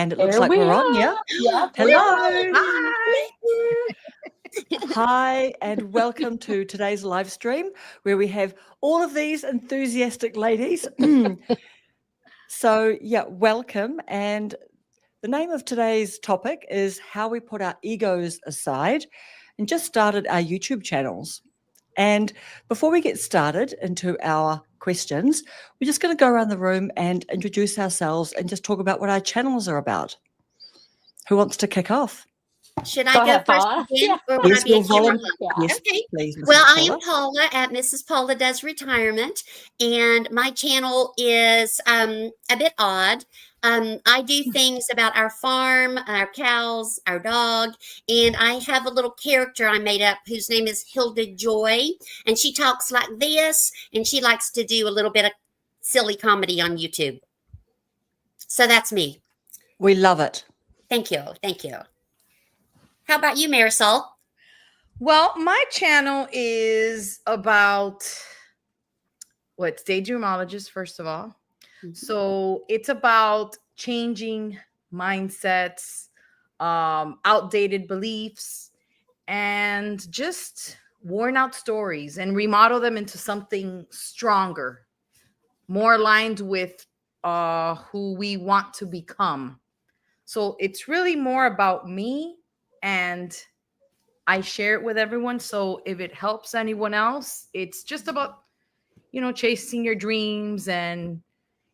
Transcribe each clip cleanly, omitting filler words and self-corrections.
And it looks like we're on, yeah? Yep. Hello. Hi. Hi, and welcome to today's live stream where we have all of these enthusiastic ladies. So, yeah, welcome. And the name of today's topic is how we put our egos aside and just started our YouTube channels. And before we get started into our questions, we're just going to go around the room and introduce ourselves and just talk about what our channels are about. Who wants to kick off? Should I go first again, or will I be a camera? Yes, okay. Please, well, Paula. I am Paula at Mrs. Paula Does Retirement, and my channel is a bit odd. I do things about our farm, our cows, our dog, and I have a little character I made up whose name is Hilda Joy, and she talks like this, and she likes to do a little bit of silly comedy on YouTube. So that's me. We love it. Thank you. Thank you. How about you, Marisol? Well, my channel is about what's daydreamologist, first of all. Mm-hmm. So it's about changing mindsets, outdated beliefs, and just worn out stories and remodel them into something stronger, more aligned with who we want to become. So it's really more about me, and I share it with everyone. So if it helps anyone else, it's just about, chasing your dreams and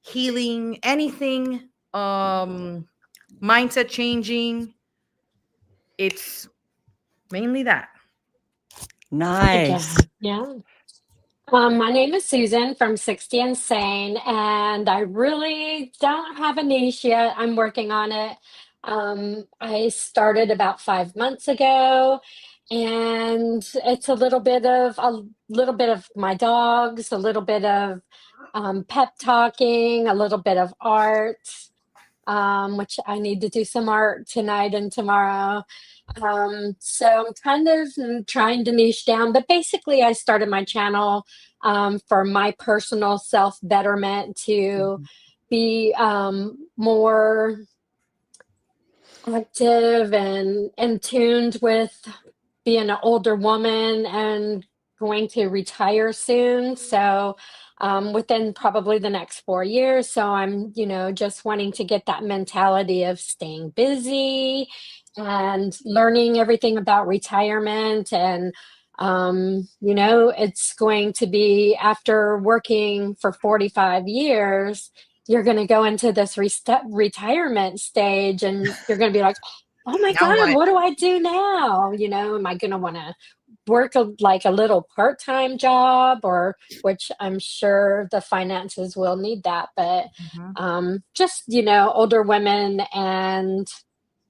healing, anything, mindset changing. It's mainly that. Nice. Yeah. My name is Susan from 60 Insane, and I really don't have a niche yet. I'm working on it. I started about 5 months ago, and it's a little bit of my dogs, a little bit of pep talking, a little bit of art, which I need to do some art tonight and tomorrow. So I'm kind of trying to niche down, but basically I started my channel for my personal self-betterment to be more active and tuned with being an older woman and going to retire soon. So within probably the next 4 years. So I'm, just wanting to get that mentality of staying busy and learning everything about retirement. And, it's going to be after working for 45 years, you're going to go into this retirement stage and you're going to be like, oh my God, what do I do now? Am I going to want to work like a little part-time job, or which I'm sure the finances will need that, but just, older women and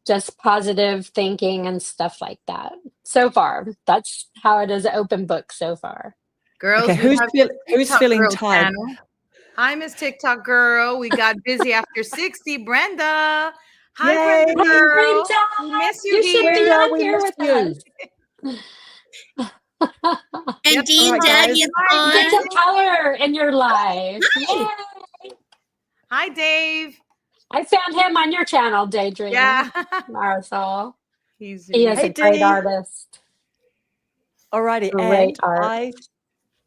just positive thinking and stuff like that. So far, that's how it is, an open book so far. Girls, okay, who's feeling tired? Hi, Miss TikTok girl. We got busy after 60. Brenda. Hi, Yay. Brenda girl. Brenda, we miss you. You should be on here with us. And Dean Doug is on. Get some color in your life. Yay. Hi, Dave. I found him on your channel, Daydream. Yeah. Marisol. He is hey, a great artist. Alrighty. Great and art.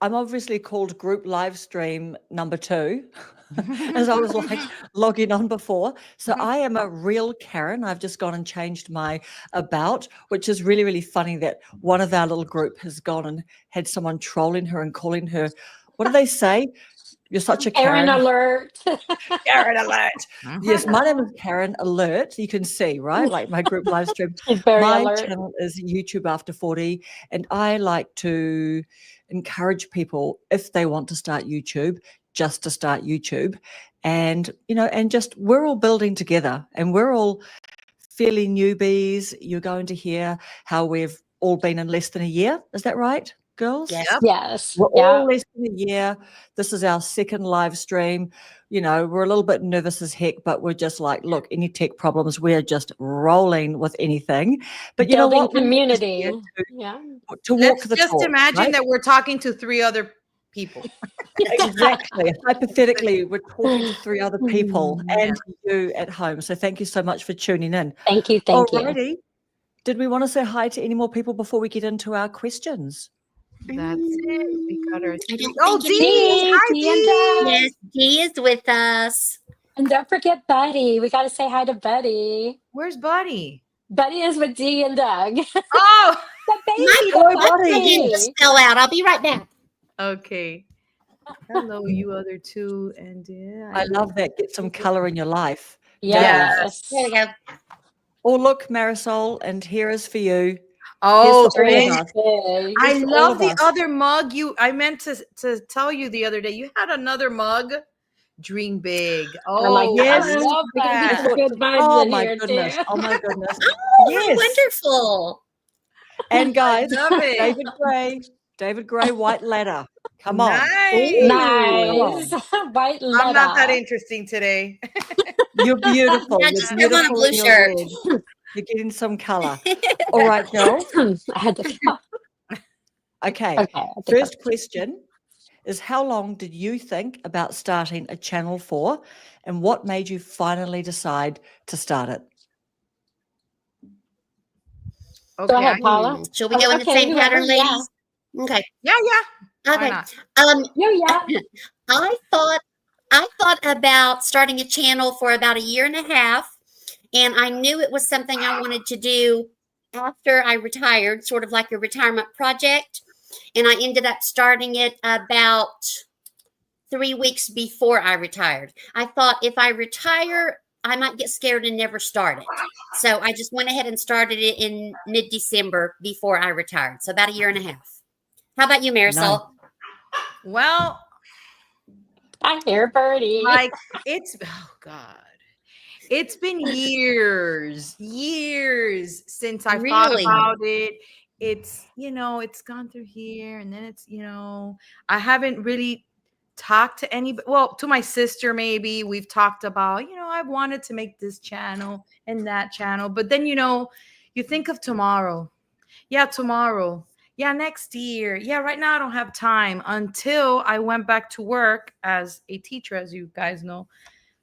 I'm obviously called group live stream number 2, as I was like logging on before. So I am a real Karen. I've just gone and changed my about, which is really, really funny that one of our little group has gone and had someone trolling her and calling her, what do they say? You're such a Karen. Karen alert. Karen alert. Yes, my name is Karen Alert. You can see, right? Like my group live stream. My channel is YouTube After 40, and I like to encourage people, if they want to start YouTube, just to start YouTube. And, and just we're all building together, and we're all fairly newbies. You're going to hear how we've all been in less than a year. Is that right, girls? Yes. We're all less than a year. This is our second live stream. We're a little bit nervous as heck, but we're just like, look, any tech problems, we're just rolling with anything. But you building know what? Community. To walk the Let's just talk, imagine right? that we're talking to 3 other people. Exactly. Hypothetically, we're talking to 3 other people and you at home. So thank you so much for tuning in. Thank you. Alrighty. Did we want to say hi to any more people before we get into our questions? That's it. We got our I three. don't Oh, think Dee! Dee, Hi, Dee and Dee! Doug. Yes, Dee is with us. And don't forget Buddy. We got to say hi to Buddy. Where's Buddy? Buddy is with Dee and Doug. Oh, The baby, My Hello, the Buddy. plug-in just fell out. I'll be right back. okay. Hello, you other two. And yeah, I love that. Get some color in your life. Yes. There we go. Oh, look, Marisol, and here is for you. Oh, Here's for all of thank us. Big. I Here's for all love of the us. other mug. I meant to tell you the other day. You had another mug. Dream big. Oh my Oh, yes. I love We're gonna get that. some good vibes Oh in my here goodness. too. Oh my goodness. Oh, Yes. how wonderful. And guys, love it. David Gray, White Ladder. Come on. Nice. Nice. White leather. I'm not that interesting today. You're beautiful. Yeah, You're just still on a beautiful blue in your shirt. red. You're getting some color. All right, girls. I had to. Okay. Okay. I think First question is, how long did you think about starting a channel for, and what made you finally decide to start it? Okay. Go ahead, Paula. Shall we go in the Okay, same whoever, pattern, yeah. ladies? Okay. Yeah. Why Okay. not? Yeah. I thought about starting a channel for about a year and a half, and I knew it was something I wanted to do after I retired, sort of like a retirement project. And I ended up starting it about 3 weeks before I retired. I thought if I retire, I might get scared and never start it. So I just went ahead and started it in mid-December before I retired. So about a year and a half. How about you, Marisol? Well, I hear Birdie. like oh God. It's been years since I thought Really? about it. It's, it's gone through here and then it's, I haven't really talked to anybody. Well, to my sister, maybe we've talked about, I wanted to make this channel and that channel. But then, you think of tomorrow. Yeah, tomorrow. Yeah, next year. Yeah, right now I don't have time, until I went back to work as a teacher, as you guys know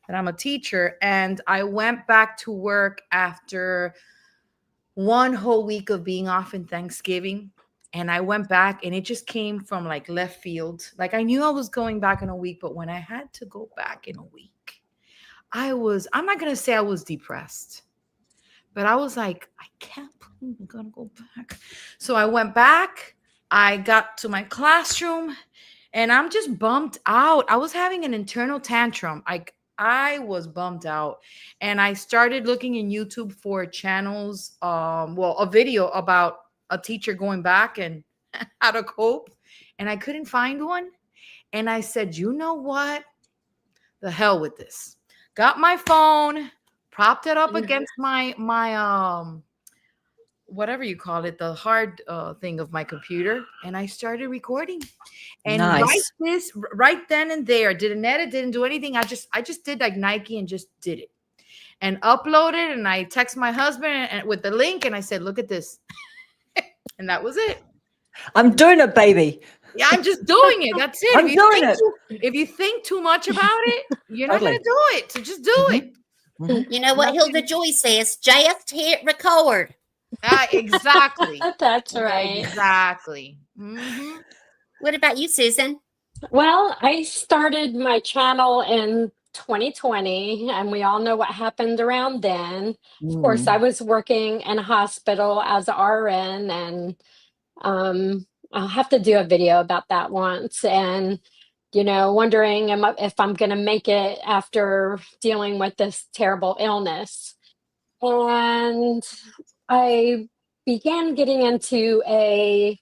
that I'm a teacher. And I went back to work after one whole week of being off in Thanksgiving. And I went back and it just came from like left field. Like I knew I was going back in a week, but when I had to go back in a week, I'm not going to say I was depressed, but I was like, I can't believe I'm going to go back. So I went back, I got to my classroom, and I'm just bummed out. I was having an internal tantrum. I was bummed out, and I started looking in YouTube for channels, a video about a teacher going back and how to cope, and I couldn't find one. And I said, you know what? The hell with this. Got my phone, propped it up against my whatever you call it, the hard thing of my computer, and I started recording. And Nice. right then and there, didn't edit, didn't do anything. I just did like Nike and just did it and uploaded. And I text my husband and with the link, and I said, "Look at this," and that was it. I'm doing it, baby. Yeah, I'm just doing it. That's it. I'm doing it. If you think too much about it, you're not Totally. going to do it. So just do it. Mhm. You know what Hilda Joy says? Just hit record. Exactly. That's right. Exactly. Mm-hmm. What about you, Susan? Well, I started my channel in 2020, and we all know what happened around then. Of course, I was working in a hospital as an RN, and I'll have to do a video about that once. And, wondering if I'm going to make it after dealing with this terrible illness. And I began getting into a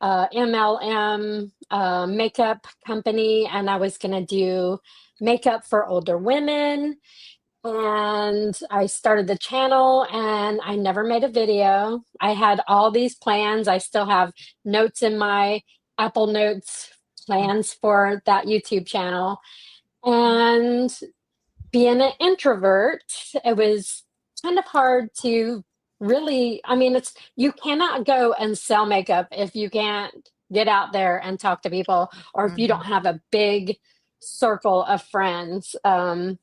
MLM makeup company, and I was going to do makeup for older women. And I started the channel, and I never made a video. I had all these plans. I still have notes in my Apple Notes plans for that YouTube channel. And being an introvert, it was kind of hard to really, you cannot go and sell makeup if you can't get out there and talk to people, or if you don't have a big circle of friends. And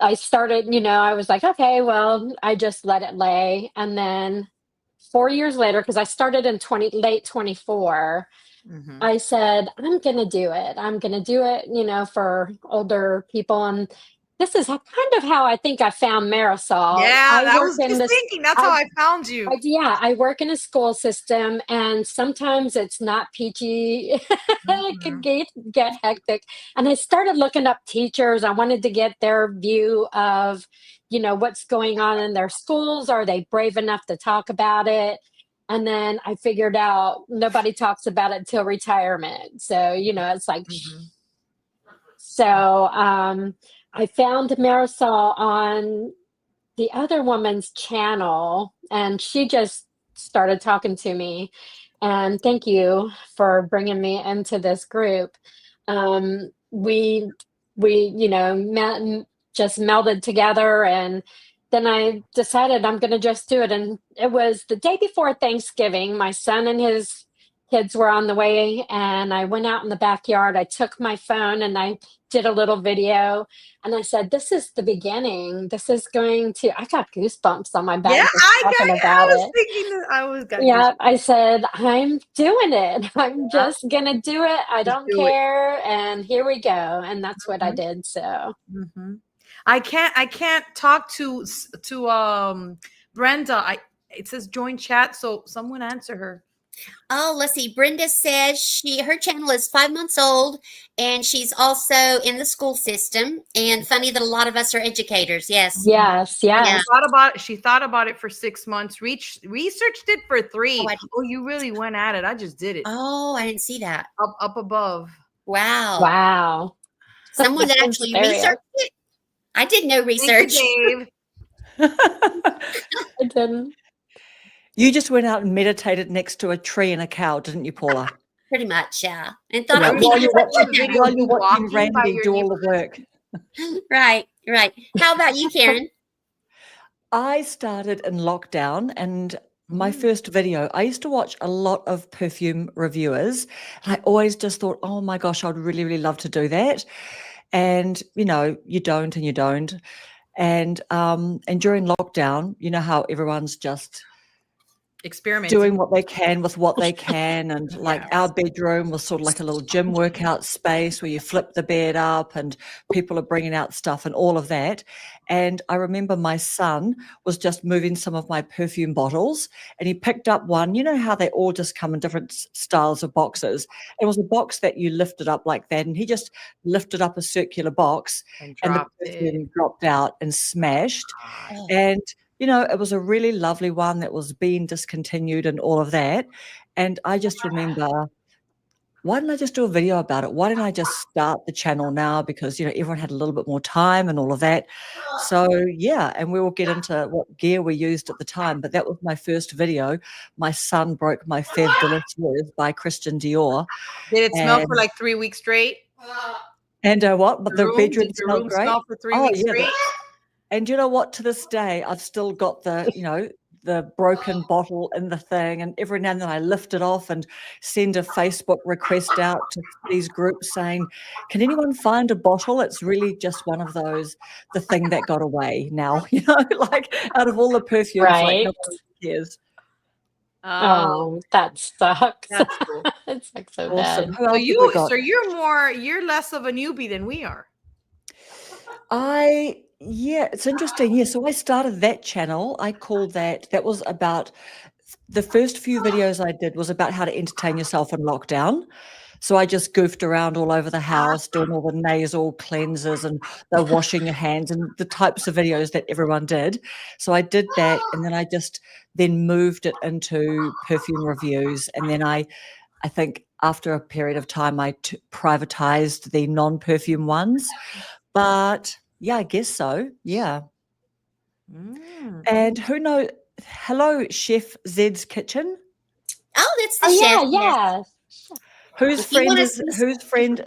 I started, I was like, okay, well, I just let it lay. And then 4 years later, because I started in late 24, I said, I'm going to do it. I'm going to do it, for older people. And this is kind of how I think I found Marisol. Yeah, I was just thinking that's how I found you. I work in a school system, and sometimes it's not peachy. It could get hectic. And I started looking up teachers. I wanted to get their view of, what's going on in their schools. Are they brave enough to talk about it? And then I figured out nobody talks about it till retirement. So, it's like, so I found Marisol on the other woman's channel, and she just started talking to me. And thank you for bringing me into this group. We just melded together, and then I decided I'm going to just do it. And it was the day before Thanksgiving. My son and his kids were on the way, and I went out in the backyard. I took my phone and I did a little video, and I said, this is the beginning. This is I got goosebumps on my back. Yeah, I said, I'm doing it. I'm just going to do it. I don't care. And here we go. And that's what I did. So I can't talk to Brenda. It says join chat, so someone answer her. Oh, let's see. Brenda says her channel is 5 months old, and she's also in the school system. And funny that a lot of us are educators. Yes. Yes. Yeah. She thought about it for 6 months. Researched it for 3. Oh, you really went at it. I just did it. Oh, I didn't see that. Up above. Wow. Someone that actually researched it. I did no research. Thank you, Dave. I didn't. You just went out and meditated next to a tree and a cow, didn't you, Paula? Pretty much, yeah. And thought while you're watching Randy do all the work. Right. How about you, Karen? I started in lockdown, and my first video, I used to watch a lot of perfume reviewers. And I always just thought, oh my gosh, I'd really, really love to do that. And, you don't and you don't. And during lockdown, you know how everyone's just experimenting, doing what they can with what they can. And like our bedroom was sort of like a little gym workout space where you flip the bed up and people are bringing out stuff and all of that. And I remember my son was just moving some of my perfume bottles, and he picked up one. You know how they all just come in different styles of boxes. It was a box that you lifted up like that, and he just lifted up a circular box, and the perfume dropped out and smashed. And it was a really lovely one that was being discontinued and all of that. And I just remember, why didn't I just do a video about it? Why didn't I just start the channel now? Because, everyone had a little bit more time and all of that. So, yeah, and we will get into what gear we used at the time. But that was my first video. My son broke my Fève Delicieuse by Christian Dior. Did it smell for like 3 weeks straight? And what? But the bedroom smelled great. Smell for 3 weeks straight? And you know what? To this day, I've still got the broken bottle in the thing. And every now and then I lift it off and send a Facebook request out to these groups saying, can anyone find a bottle? It's really just one of those, the thing that got away now, like out of all the perfumes, like nobody cares. Oh, that sucks. That's cool. It sucks so Awesome. bad. So you're less of a newbie than we are. Yeah, it's interesting. Yeah, so I started that channel. I called that was about, the first few videos I did was about how to entertain yourself in lockdown. So I just goofed around all over the house doing all the nasal cleansers and the washing your hands and the types of videos that everyone did. So I did that, and then I just moved it into perfume reviews. And then I think after a period of time, I privatized the non-perfume ones. But yeah, I guess so. Yeah. And who knows? Hello, Chef Zed's Kitchen. Oh, that's the chef. Yeah. Whose friend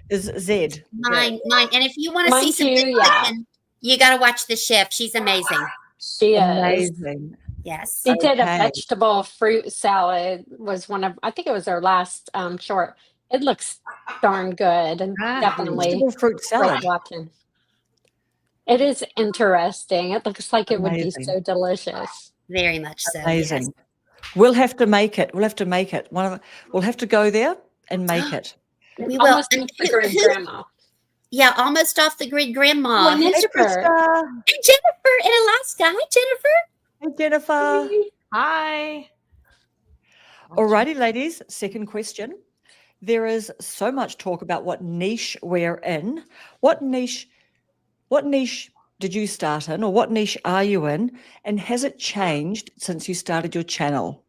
is Zed? Mine. And if you want to see some good cooking, you got to watch the chef. She's amazing. She is amazing. Yes. They did a Okay. vegetable fruit salad was one of I think it was their last short. It looks darn good and definitely Vegetable fruit worth salad. watching. It is interesting. It looks like it would be Amazing. so delicious. Very much so. Yes. Amazing. We'll have to make it. We'll have to make it. We'll have to go there and make it. We will. Almost off the grid, Grandma. Yeah, almost off the grid, Grandma. When Hey, is Hey, her? Krista. Jennifer in Alaska. Hi, Jennifer. Hey, Jennifer. Hi. Alrighty, ladies. Second question. There is so much talk about what niche we're in. What niche did you start in, or what niche are you in? And has it changed since you started your channel?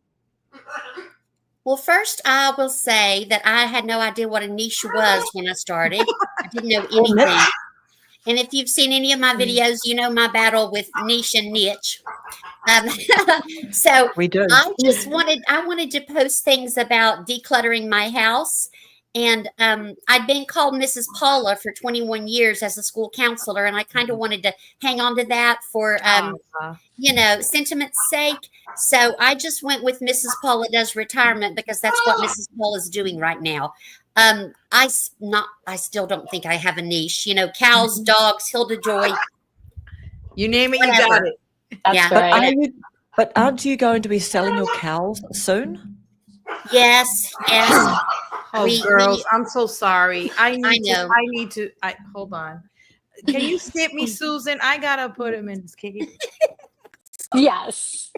Well, first, I will say that I had no idea what a niche was when I started. I didn't know Or niche? anything. And if you've seen any of my videos, you know my battle with niche and niche. So We do. I wanted to post things about decluttering my house. And I'd been called Mrs. Paula for 21 years as a school counselor, and I kind of wanted to hang on to that for sentiment's sake. So I just went with Mrs. Paula Does Retirement because that's what Mrs. Paula is doing right now. I still don't think I have a niche. You know, cows, dogs, Hilda Joy. You name it, Whatever. you got it. That's Yeah. right. But aren't you going to be selling your cows soon? Yes. Oh, girls, I'm so sorry. I know. need to. Hold on. Can you skip me, Susan? I gotta put him in his cage. Yes.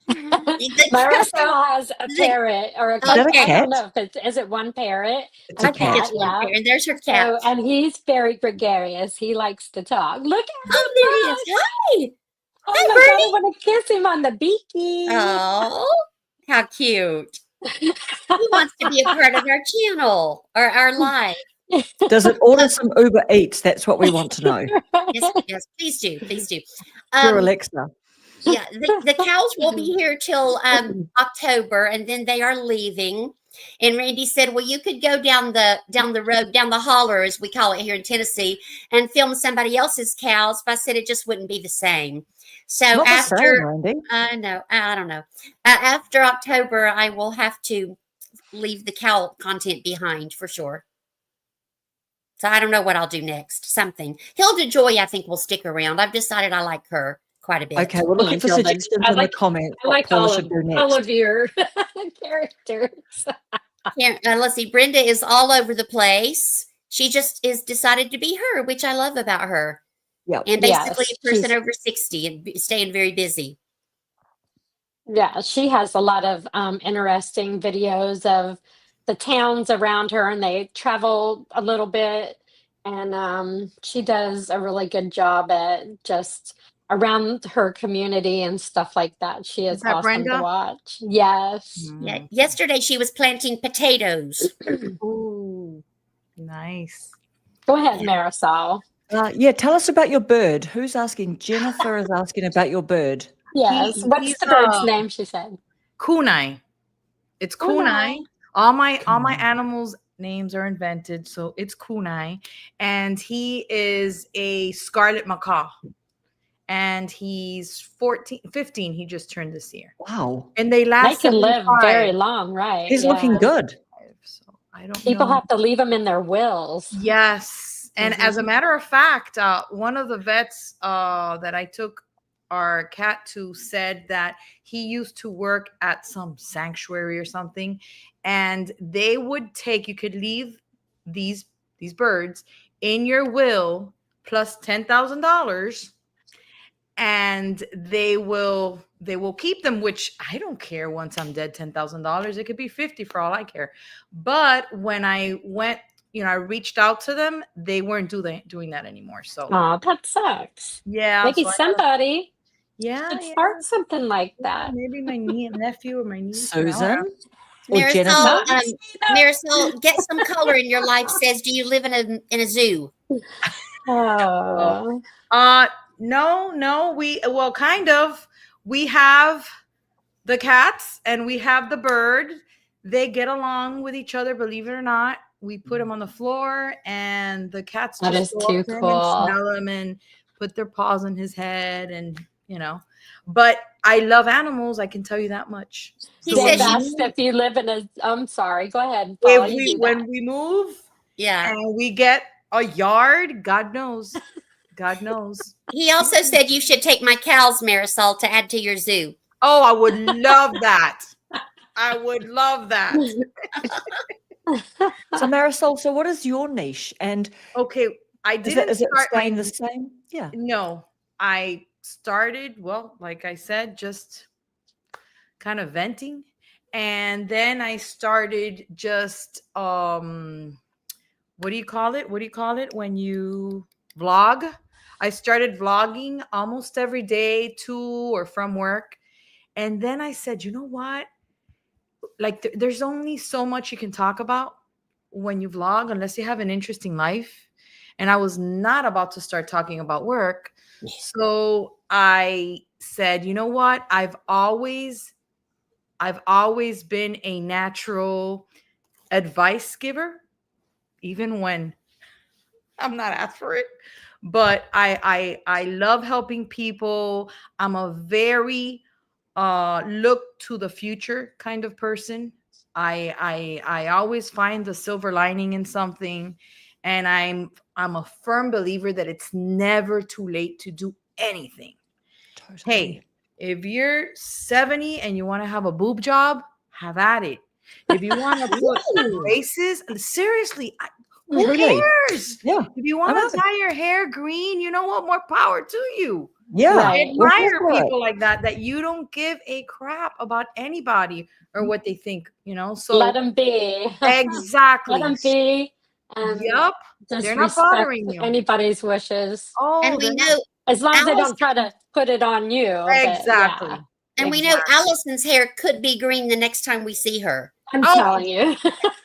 Marisol has a parrot or a Is that a cat. I cat? don't know if is it one parrot? It's a I think cat. it's one pair. And there's her cat. So, and he's very gregarious. He likes to talk. Look at him. Oh, there he is. Hi. Oh Hi, my Bernie. God, I want to kiss him on the beaky. Oh, how cute. He wants to be a part of our channel or our live. Does it order some Uber Eats? That's what we want to know. Yes, please do. Please do. Dear Alexa. Yeah, the cows will be here till October, and then they are leaving. And Randy said, well, you could go down the road, down the holler, as we call it here in Tennessee, and film somebody else's cows. But I said it just wouldn't be the same. So Not the after, same, Randy. I know, I don't know. After October, I will have to leave the cow content behind for sure. So I don't know what I'll do next. Something. Hilda Joy, I think, will stick around. I've decided I like her quite a bit. Okay, we're looking for Hilda. suggestions I in like- the comments. I what like Paula all should do of next. your characters. Yeah, let's see. Brenda is all over the place. She just is decided to be her, which I love about her. Yeah. And basically Yes, a person she's- over 60 and staying very busy. Yeah, she has a lot of interesting videos of the towns around her, and they travel a little bit. And she does a really good job at just around her community and stuff like that. She is that awesome Brenda? to watch. Yes. Yeah. Yesterday she was planting potatoes. Ooh, nice. Go ahead, Marisol. Yeah, tell us about your bird. Who's asking? Jennifer is asking about your bird. Yes. What's he's, the bird's name? She said. Kunai. It's Kunai. All my animals' names are invented, so it's Kunai, and he is a scarlet macaw, and he's 15. He just turned this year, Wow. and they They last can live 75. very long, right? He's looking good. So I don't People know. have to leave them in their wills. Yes. And as a matter of fact, one of the vets that I took our cat to said that he used to work at some sanctuary or something, and they would you could leave these birds in your will plus $10,000, and they will keep them, which I don't care. Once I'm dead, $10,000, it could be 50 for all I care. But when I went, I reached out to them, they weren't doing that anymore. So Oh, that sucks. yeah, Maybe so somebody should start something like that. maybe my nephew or my niece. Susan or Marisol, Jennifer? Marisol, get some color in your life. Says, do you live in a zoo? Oh. No, well, kind of. We have the cats and we have the bird. They get along with each other, believe it or not. We put them on the floor, and the cats That just is go too up to him cool. and smell him and put their paws on his head, and you know. But I love animals. I can tell you that much. He So Dave says asked if you live in a, I'm sorry, go ahead, if Paula, you do that. when we move yeah. and we get a yard, God knows. God knows. He also said you should take my cows, Marisol, to add to your zoo. Oh, I would love that. I would love that. So Marisol, so what is your niche? And Okay, I is didn't it start staying my the same? Yeah. no. I started, well, like I said, just kind of venting. And then I started just what do you call it? What do you call it when you vlog? I started vlogging almost every day to or from work. And then I said, you know what? Like there's only so much you can talk about when you vlog unless you have an interesting life. And I was not about to start talking about work. So I said, you know what? I've always been a natural advice giver, even when I'm not asked for it. But I love helping people. I'm a very look to the future kind of person. I always find the silver lining in something, and I'm a firm believer that it's never too late to do anything. Totally. Hey, if you're 70 and you want to have a boob job, have at it. If you want to put braces, seriously, who Truly. cares? Yeah. If you I want to know. dye your hair green, you know what? More power to you. Yeah. Right. I We're here admire for it. people like that you don't give a crap about anybody or what they think, you know. So Let them be. exactly. Let them be. And Yup. just They're not respect bothering you. anybody's wishes. And Oh, we they're not. know As long as they Alice, don't try to put it on you. But Exactly. yeah, and we know Allison's hair could be green the next time we see her. I'm Oh. telling you.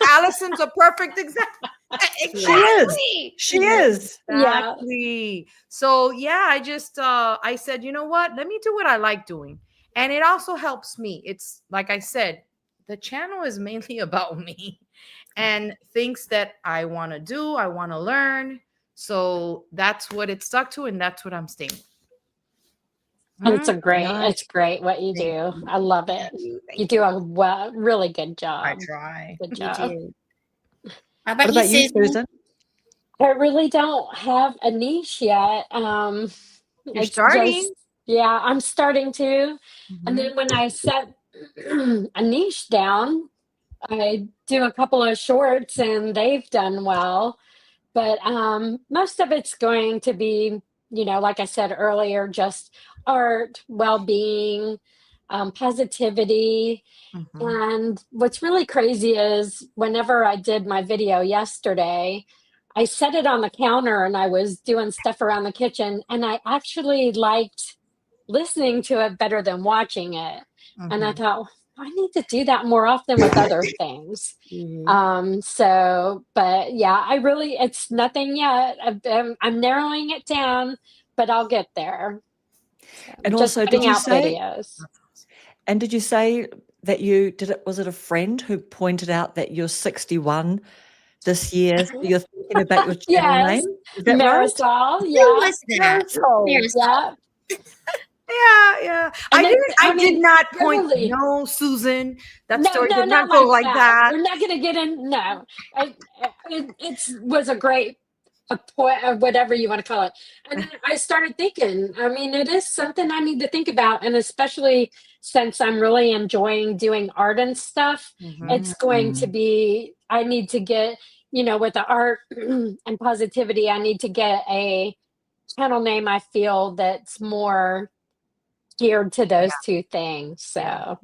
Allison's a perfect example. She is. She is. Yeah. Exactly. So yeah, I just I said, you know what? Let me do what I like doing. And it also helps me. It's like I said, the channel is mainly about me and things that I want to do, I want to learn. So that's what it stuck to, and that's what I'm staying with. And it's Nice. great what you Thank do. you. I love it. Thank You do a really good I job. try. Good You job. do. How What about you, about you, Susan? Susan? I really don't have a niche yet. You're It's starting. just, yeah, I'm starting to. And Mhm. then when I set a niche down, I do a couple of shorts and they've done well. But most of it's going to be, like I said earlier, just art, well-being, positivity. Mhm. And what's really crazy is whenever I did my video yesterday, I set it on the counter and I was doing stuff around the kitchen, and I actually liked listening to it better than watching it. And I Mhm. thought, I need to do that more often with other things. But yeah, it's nothing yet. I'm narrowing it down, but I'll get there. So, And just also, did putting you out say? videos. And did you say that you did it? Was it a friend who pointed out that you're 61 this year? So you're thinking about your channel Yes, name. Is that right? Marisol. Who Yeah, was that? Marisol. Marisol. yeah. Yeah. And I did not point. really, No, Susan, that no, story did not not go like like that. that. We're not going to get in. No, it was a great a point, or whatever you want to call it. And then I started thinking. I mean, it is something I need to think about, and especially since I'm really enjoying doing art and stuff, it's going to be. I need to get, with the art and positivity. I need to get a channel name I feel that's more geared to those two things. So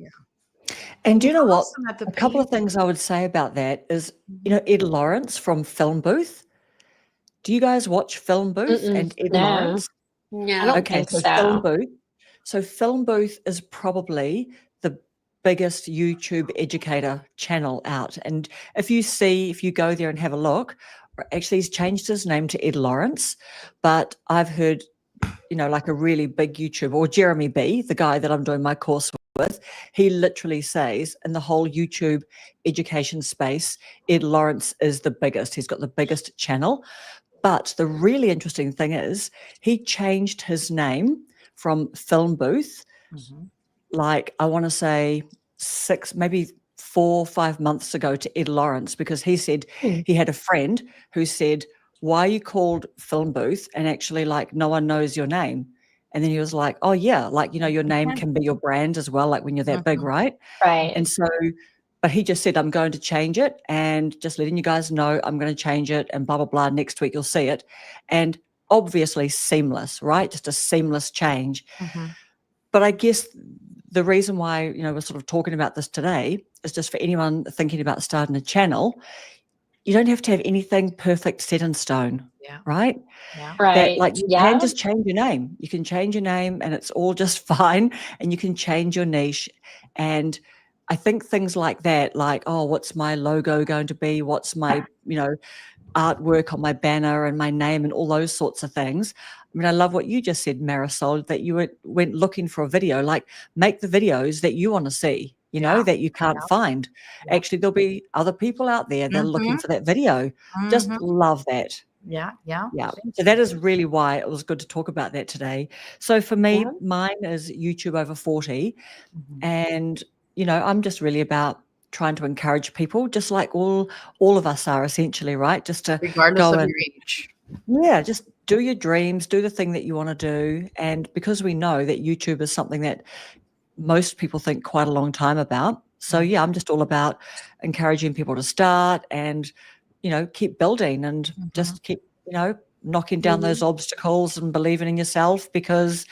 And you know what? Awesome at the A couple of painting. things I would say about that is, Ed Lawrence from Film Booth. Do you guys watch Film Booth and Ed no, Lawrence? I No. don't Okay, think so Film so. Booth. So Film Booth is probably the biggest YouTube educator channel out. And if you go there and have a look, actually he's changed his name to Ed Lawrence, but I've heard, like a really big YouTuber, or Jeremy B, the guy that I'm doing my course with, he literally says in the whole YouTube education space, Ed Lawrence is the biggest. He's got the biggest channel. But the really interesting thing is he changed his name from Film Booth, Mhm. like I want to say 6, maybe 4 or 5 months ago to Ed Lawrence, because he said Mm. he had a friend who said, why are you called Film Booth? And actually, like, no one knows your name. And then he was like, oh, yeah, like, your name Okay. can be your brand as well, like when you're that big, Mhm. right? Right. And so, but he just said, I'm going to change it and just letting you guys know I'm going to change it and blah, blah, blah. Next week you'll see it. And obviously seamless, right? Just a seamless change. Mhm. But I guess the reason why, we're sort of talking about this today is just for anyone thinking about starting a channel. You don't have to have anything perfect set in stone, Yeah. right? Yeah. That Right. like you Yeah. can just change your name. You can change your name and it's all just fine. And you can change your niche. And I think things like that, like, oh, what's my logo going to be? What's my, artwork on my banner and my name and all those sorts of things. I mean, I love what you just said, Marisol, that you went looking for a video, like make the videos that you want to see, Yeah. that you can't Yeah. find. Yeah. Actually, there'll be other people out there that are looking Mhm. for that video. Just Mhm. love that. Yeah. Yeah. Yeah. Thank So you. that is really why it was good to talk about that today. So for me, Yeah. mine is YouTube over 40. Mhm. And, I'm just really about trying to encourage people, just like all of us are essentially, right? Just to Regardless go of and your age. just do your dreams, do the thing that you want to do. And because we know that YouTube is something that most people think quite a long time about. So yeah, I'm just all about encouraging people to start and, keep building and Mhm. just keep, knocking down those obstacles and believing in yourself, because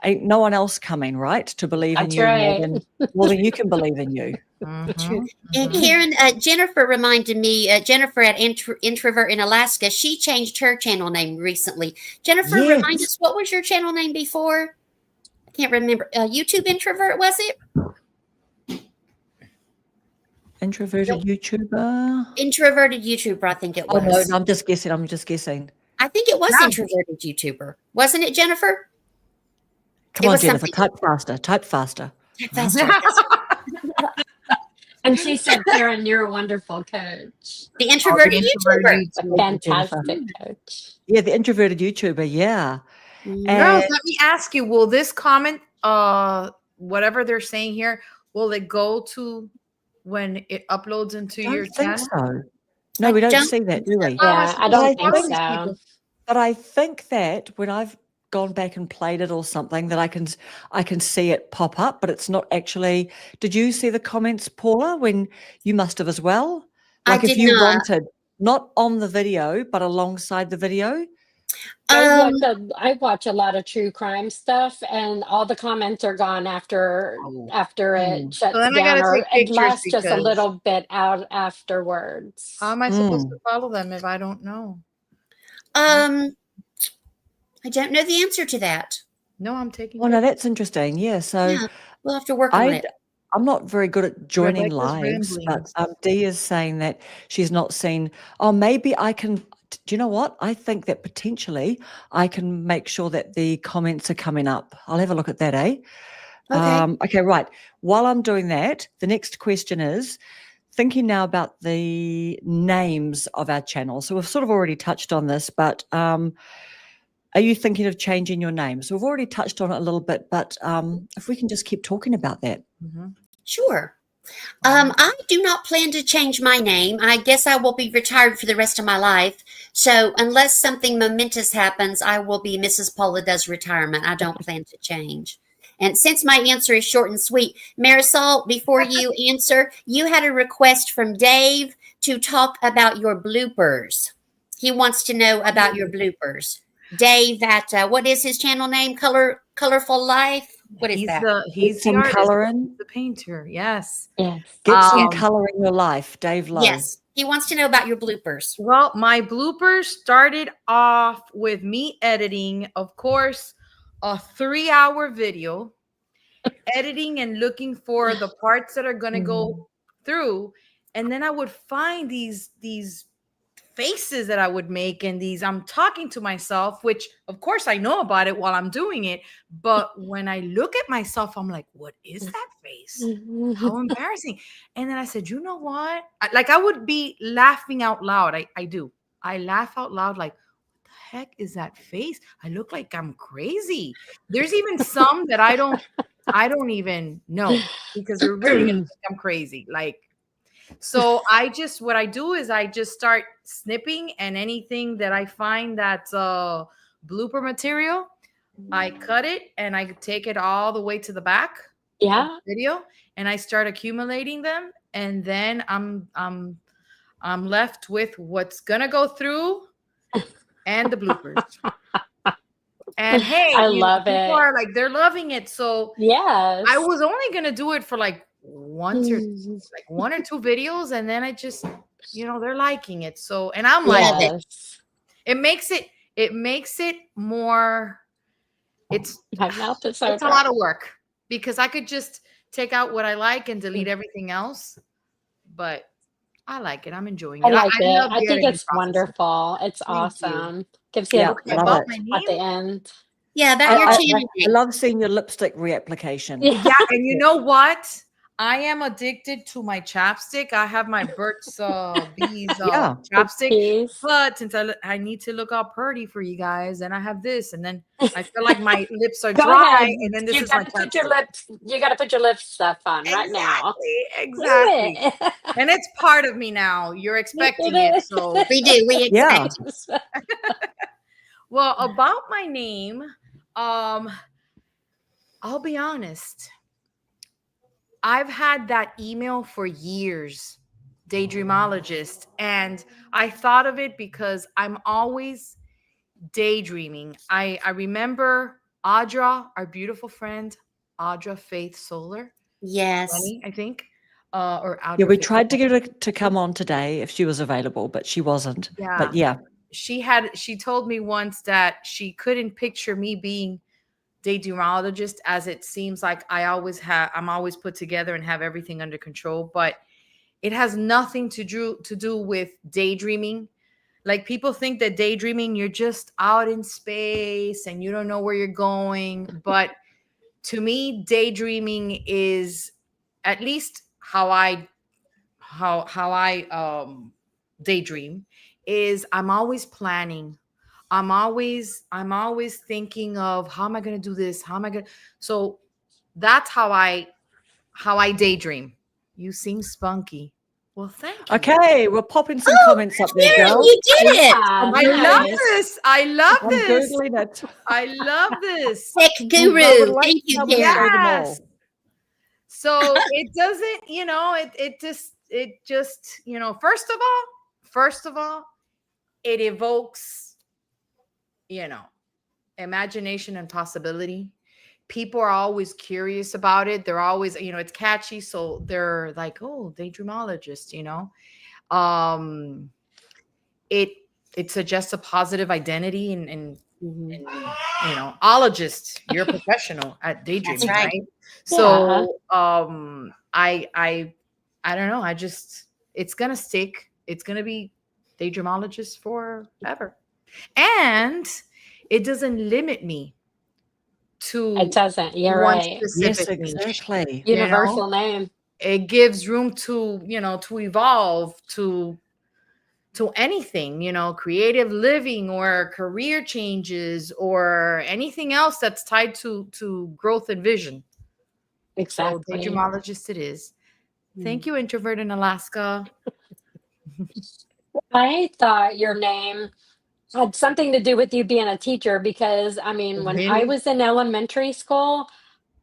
ain't no one else coming, right, to believe in That's you right. more than you can believe in you. True. Mhm. And Mhm. Karen, Jennifer reminded me, Jennifer at Introvert in Alaska, she changed her channel name recently. Jennifer, remind Yes. us, what was your channel name before? I can't remember. YouTube Introvert, was it? Introverted Nope. YouTuber. Introverted YouTuber, I think it Oh, no, was. I'm just guessing. I'm just guessing. I think it was Yeah. Introverted YouTuber. Wasn't it, Jennifer? Come It on, was Jennifer, something type faster. Type faster. faster. That's And she said, Karen, you're a wonderful coach. the Oh, the Introverted introverted YouTuber. A YouTube. Thank you, Jennifer. fantastic coach. Yeah, the introverted YouTuber. Yeah. Girls, And let me ask you, will this comment, whatever they're saying here, will it go to when it uploads into I your don't think channel? so. No, I we don't don't see that, think do so. we? How am I Yeah, I supposed But to don't I think follow think, these so. people? but I think that when I've gone back and played it or something, that I can see it pop up, but it's not actually. Did you see the comments, Paula? When you must have as well. I Like if did you not. wanted not on the video, but alongside the video. Um, I watch a lot of true crime stuff, and all the comments are gone after Oh. it So shuts then I down, gotta or take it pictures lasts just a because little bit out how afterwards. am I supposed to follow them if I don't know? I don't know the answer to that. No, I'm taking Well, no, pictures. that's interesting. Yeah. So Yeah, we'll have to work on it. I'm not very good at joining Rebecca's lives, but rambling. Dee is saying that she's not seen. Oh, maybe I can. Do you know what? I think that potentially I can make sure that the comments are coming up. I'll have a look at that, eh? Okay. Okay, right. While I'm doing that, the next question is thinking now about the names of our channel. So we've sort of already touched on this, but are you thinking of changing your name? So we've already touched on it a little bit, but if we can just keep talking about that. Mhm. Sure. I do not plan to change my name. I guess I will be retired for the rest of my life. So unless something momentous happens, I will be Mrs. Paula Does Retirement. I don't plan to change. And since my answer is short and sweet, Marisol, before you answer, you had a request from Dave to talk about your bloopers. He wants to know about your bloopers. Dave at what is his channel name? Colorful Life. What is that? He's the some artist, color in. the painter. Yes. Yes. Get some Um, color in your life, Dave Lowe. Yes, he wants to know about your bloopers. Well, my bloopers started off with me editing, of course, a 3-hour video, editing and looking for the parts that are going to go through, and then I would find these faces that I would make, and I'm talking to myself, which of course I know about it while I'm doing it, but when I look at myself, I'm like, what is that face? How embarrassing. And then I said, you know what? I would be laughing out loud. I do. I laugh out loud like, what the heck is that face? I look like I'm crazy. There's even some that I don't even know because they're really gonna think I'm crazy. Like, so what I do is I just start snipping, and anything that I find that's blooper material, I cut it and I take it all the way to the back of Yeah. the video, and I start accumulating them, and then I'm left with what's gonna go through and the bloopers. And hey, I you know, love people it. are like, they're loving it. So Yes. I was only gonna do it for like one or two videos, and then I just, you know, they're liking it. So, and I'm like, Yes. it makes it more. My mouth is so It's a lot of work because I could just take out what I like and delete everything else, but I like it. I'm enjoying it. I like it. love I the think editing it's process. wonderful. It's Thank you. awesome. Gives you Yeah, Okay, I love about it. my at the name. end. Yeah, about your I channel. love seeing your lipstick reapplication. Yeah. Yeah, and you know what? I am addicted to my chapstick. I have my Burt's Bees Yeah. chapstick, Peace. but since I need to look all pretty for you guys, and I have this, and then I feel like my lips are Go dry, ahead. and then this You is my got to put your chapstick. lips. You got to put your lip stuff on right now. Exactly. Do it. And it's part of me now. You're expecting It it, is. so We do. We Yeah. expect. well. About my name, I'll be honest. I've had that email for years, daydreamologist, and I thought of it because I'm always daydreaming. I remember Audra, our beautiful friend, Audra Faith Solar, Yes. I think, or Audra. Yeah, we Faith tried to Solar. get her to come on today if she was available, but she wasn't. Yeah. But yeah, She told me once that she couldn't picture me being daydreamologist, as it seems like I'm always put together and have everything under control, but it has nothing to do with daydreaming. Like, people think that daydreaming, you're just out in space and you don't know where you're going, but to me, daydreaming is, at least how I daydream, is I'm always planning. I'm always thinking of, how am I going to do this? How am I going to? So that's how I daydream. You seem spunky. Well, thank you. okay, we're popping some comments up there, Karen, girls. you did it. Yeah, I love nice. this. I love I'm this. googling it. I love this. Tech I would guru. like Thank you, someone to Karen. say them all. Yes. So it doesn't, you know, it just, you know, first of all, it evokes, you know, imagination and possibility. People are always curious about it. They're always, you know, it's catchy, so they're like, oh, daydreamologist, you know. It suggests a positive identity, and you know, ologist, you're a professional at daydreaming. That's right. Right? So I don't know, I just, it's gonna stick. It's gonna be daydreamologist forever, and it doesn't limit me to It doesn't. You're one right. Yes, specific niche. exactly. You know? Universal name. It gives room to, you know, to evolve to anything, you know, creative living or career changes or anything else that's tied to growth and vision. Exactly. So daydreamologist it is. Thank you, introvert in Alaska. I thought your name had something to do with you being a teacher because, I mean, when I Really? was in elementary school,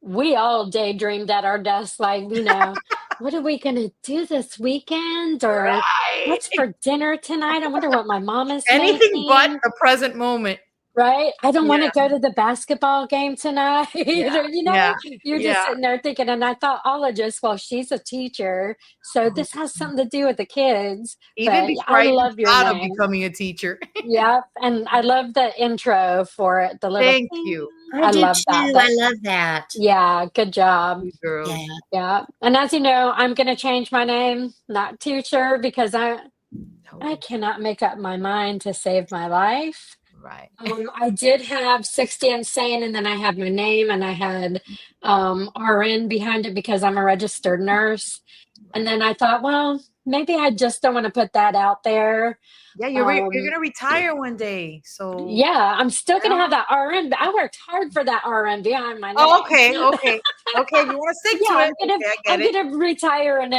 we all daydreamed at our desks, like, you know, what are we going to do this weekend? Or Right. what's for dinner tonight? I wonder what my mom is Anything making. but the present moment. Right? I don't want Yeah. to go to the basketball game tonight. Yeah. You know, Yeah. you're just Yeah. sitting there thinking, and I thought ologist, well, she's a teacher, so this has something to do with the kids. Even But before I I even love your thought of name. becoming a teacher. Yep, and I love the intro for it. The little Thank thing. you. I do love too. that. I love that. Yeah, good job. Girl. Yeah. Yeah, and as you know, I'm going to change my name. Not too sure because I cannot make up my mind to save my life. Right. I did have 60 Insane, and then I had my name, and I had RN behind it because I'm a registered nurse. And then I thought, well, maybe I just don't want to put that out there. Yeah, you're gonna retire one day, so Yeah, I'm still gonna yeah. have that RN. I worked hard for that RN behind my name. Oh, okay. You want to stick to Yeah, it? Okay, I I'm get it. gonna retire, and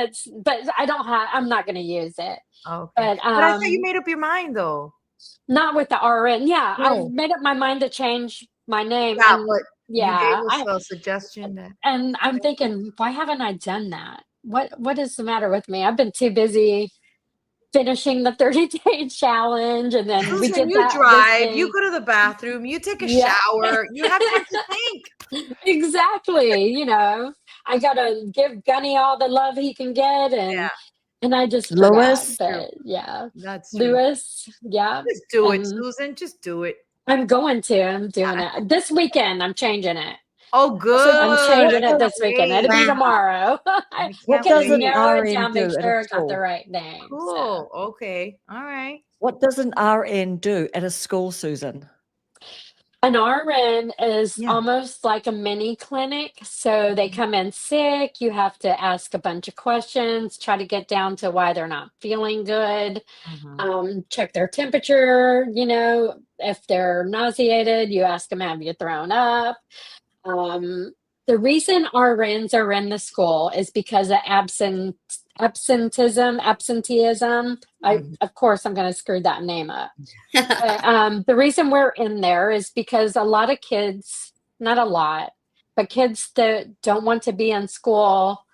but I'm not gonna use it. Okay, But but I thought you made up your mind though. not with the RN. Yeah, I've No. made up my mind to change my name, Yeah, and but you yeah, gave us a suggestion that. and I'm thinking, why haven't I done that? What is the matter with me? I've been too busy finishing the 30-day challenge, and then we Susan, did you that this drive, you thing. go to the bathroom, you take a Yeah. shower, you have time to think. Exactly. I gotta give Gunny all the love he can get, Yeah, and I just forgot. Lewis, true. But yeah, That's true. Lewis, yeah, Just do it, and Susan. Just do it. I'm doing it this weekend. I'm changing it. Oh, good. I'm changing it this weekend. It'll be Wow. tomorrow. I what can't does Gonna an wait. narrow it RN down, make do at sure a I got the school? right name. So. Cool. Okay. All right. What does an RN do at a school, Susan? An RN is Yeah. almost like a mini clinic. So they come in sick. You have to ask a bunch of questions, try to get down to why they're not feeling good, check their temperature. If they're nauseated, you ask them, have you thrown up? The reason RNs are in the school is because of absenteeism. Of course, I'm going to screw that name up. But the reason we're in there is because a lot of kids, not a lot, but kids that don't want to be in school,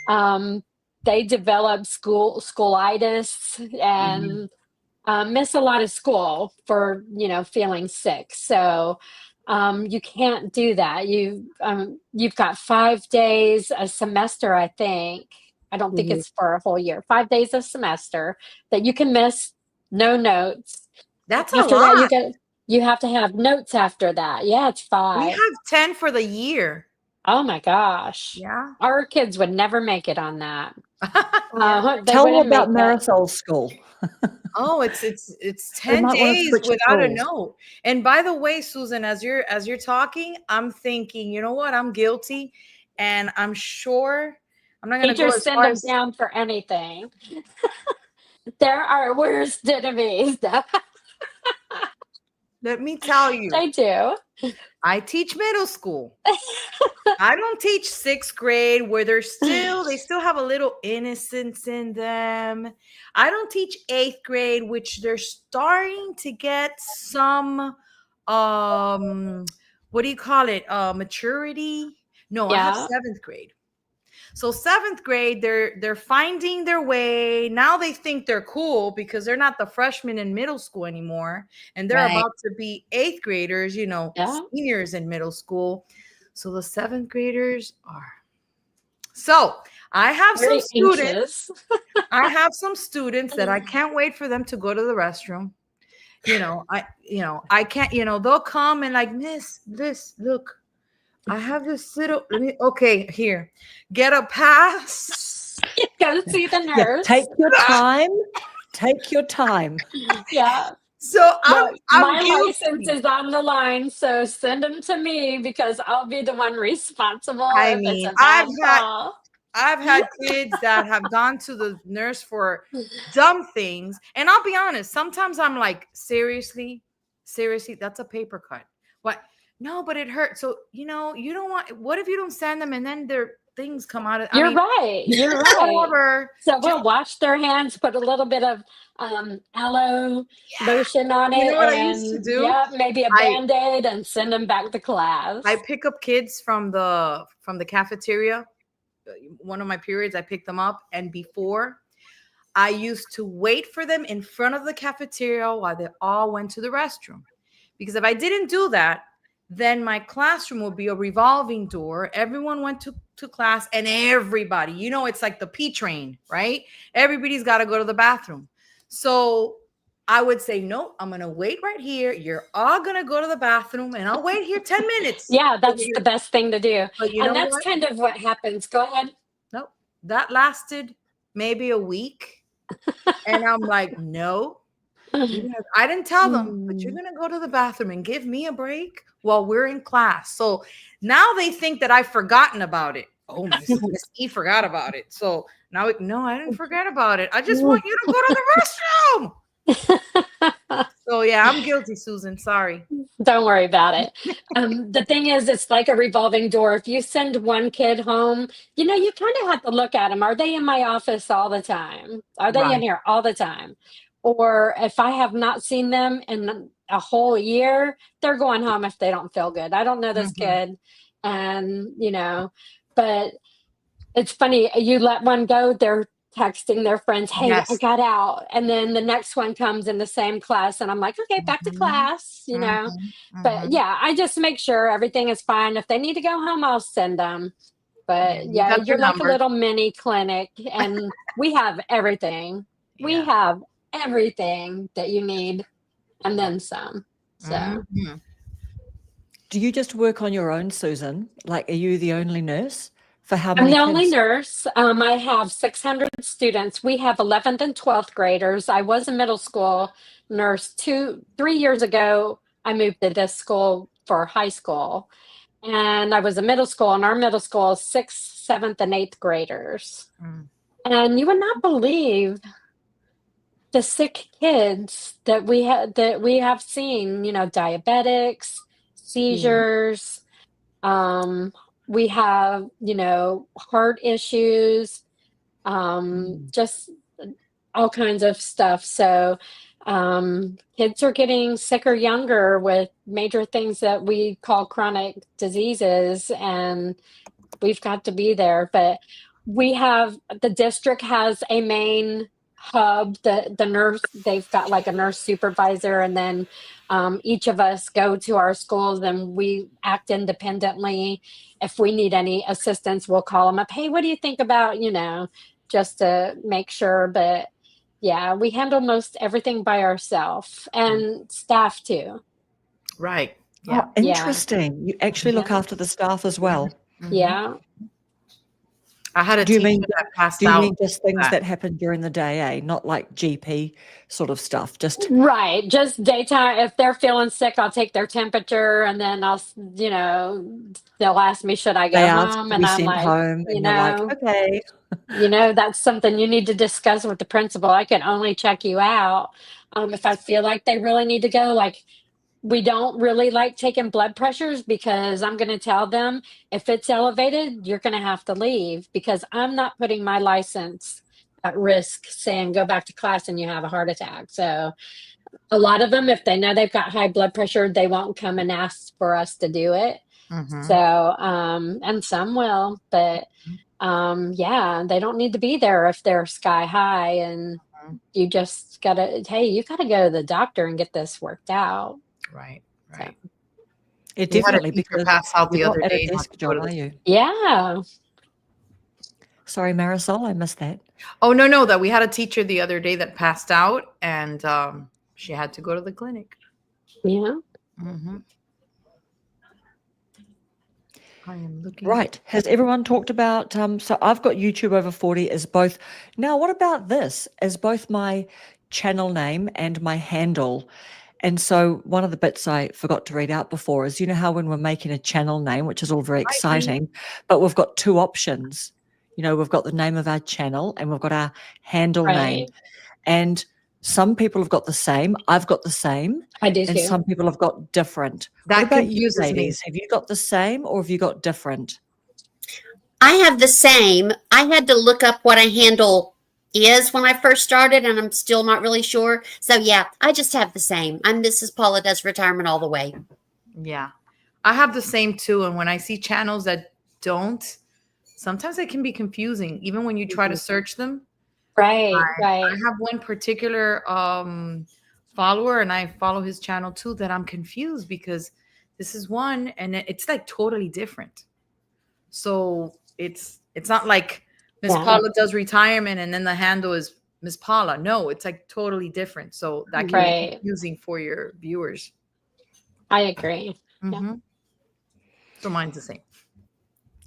they develop schoolitis and miss a lot of school for feeling sick. So you can't do that. You've got 5 days a semester, I think. I don't think it's for a whole year. 5 days a semester that you can miss, no notes. That's a After lot. that, you have to have notes after that. Yeah, it's We 5. have 10 for the year. Oh my gosh. Yeah. Our kids would never make it on that. Yeah. They Tell me wouldn't about make that. Marisol's school. Oh, it's 10 might wanna days switch without a schools. note. And by the way, Susan, as you're talking, I'm thinking, you know what? I'm guilty, and I'm sure I'm not gonna go Teachers as send far them as down for anything. They're our worst enemies. let me tell you, They do. I teach middle school. I don't teach 6th grade where they still have a little innocence in them. I don't teach 8th grade, which they're starting to get some what do you call it? Maturity. No, I have Yeah. 7th grade. So 7th grade, they're finding their way. Now they think they're cool because they're not the freshmen in middle school anymore. And they're Right. about to be 8th graders, Yeah. seniors in middle school. So the 7th graders are. So I have some Very students. anxious. I have some students that I can't wait for them to go to the restroom. I can't, they'll come and like, Miss, look, I have this little, okay, here, get a pass. Go see the Yeah, nurse. take your time. Take your time. Yeah. So I'm My guilty. license is on the line, so send them to me because I'll be the one responsible I if mean, it's a bad call. I've had kids that have gone to the nurse for dumb things. And I'll be honest, sometimes I'm like, seriously, that's a paper cut. What? No, but it hurts. So, you don't want, what if you don't send them and then their things come out of, You're right. You're right. whatever. So we'll wash their hands, put a little bit of aloe lotion on it. You know what I used to do? Yeah, maybe a Band-Aid and send them back to class. I pick up kids from the cafeteria. One of my periods, I picked them up. And before, I used to wait for them in front of the cafeteria while they all went to the restroom. Because if I didn't do that, then my classroom would be a revolving door. Everyone went to class and everybody, it's like the P train, right? Everybody's got to go to the bathroom. So I would say, no, I'm going to wait right here. You're all going to go to the bathroom and I'll wait here 10 minutes. Yeah, that's the best thing to do. But and that's kind of what happens. Go ahead. Nope. That lasted maybe a week. And I'm like, no. I didn't tell them, but you're going to go to the bathroom and give me a break while we're in class. So now they think that I've forgotten about it. Oh, Miss E forgot about it. So now, no, I didn't forget about it. I just want you to go to the restroom. So yeah, I'm guilty, Susan. Sorry. Don't worry about it. The thing is, it's like a revolving door. If you send one kid home, you kind of have to look at them. Are they in my office all the time? Are they in Right. here all the time? Or if I have not seen them in a whole year, they're going home if they don't feel good. I don't know this kid. And, but it's funny. You let one go, they're texting their friends, hey, I Yes. got out. And then the next one comes in the same class. And I'm like, okay, back to class, But yeah, I just make sure everything is fine. If they need to go home, I'll send them. But You yeah, got you're their like a number. little mini clinic, and we have everything. We Yeah. have everything that you need and then some. So Mhm. Do you just work on your own, Susan? Like, are you the only nurse for how I'm many the only kids? nurse. I have 600 students. We have 11th and 12th graders. I was a middle school nurse 3 years ago. I moved to this school for high school, and I was a middle school, and our middle school is 6th, 7th, and 8th graders. Mm. And you would not believe the sick kids that we have seen, diabetics, seizures, we have, heart issues, just all kinds of stuff. So kids are getting sicker younger with major things that we call chronic diseases, and we've got to be there. But the district has a main hub. The nurse, they've got like a nurse supervisor, and then each of us go to our schools and we act independently. If we need any assistance, we'll call them up. Hey, what do you think about, just to make sure. But yeah, we handle most everything by ourselves, and staff too. Right. Yeah. Oh, interesting. You actually look Yeah. after the staff as well. Yeah. I had a Do you teacher mean that passed do you out. mean just things that. that happen during the day, eh? Not like GP sort of stuff. Just Right. Just daytime. If they're feeling sick, I'll take their temperature, and then they'll ask me, should I they go ask home? to And be I'm sent like, home and you're like, okay. that's something you need to discuss with the principal. I can only check you out. If I feel like they really need to go, like, we don't really like taking blood pressures, because I'm going to tell them, if it's elevated, you're going to have to leave, because I'm not putting my license at risk saying go back to class and you have a heart attack. So a lot of them, if they know they've got high blood pressure, they won't come and ask for us to do it. So, and some will, but yeah, they don't need to be there if they're sky high, and you just you gotta go to the doctor and get this worked out. Right. So, Right. It You had a definitely, teacher because pass out the you're not other at a day. desk job, are you? yeah. Sorry, Marisol, I missed that. Oh, no, that we had a teacher the other day that passed out, and she had to go to the clinic. Yeah. I am looking. Right. Has everyone talked about, so I've got YouTube over 40 as both. Now, what about this as both my channel name and my handle? And so one of the bits I forgot to read out before is, how when we're making a channel name, which is all very exciting, but we've got two options. We've got the name of our channel and we've got our handle name. Right. And some people have got the same. I've got the same. I do And too. some people have got different. That What about you, confuses me. ladies? Have you got the same or have you got different? I have the same. I had to look up what a handle is when I first started, and I'm still not really sure. So yeah, I just have the same. I'm Mrs. Paula Does Retirement all the way. Yeah. I have the same too. And when I see channels that don't, sometimes it can be confusing, even when you try to search them. Right. I have one particular follower, and I follow his channel too, that I'm confused because this is one and it's like totally different. So it's not like Miss Paula Does Retirement and then the handle is Miss Paula. No, it's like totally different. So that can be confusing for your viewers. I agree. Yeah. So mine's the same.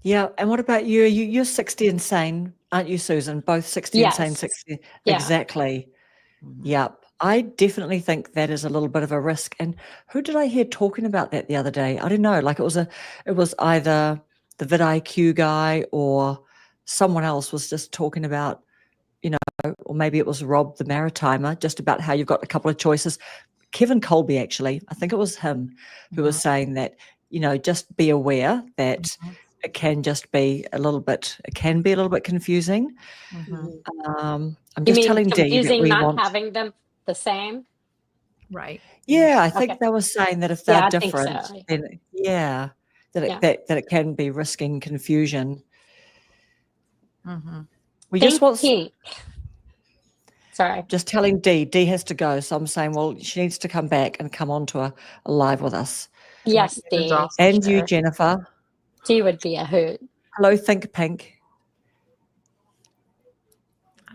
Yeah. And what about you? You're 60 and sane, aren't you, Susan? Both 60 and sane, 60. Yeah. Exactly. Yep. I definitely think that is a little bit of a risk. And who did I hear talking about that the other day? I don't know. Like it was either the vidIQ guy or someone else was just talking about, or maybe it was Rob the Maritimer, just about how you've got a couple of choices. Kevin Colby, actually, I think it was him who was saying that, just be aware that it can be a little bit confusing. I'm You just mean telling Dee that confusing we not want. having them the same? Right. Yeah, I think Okay. they were saying that if Yeah, they're I think different, so. then that Yeah. it can be risking confusion. We Think just want. pink. Sorry. Just telling Dee has to go. So I'm saying, well, she needs to come back and come on to a live with us. Yes, That's Dee. awesome. And Sure. you, Jennifer. Dee would be a hoot. Hello, Think Pink.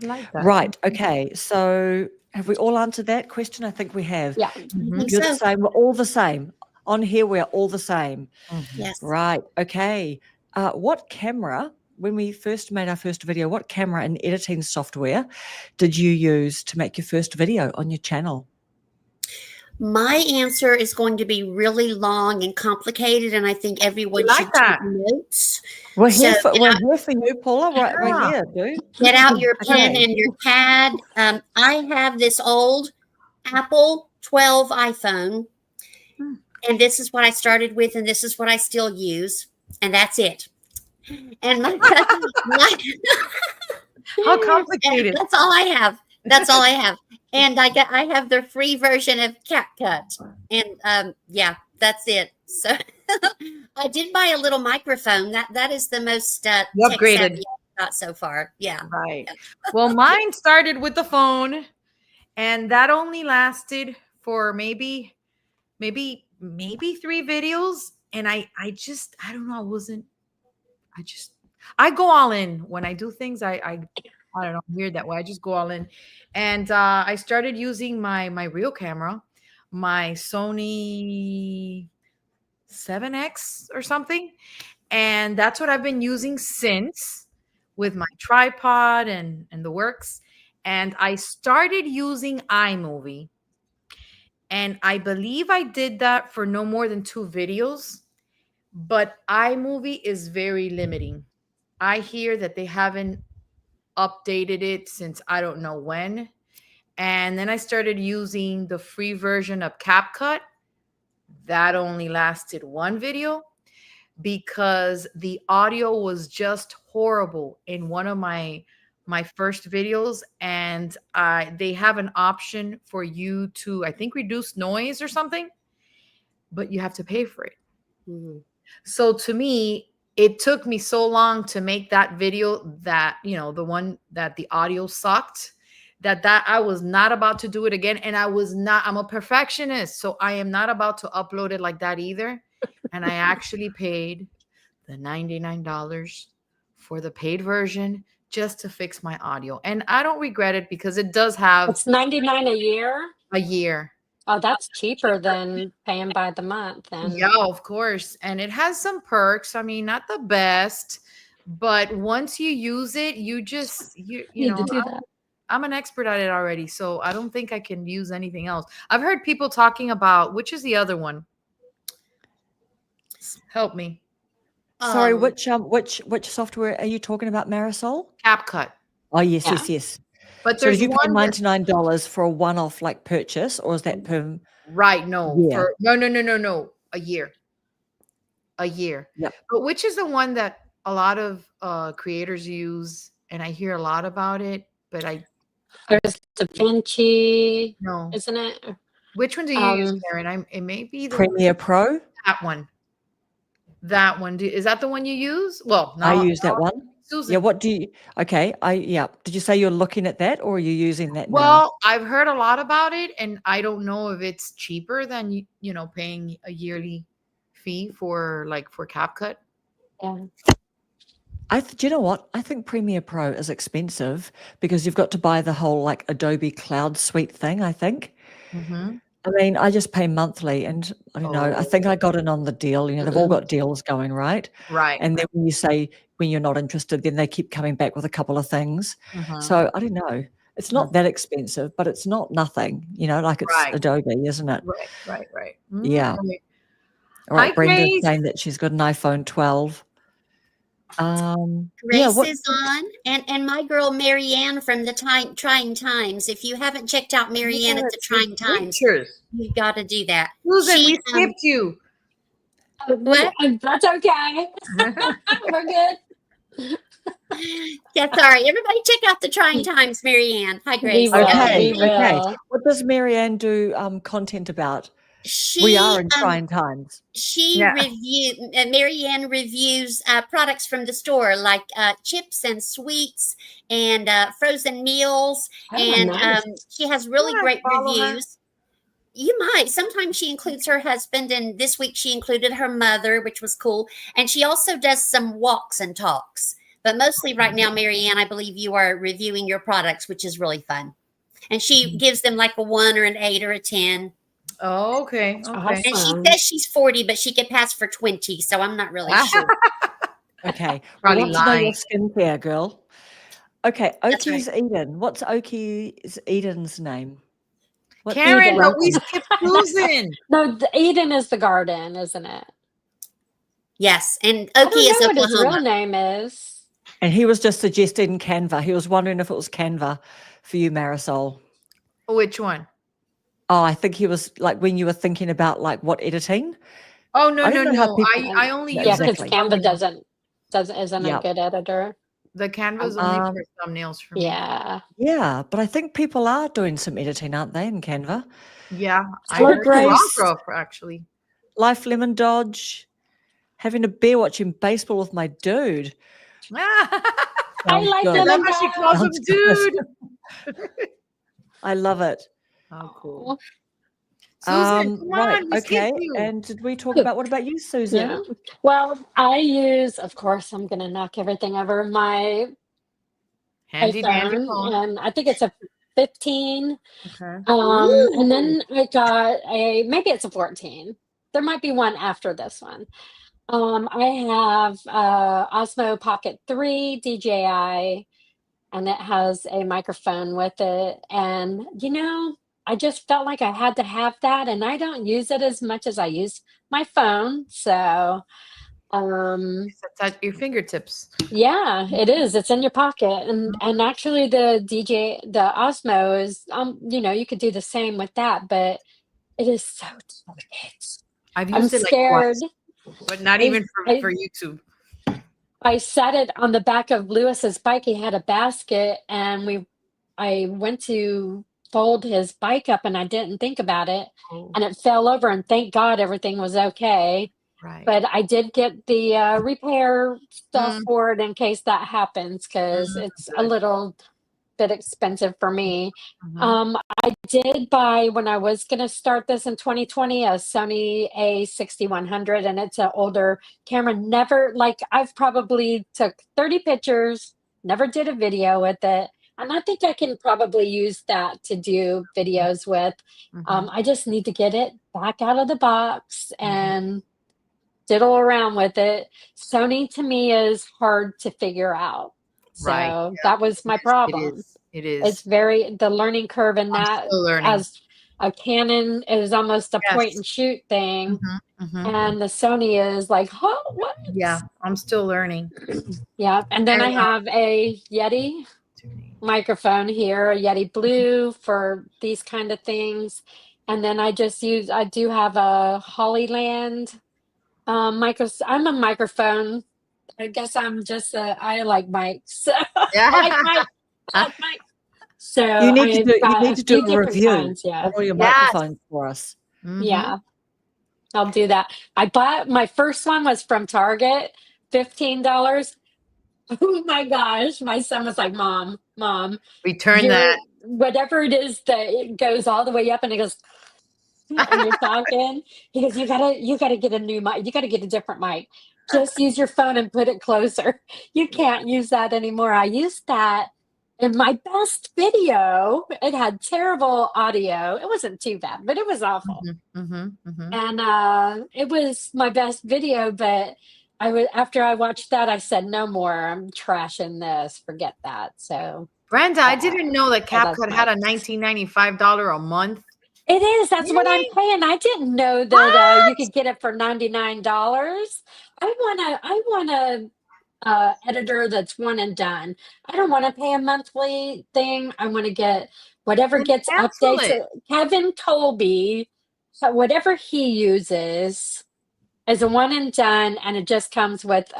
I like that. Right. Okay. So have we all answered that question? I think we have. Yeah. I think You're so. the same. We're all the same. On here, we're all the same. Yes. Right. Okay. What camera, when we first made our first video, what camera and editing software did you use to make your first video on your channel? My answer is going to be really long and complicated, and I think everyone like should that. take notes. We're So here for you, Paula. Right Yeah. here, dude. get out your pen Okay. and your pad. I have this old Apple 12 iPhone, and this is what I started with, and this is what I still use, and that's it. And How complicated. that's all I have. That's all I have. And I have the free version of CapCut. And that's it. So I did buy a little microphone. That is the most tech upgraded. savvy I've got so far. Yeah. Right. Well, mine started with the phone, and that only lasted for maybe 3 videos. And I don't know. I go all in when I do things. I don't know, I'm weird that way. I just go all in. And I started using my real camera, my Sony 7X or something. And that's what I've been using since, with my tripod and the works. And I started using iMovie. And I believe I did that for no more than 2 videos. But iMovie is very limiting. I hear that they haven't updated it since I don't know when. And then I started using the free version of CapCut. That only lasted 1 video because the audio was just horrible in one of my first videos. And they have an option for you to, I think, reduce noise or something, but you have to pay for it. So to me, it took me so long to make that video that, the one that the audio sucked, that I was not about to do it again. And I'm a perfectionist. So I am not about to upload it like that either. And I actually paid the $99 for the paid version just to fix my audio. And I don't regret it because it does have It's $99 a year. a year. Oh, that's cheaper than paying by the month. And Yeah, of course. And it has some perks. I mean, not the best, but once you use it, you need to do that. I'm an expert at it already, so I don't think I can use anything else. I've heard people talking about, which is the other one? Help me. Sorry, which software are you talking about, Marisol? CapCut. Oh, yes, Yeah. yes. But So there's did you pay one $99 for a one-off purchase, or is that per? right? No, Yeah. no. A year. Yep. But which is the one that a lot of creators use, and I hear a lot about it, but There's DaVinci, no. isn't it? Which one do you use, Karen? It may be Premiere Pro. that one. That one. Is that the one you use? Well, no, I use that one. Susan. Yeah. What do you? Okay. Did you say you're looking at that, or are you using that now? Well, I've heard a lot about it, and I don't know if it's cheaper than paying a yearly fee for CapCut. Yeah. Do you know what? I think Premiere Pro is expensive because you've got to buy the whole Adobe Cloud Suite thing, I think. Mm-hmm. I mean, I just pay monthly, and I don't know. I think I got in on the deal. They've all got deals going, right? Right. And then when you say when you're not interested, then they keep coming back with a couple of things. Mm-hmm. So I don't know. It's not that expensive, but it's not nothing. It's Right. Adobe, isn't it? Right. Yeah. Right. All right. Hi, Brenda's Grace. saying that she's got an iPhone 12. Yeah, Grace is on, and my girl Marianne from the Trying Times. If you haven't checked out Marianne at the Let's see Trying Times, pictures. you got to do that. Susan, we She skipped you. what? That's okay. We're good. Yeah, sorry. Everybody check out the Trying Times, Marianne. Hi, We Grace. will. Yeah. okay, We okay. will. What does Marianne do content about? We are in trying times. She Yeah. Marianne reviews products from the store, like chips and sweets and frozen meals, Oh, and nice. she has really I great follow her? reviews. You might. Sometimes she includes her husband, and this week she included her mother, which was cool. And she also does some walks and talks. But mostly right now, Marianne, I believe you are reviewing your products, which is really fun. And she gives them like a 1 or an 8 or a 10. Oh, okay. Okay. And she Awesome. says she's 40, but she could pass for 20. So I'm not really sure. Okay, we Probably want to know your lying. skincare, girl. Okay, That's Oki's Eden. What's Oki's Eden's name? What Karen, Eden. but we skipped Susan. No, Eden is the garden, isn't it? Yes. And I Okie don't is know what his real Oklahoma. name is. And he was just suggesting Canva. He was wondering if it was Canva for you, Marisol. Which one? Oh, I think he was like when you were thinking about like what editing. Oh, no, I no, don't know how no. people- I only Yeah, use Yeah, it because for exactly. Canva thumbnails. isn't Yep. a good editor. The Canva's only Um, for thumbnails for me. Yeah. Yeah, but I think people are doing some editing, aren't they, in Canva? Yeah. I Hello, heard Grace. Rockruff, actually. Life Lemon Dodge. Having a beer watching baseball with my dude. I I like good. them. love how she calls him Sounds good. dude. I love it. Oh, cool. Susan, come Right, on. We okay. skipped you. And did we talk about what about you, Susan? Yeah. Well, I use, of course, I'm going to knock everything over my Handy dandy iPhone, phone. and I think it's a 15. Okay. And then I got maybe it's a 14. There might be one after this one. I have Osmo Pocket 3 DJI, and it has a microphone with it. And I just felt like I had to have that, and I don't use it as much as I use my phone. So, It's at your fingertips. yeah, it is. It's in your pocket, and actually, the Osmo is, you could do the same with that, but it is so delicate. I've I'm used it like scared. once, but not I- even I- for YouTube. I sat it on the back of Lewis's bike. He had a basket, and I went to fold his bike up, and I didn't think about it, Oh, and it fell over. And thank God everything was okay. right. But I did get the repair stuff Mm. for it in case that happens, because it's a good. little bit expensive for me. Mhm. I did buy, when I was going to start this in 2020, a Sony A6100, and it's an older camera. Never, like, I've probably took 30 pictures, never did a video with it. And I think I can probably use that to do videos with. Mhm. I just need to get it back out of the box and diddle around with it. Sony to me is hard to figure out. So Right, that was my problem. It is. It's the learning curve in I'm that, still learning. as a Canon is almost a Yes. point and shoot thing, Mhm. and the Sony is like, oh, what? Yeah, I'm still learning. Yeah. And then I And, have a Yeti microphone here, a Yeti Blue for these kind of things. And then I do have a Hollyland I'm a microphone. I guess I like mics. So I like mics. So You need to I've do got a few different review kinds, yeah. of all your Yes. microphones for us. Mhm. Yeah. I'll do that. I bought my first one was from Target, $15. Oh my gosh. My son was like, Mom, Return that. whatever it is that it goes all the way up and it goes and you're talking. He goes, you gotta get a new mic. You gotta get a different mic. Just use your phone and put it closer. You can't use that anymore. I used that in my best video. It had terrible audio. It wasn't too bad, but it was awful. And it was my best video, but after I watched that, I said, no more. I'm trashing this. Forget that. So Brenda, I didn't know that that's CapCut my- had a $19.95 a month. It is. That's what I'm Really? paying. I didn't know that you could get it for $99. I wanna editor that's one and done. I don't want to pay a monthly thing. I want to get whatever Then gets cancel updates. it. Kevin Colby, whatever he uses is a one and done, and it just comes with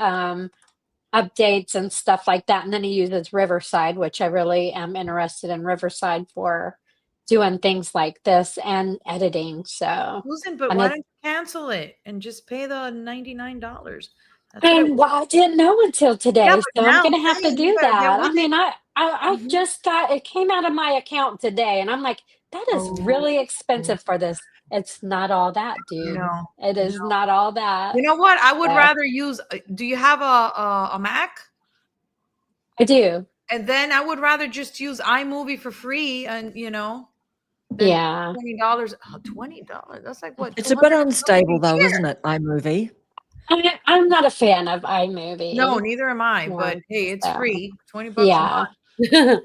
updates and stuff like that. And then he uses Riverside, which I really am interested in Riverside for doing things like this and editing. So, Susan, but and why it, don't you cancel it and just pay the $99? That's what and well, I didn't know until Yeah, today, but so I'm now I'm gonna have to saying you do gotta get that. I with it. mean, I Mhm. just got it came out of my account today, and I'm like, that is really Oh, expensive for this. It's not all that, dude. no, It no. is not all that. You know what? I would So rather use. Do you have a Mac? I do. And then I would rather just use iMovie for free, and than Yeah. $20. $20. That's like what, It's a 200 bit unstable a though, isn't year? it? iMovie. I'm not a fan of No, iMovie. neither am I. Yeah. But hey, it's So free, $20 a yeah. month.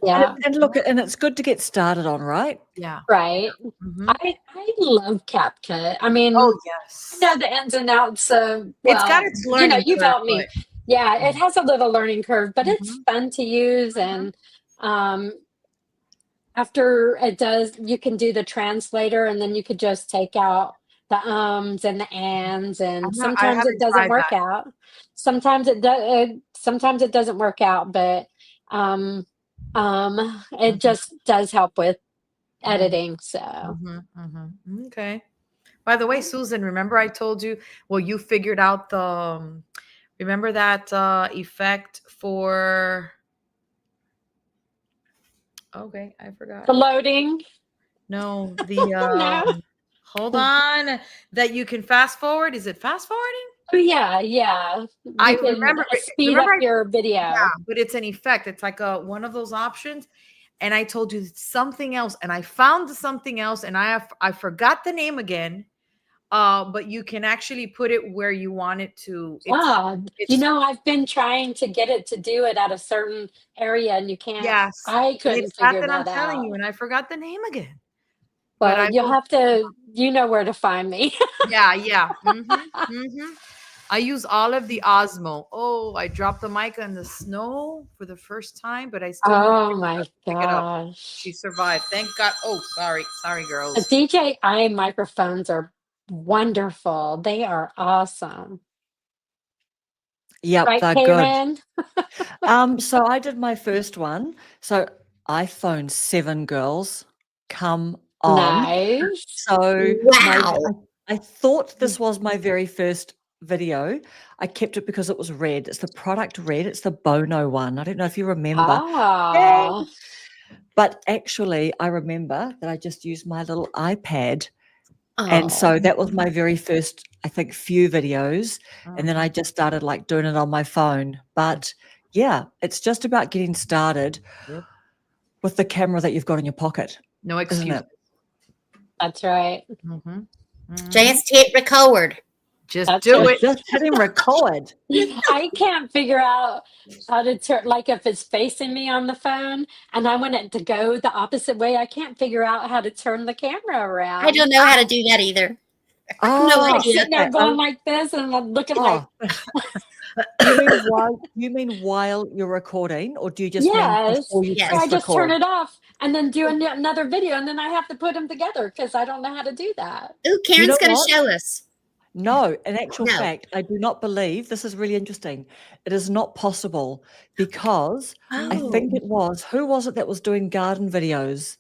Yeah. And look, and it's good to get started on, right? Yeah. Right. Mhm. I love CapCut. I mean, Oh I yes, know the ins and outs of, it's got well, its learning you've curve, helped me. but Yeah, it has a little learning curve, but it's Mhm, fun to use. mhm. And um, after it does, you can do the translator, and then you could just take out the ums and the ands. And I sometimes it haven't doesn't tried work that. out. Sometimes it does. Sometimes it doesn't work out, but um, it Mhm, just does help with mhm, editing. So. mhm, mhm. Okay. By the way, Susan, remember I told you, well, you figured out remember that effect for, okay, I forgot. The loading. No, the No. hold on, that you can fast forward. Is it fast forwarding? Oh, yeah, yeah. I You can remember speed remember up I your Yeah, video. but it's an effect. It's like one of those options. And I told you something else, and I found something else, and I forgot the name again. But you can actually put it where you want it to. Ah, It's I've been trying to get it to do it at a certain area, and you can't. Yes, I and couldn't it's that figure that I'm that telling out. you, and I forgot the name again. But Well, I you'll will. have to, you know where to find me. Yeah, yeah. I use Olive the Osmo. Oh, I dropped the mic in the snow for the first time, but I still managed Oh my to pick it up. She gosh. survived. Thank God. Oh, sorry, The girls. DJI microphones are wonderful. They are awesome. Yep, Right, they're good. Kaylin? So I did my first one. So iPhone 7 girls, come on. Nice. So Wow. I thought this was my very first video. I kept it because it was red. It's the product red. It's the Bono one. I don't know if you remember. Yay! Ah. But actually, I remember that I just used my little iPad. And Oh. so that was my very first, I think, few videos. And then I just started like doing it on my phone. But yeah, it's just about getting started Yep. with the camera that you've got in your pocket, No isn't excuse. it? That's right. Just hit record. Just That's do right. it. Just hitting record. I can't figure out how to turn, like if it's facing me on the phone and I want it to go the opposite way, I can't figure out how to turn the camera I around. don't know how to do that either. No Oh, I'm idea. sitting there okay. going like this and I'm looking like, You mean while you're recording, or do you just mean yes. before you Yes. So I press just turn record? it off and then do another video and then I have to put them together because I don't know how to do that. Ooh, You Karen's know going to what? show us. No, in actual No. fact, I do not believe this is really interesting. It is not possible because I Oh. think it was, who was it that was doing garden videos?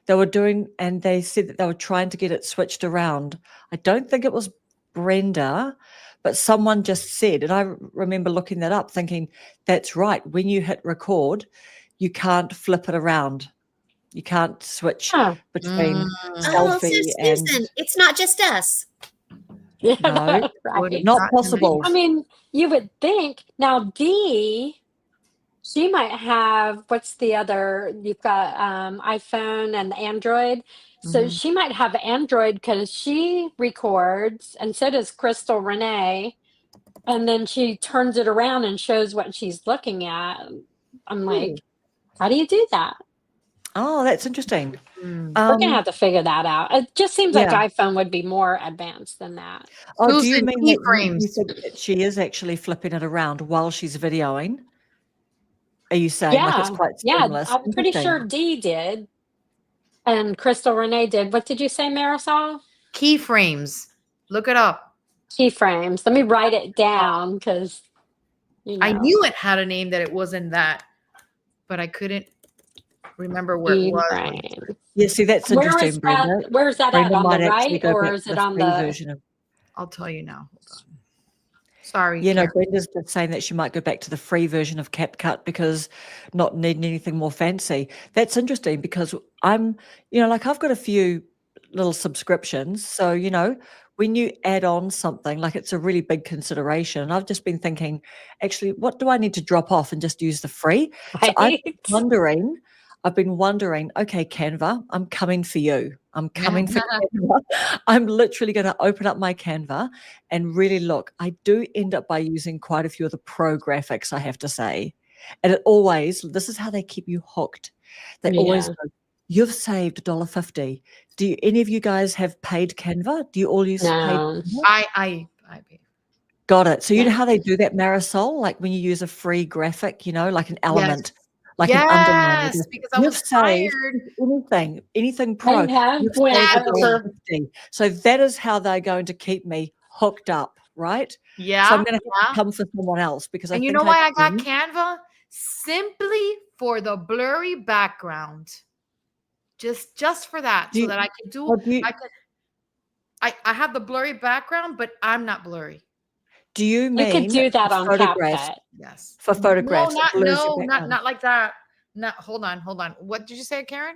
They were doing, and they said that they were trying to get it switched around. I don't think it was Brenda, but someone just said, and I remember looking that up thinking, that's right. When you hit record, you can't flip it around. You can't switch Huh. between Oh, so selfie and Susan, it's not just us. Yeah, no, Would have right. not gotten it. possible. I mean, you would think now Dee, she might have what's the other? You've got iPhone and Android. So Mhm. she might have Android because she records, and so does Crystal Renee. And then she turns it around and shows what she's looking at. I'm Ooh. like, how do you do that? Oh, that's interesting. Mm. We're gonna have to figure that out. It just seems like Yeah. iPhone would be more advanced than that. Oh, do you Susan, mean that you keyframes. think that she is actually flipping it around while she's videoing? Are you saying like it's Yeah, quite yeah, seamless? I'm pretty sure Interesting. Dee did, and Crystal Renee did. What did you say, Marisol? Keyframes. Look it up. Keyframes. Let me write it down because I knew it had a name that it wasn't that, but I couldn't remember where it was. keyframes. Yeah, see, that's Where is interesting, that? Brenda. Where's that at? Brenda On the might actually right, go or back is to it the on free the? version of. I'll tell you now. Hold on. Sorry, You know, Karen. Brenda's just saying that she might go back to the free version of CapCut because not needing anything more fancy. That's interesting because I'm, like I've got a few little subscriptions. So, when you add on something, like it's a really big consideration. And I've just been thinking, actually, what do I need to drop off and just use the free? So Right. I've been wondering, okay, Canva, I'm coming for you. I'm coming for Yeah. Canva. I'm literally going to open up my Canva and really look. I do end up by using quite a few of the pro graphics, I have to say. And this is how they keep you hooked. They always Yeah. go, you've saved $1.50. Do any of you guys have paid Canva? Do you all use paid No. Canva? I pay. Got it. So you know Yeah. how they do that, Marisol? Like when you use a free graphic, like an element, like an underline. Yes, because I You've was saved tired. anything I pro. have You've went saved Exactly. over. $1.50. So that is how they're going to keep me hooked up, right? So Yeah, I'm going to yeah. come for someone else because I And you think know why I've I got seen. Canva? Simply for the blurry background. Just for that, Do so you, that I could do. or do you, I could. I have the blurry background, but I'm not blurry. do you You could mean do that for on photographs? CapCut. Yes. For No, photographs, it blurs your background. not like that. No, hold on. What did you say, Karen?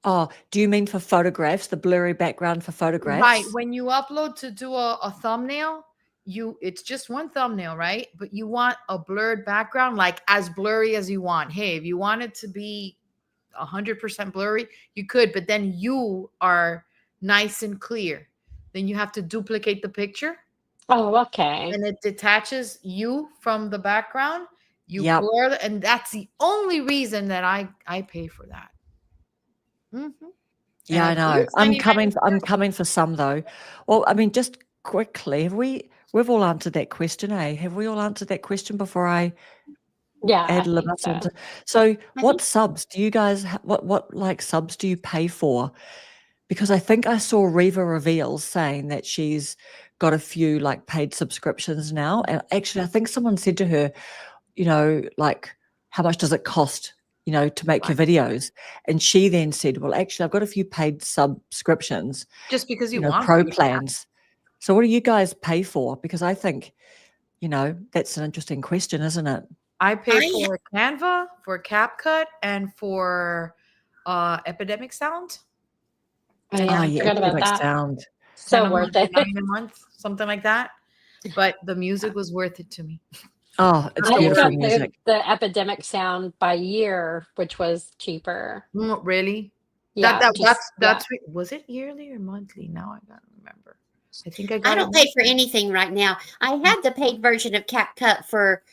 Oh, do you mean for photographs, the blurry background for Right. photographs? When you upload to do a thumbnail, it's just one thumbnail, right? But you want a blurred background, like as blurry as you want. Hey, if you want it to be 100% blurry, you could, but then you are nice and clear. Then you have to duplicate the picture Oh, okay. and it detaches you from the background. You Yep. blur, and that's the only reason that I pay for that. Mm-hmm. Yeah, I know. I'm coming for some though. Well, I mean, just quickly, we've all answered that question, eh? Have we all answered that question before I Yeah, I ad lib think us so. into? So, I what think subs do you guys what like subs do you pay for? Because I think I saw Reva Reveals saying that she's got a few like paid subscriptions now. And actually, I think someone said to her, like, how much does it cost, to make your videos? And she then said, well, actually, I've got a few paid subscriptions, just because you want pro to. plans. So what do you guys pay for? Because I think, that's an interesting question, isn't it? I pay for Canva, for CapCut, and for Epidemic Sound. Oh, And yeah, I Oh, yeah, forgot about epidemic that. sound. So worth it. $10.99 a month, something like that. But the music was worth it to me. Oh, it's I beautiful got music. the Epidemic Sound by year, which was cheaper. Really? Yeah, That's was it yearly or monthly? Now I gotta remember. I think I got I it. don't pay for anything right now. I had the paid version of CapCut for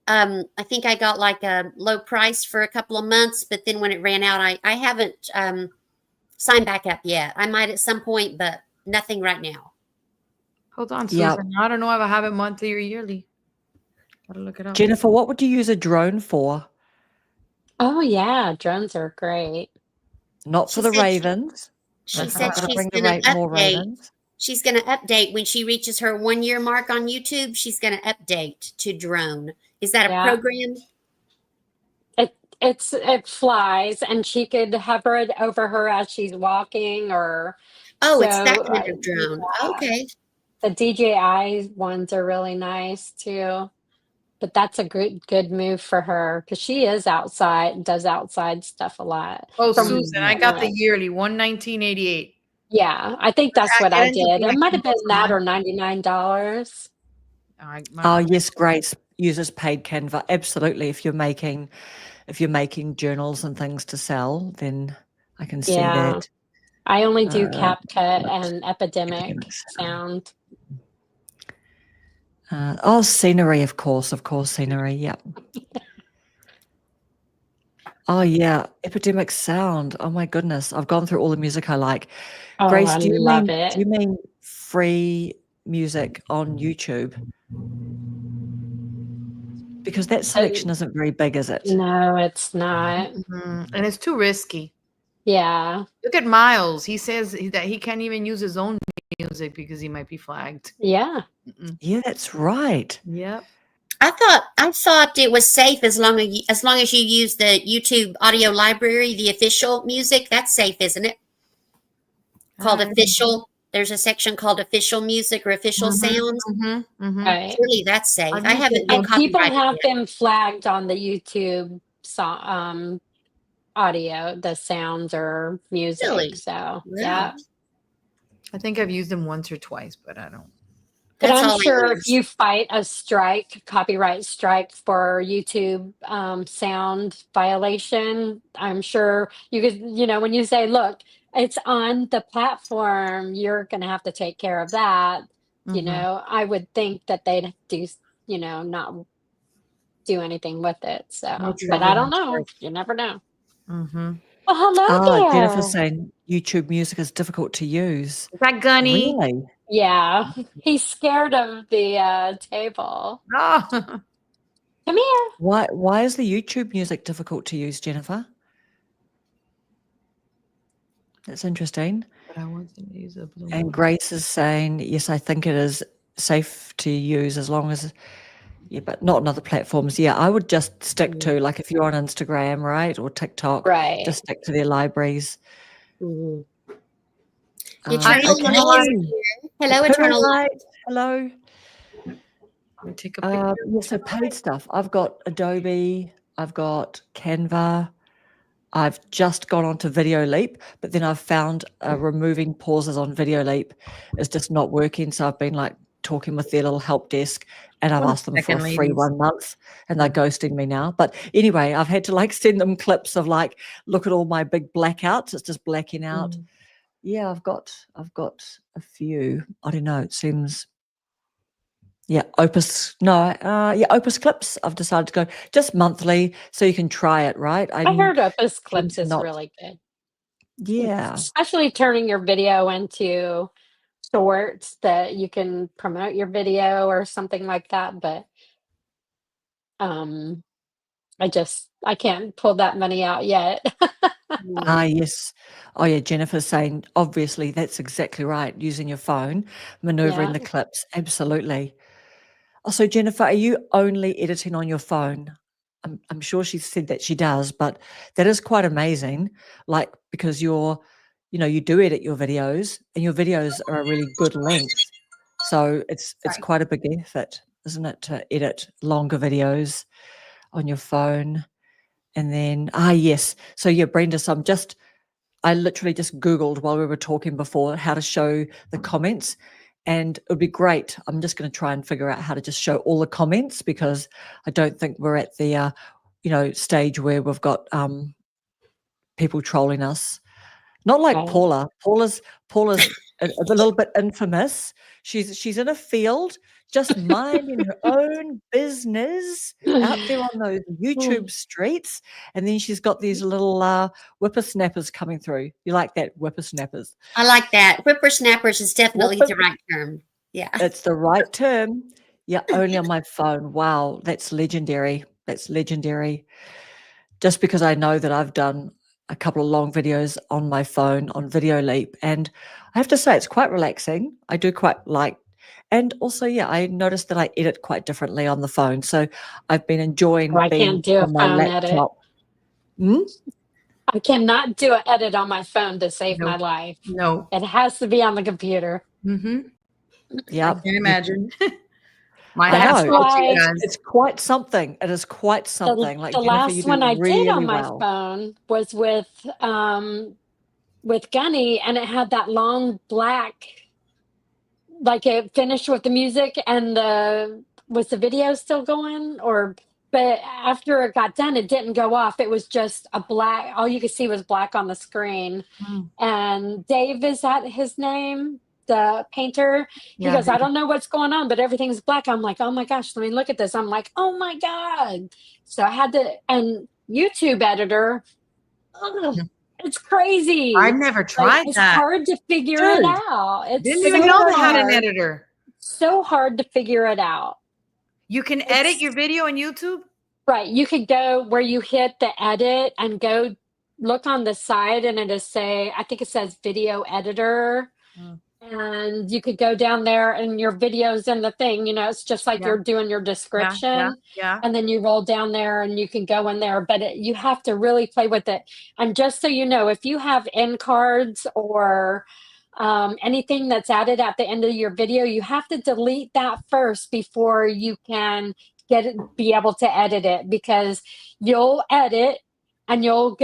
I think I got like a low price for a couple of months, but then when it ran out, I haven't signed back up yet. I might at some point, but nothing right now. Hold on, Yeah. Susan. I don't know if I have it monthly or yearly. Gotta look it up. Jennifer, what would you use a drone for? Oh yeah, drones are great. Not She for the said ravens. She I've said got to she's bring the going to more update. ravens. She's going to update when she reaches her 1 year mark on YouTube. She's going to update to drone. Is that a Yeah. program? It flies, and she could hover it over her as she's walking, or Oh, it's that so. kind of drone. Yeah. Okay. The DJI ones are really nice too. But that's a good move for her because she is outside, does outside stuff a lot. Oh, From Susan, I got the yearly $119.88. yeah, I think that's what I ends up did. being It like might have been almost a that or month. $99. Oh yes, Grace uses paid Canva. Absolutely. If you're making journals and things to sell, then I can see Yeah. that. I only do Uh, CapCut and Epidemic Epidemic Sound. scenery, of course, scenery. Yep. Oh yeah, Epidemic Sound. Oh my goodness, I've gone through all the music I like. Oh, Grace, I love do it. you mean free music on YouTube? Because that selection isn't very big, is it? No, it's not. And it's too risky. Yeah. Look at Miles. He says that he can't even use his own music because he might be flagged. Yeah. Yeah, that's right. Yep. I thought it was safe as long as you use the YouTube audio library, the official music. That's safe, isn't it? Called official. There's a section called official music or official sounds. Right. Surely that's safe. I've I used haven't it been And people copyrighted have yet. been flagged on the YouTube audio, the sounds or music. Really? So Wow. I think I've used them once or twice, but I don't. But That's I'm all I sure if use. you fight a copyright strike for YouTube sound violation, I'm sure you could, when you say, look, it's on the platform, you're going to have to take care of that. I would think that they'd do, not do anything with it. So, but I don't know. You never know. Well, hello Jennifer's there. saying YouTube music is difficult to use. Is that Gunny? Really? Yeah, he's scared of the table. Oh. Come here. Why is the YouTube music difficult to use, Jennifer? That's interesting. But I want to use a blue And one. Grace is saying, yes, I think it is safe to use as long as, yeah, but not on other platforms. Yeah, I would just stick to, like, if you're on Instagram, right, or TikTok, Right. just stick to their libraries. Eternal Okay. Light is here. Hello, Eternal Light. Hello. Let me take a picture. Yeah, so paid stuff. I've got Adobe, I've got Canva. I've just gone on to Video Leap, but then I've found removing pauses on Video Leap is just not working. So I've been like talking with their little help desk and I've asked them for a second, free ladies. 1 month and they're ghosting me now. But anyway, I've had to like send them clips of like, look at all my big blackouts. It's just blacking out. Yeah, I've got a few. I don't know. It seems, yeah, Opus Clips. I've decided to go just monthly so you can try it, right? I heard Opus Clips is not- really good. Yeah. Especially turning your video into shorts that you can promote your video or something like that. But I can't pull that money out yet. Yes. Oh, yeah. Jennifer's saying, obviously, that's exactly right. Using your phone, maneuvering the clips. Absolutely. Oh, so Jennifer, are you only editing on your phone? I'm sure she said that she does, but that is quite amazing. Like, because you do edit your videos and your videos are a really good length. So it's quite a big effort, isn't it, to edit longer videos on your phone? And then, yes. So yeah, Brenda, so I literally just Googled while we were talking before how to show the comments, and it would be great. I'm just going to try and figure out how to just show all the comments because I don't think we're at the, stage where we've got people trolling us. Not like Right. Paula. Paula's a little bit infamous. She's in a field just minding her own business out there on those YouTube streets, and then she's got these little whippersnappers coming through. You like that, whippersnappers? I like that. Whippersnappers is definitely the right term. Yeah. It's the right term. Yeah, only on my phone. Wow, that's legendary. That's legendary. Just because I know that I've done a couple of long videos on my phone on Video Leap, and I have to say it's quite relaxing. I do quite like, and also, yeah, I noticed that I edit quite differently on the phone. So I've been enjoying I being can't do a on my phone edit. laptop. I cannot do an edit on my phone to save my Nope. life. No. It has to be on the computer. Yeah, I can't imagine. My I hat's know. off to you why- guys. It's quite something. It is quite something. Like The Jennifer, last you do one I really did on my well. phone was with Gunny, and it had that long black, like it finished with the music and was the video still going, but after it got done, it didn't go off. It was just a black, all you could see was black on the screen. And Dave, is that his name? The painter? He Yeah, goes, I don't know what's going on, but everything's black. I'm like, oh my gosh, let me look at this. I'm like, oh my God. So I had to, and YouTube editor, ugh, it's crazy. I've never tried It's that. hard to figure it Dude, out. It's Didn't so even know they had an hard. editor. So hard to figure it out. You can edit your video on YouTube? Right. You could go where you hit the edit and go look on the side, and I think it says video editor. Mm. And you could go down there and your video's in the thing, it's just like Yeah. you're doing your description. Yeah. And then you roll down there and you can go in there, but you have to really play with it. And just so you know, if you have end cards or anything that's added at the end of your video, you have to delete that first before you can be able to edit it, because you'll edit and you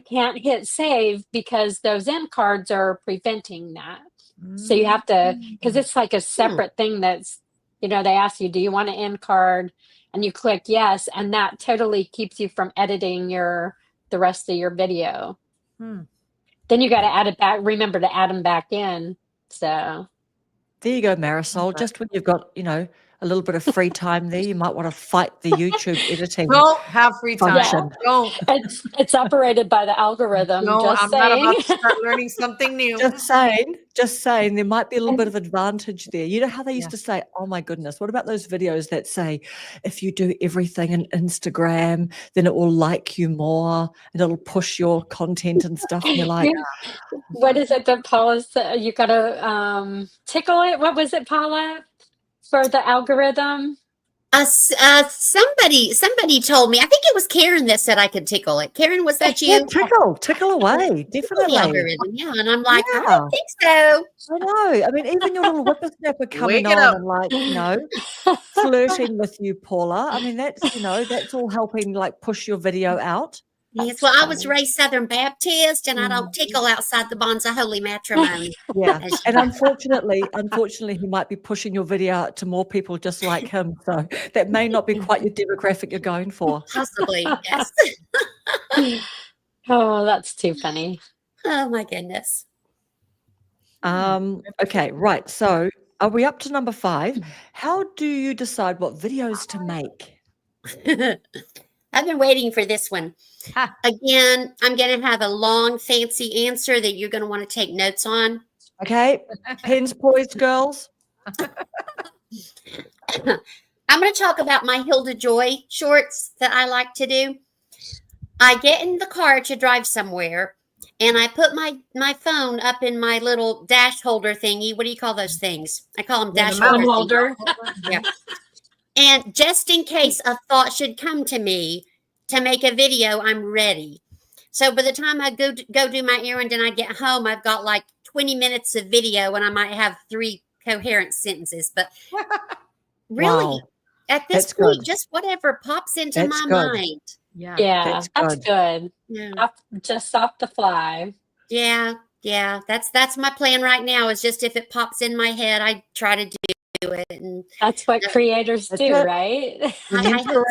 can't hit save because those end cards are preventing that. So you have to, because it's like a separate thing that's, they ask you, do you want an end card? And you click yes, and that totally keeps you from editing the rest of your video. Then you got to add it back. Remember to add them back in. So there you go, Marisol. Just when you've got, a little bit of free time there, you might want to fight the YouTube editing. Don't have free time. function. Don't. it's operated by the algorithm. No, just I'm saying. not about to start learning something new. Just saying, there might be a little bit of advantage there. You know how they used to say, oh my goodness, what about those videos that say, if you do everything in Instagram, then it will like you more and it'll push your content and stuff. And you're like, what is it that Paula said? You got to tickle it. What was it, Paula? For the algorithm? Somebody told me, I think it was Karen that said I could tickle it. Karen, was that you? Tickle away, definitely. The algorithm, yeah. And I'm like, I Yeah. don't think so. I know. I mean, even your little whippersnapper coming Wake it on up. and flirting with you, Paula. I mean, that's all helping push your video out. Yes, well, I was raised Southern Baptist, and I don't tickle outside the bonds of holy matrimony. Yeah, and unfortunately, he might be pushing your video out to more people just like him. So that may not be quite your demographic you're going for. Possibly, yes. Oh, that's too funny. Oh my goodness. Okay, right. So are we up to number 5? How do you decide what videos to make? I've been waiting for this one. Again, I'm going to have a long, fancy answer that you're going to want to take notes on. Okay, pens poised, girls. I'm going to talk about my Hilda Joy shorts that I like to do. I get in the car to drive somewhere, and I put my phone up in my little dash holder thingy. What do you call those things? I call them dash holder. Yeah. And just in case a thought should come to me to make a video, I'm ready. So by the time I go do my errand and I get home, I've got 20 minutes of video, and I might have 3 coherent sentences. But really, at this point, good. Just whatever pops into my mind. Yeah, that's good. Yeah. Just off the fly. Yeah. That's my plan right now. Is just if it pops in my head, I try to do it. And that's what creators do, right? Channel.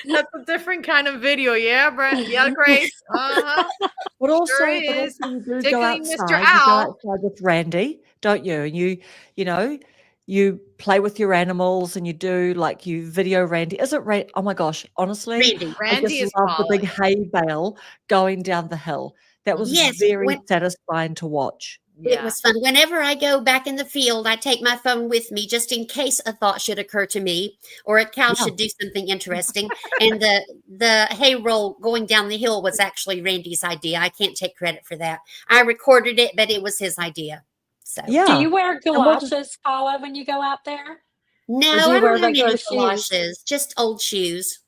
That's a different kind of video, yeah, Brett. Yeah, Grace. But also, sure you do go outside. Mr. You Owl. go outside with Randy, don't you? And you play with your animals, and you do you video Randy. Is it Randy? Oh my gosh, honestly, Randy I just love the big hay bale going down the hill. That was very satisfying to watch. It was fun. Whenever I go back in the field, I take my phone with me just in case a thought should occur to me, or a cow should do something interesting. And the hay roll going down the hill was actually Randy's idea. I can't take credit for that. I recorded it, but it was his idea. So yeah. Do you wear galoshes, Paula, when you go out there? No, I don't have any galoshes, just old shoes.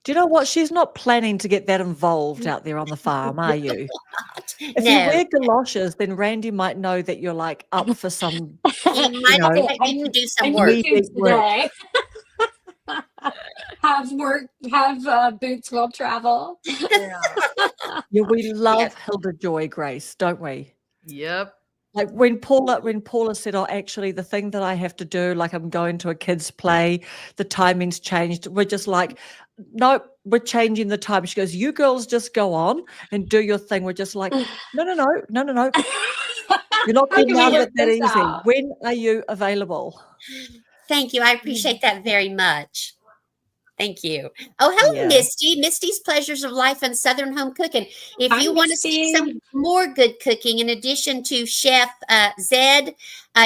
Do you know what? She's not planning to get that involved out there on the farm, are you? If you wear galoshes, then Randy might know that you're up for some. He might expect me to do some work. Today. Have boots will travel. Yeah, we love Hilda Joy, Grace, don't we? Yep. When Paula said, oh, actually, the thing that I have to do, I'm going to a kid's play, the timing's changed. We're just no, we're changing the time. She goes, you girls just go on and do your thing. We're just no. You're not getting out of it that easy. When are you available? Thank you. I appreciate that very much. Thank you. Oh, hello, Yeah. Misty. Misty's Pleasures of Life and Southern Home Cooking. If Hi, you want to see some Misty. more good cooking, in addition to Chef Zed,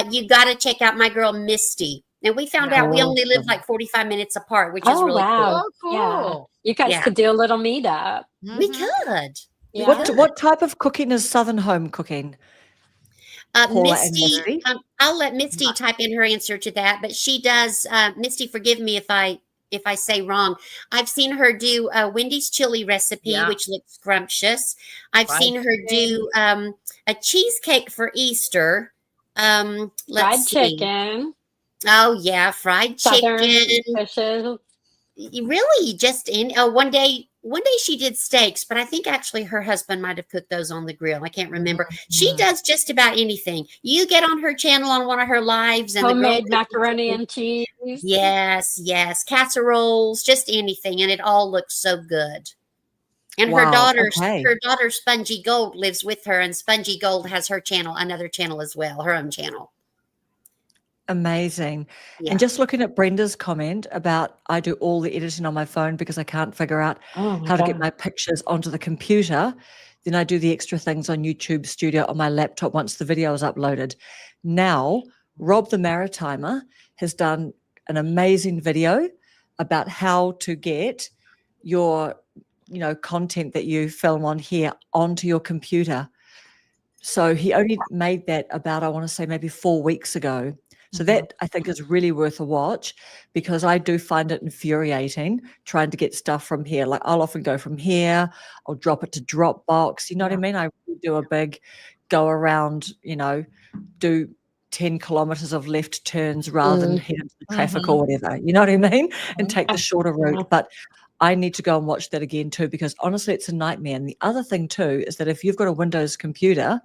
you got to check out my girl Misty. And we found out we only live Awesome. like 45 minutes apart, which is Oh, really cool. wow. Oh, Yeah. cool. You guys Yeah, could do a little meetup. we Mhm. could. We Yeah. could. What type of cooking is Southern home cooking? Paula and Misty, Misty? I'll let Misty type in her answer to that, but she does. Misty, forgive me if I say wrong. I've seen her do a Wendy's chili recipe, Yeah. which looks scrumptious. I've Fried seen her do a cheesecake for Easter. Fried Let's see. chicken, Oh yeah, fried southern chicken. dishes. Really, just in one day she did steaks, but I think actually her husband might have cooked those on the grill. I can't remember. She Mhm. does just about anything. You get on her channel on one of her lives, and the girl Homemade macaroni and cheese. yes, casseroles, just anything, and it all looks so good. And Wow. Okay. her daughter Spongy Gold lives with her, and Spongy Gold has her channel, another channel as well, her own channel. Amazing. Yeah. And just looking at Brenda's comment about I do all the editing on my phone because I can't figure out Oh my how to get God. my pictures onto the computer. Then I do the extra things on YouTube Studio on my laptop once the video is uploaded. Now, Rob the Maritimer has done an amazing video about how to get your, content that you film on here onto your computer. So he only made that about, I want to say maybe 4 weeks ago. So that I think is really worth a watch, because I do find it infuriating trying to get stuff from here. Like I'll often go from here, I'll drop it to Dropbox. You know what I mean? I do a big go around, do 10 kilometers of left turns rather than head into the traffic or whatever. You know what I mean? And take the shorter route. But I need to go and watch that again too, because honestly, it's a nightmare. And the other thing too is that if you've got a Windows computer,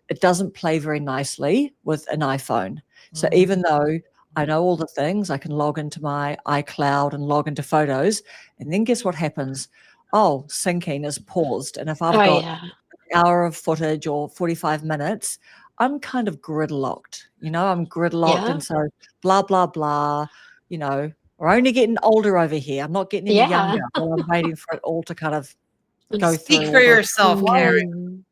it doesn't play very nicely with an iPhone. So even though I know all the things, I can log into my iCloud and log into photos, and then guess what happens? Oh, syncing is paused. And if I've Oh got yeah. an hour of footage or 45 minutes, I'm kind of gridlocked. I'm gridlocked. Yeah. And so blah, blah, blah, we're only getting older over here. I'm not getting any Yeah. younger while I'm waiting for it all to kind of go Speak through for all the yourself, Karen. Mm.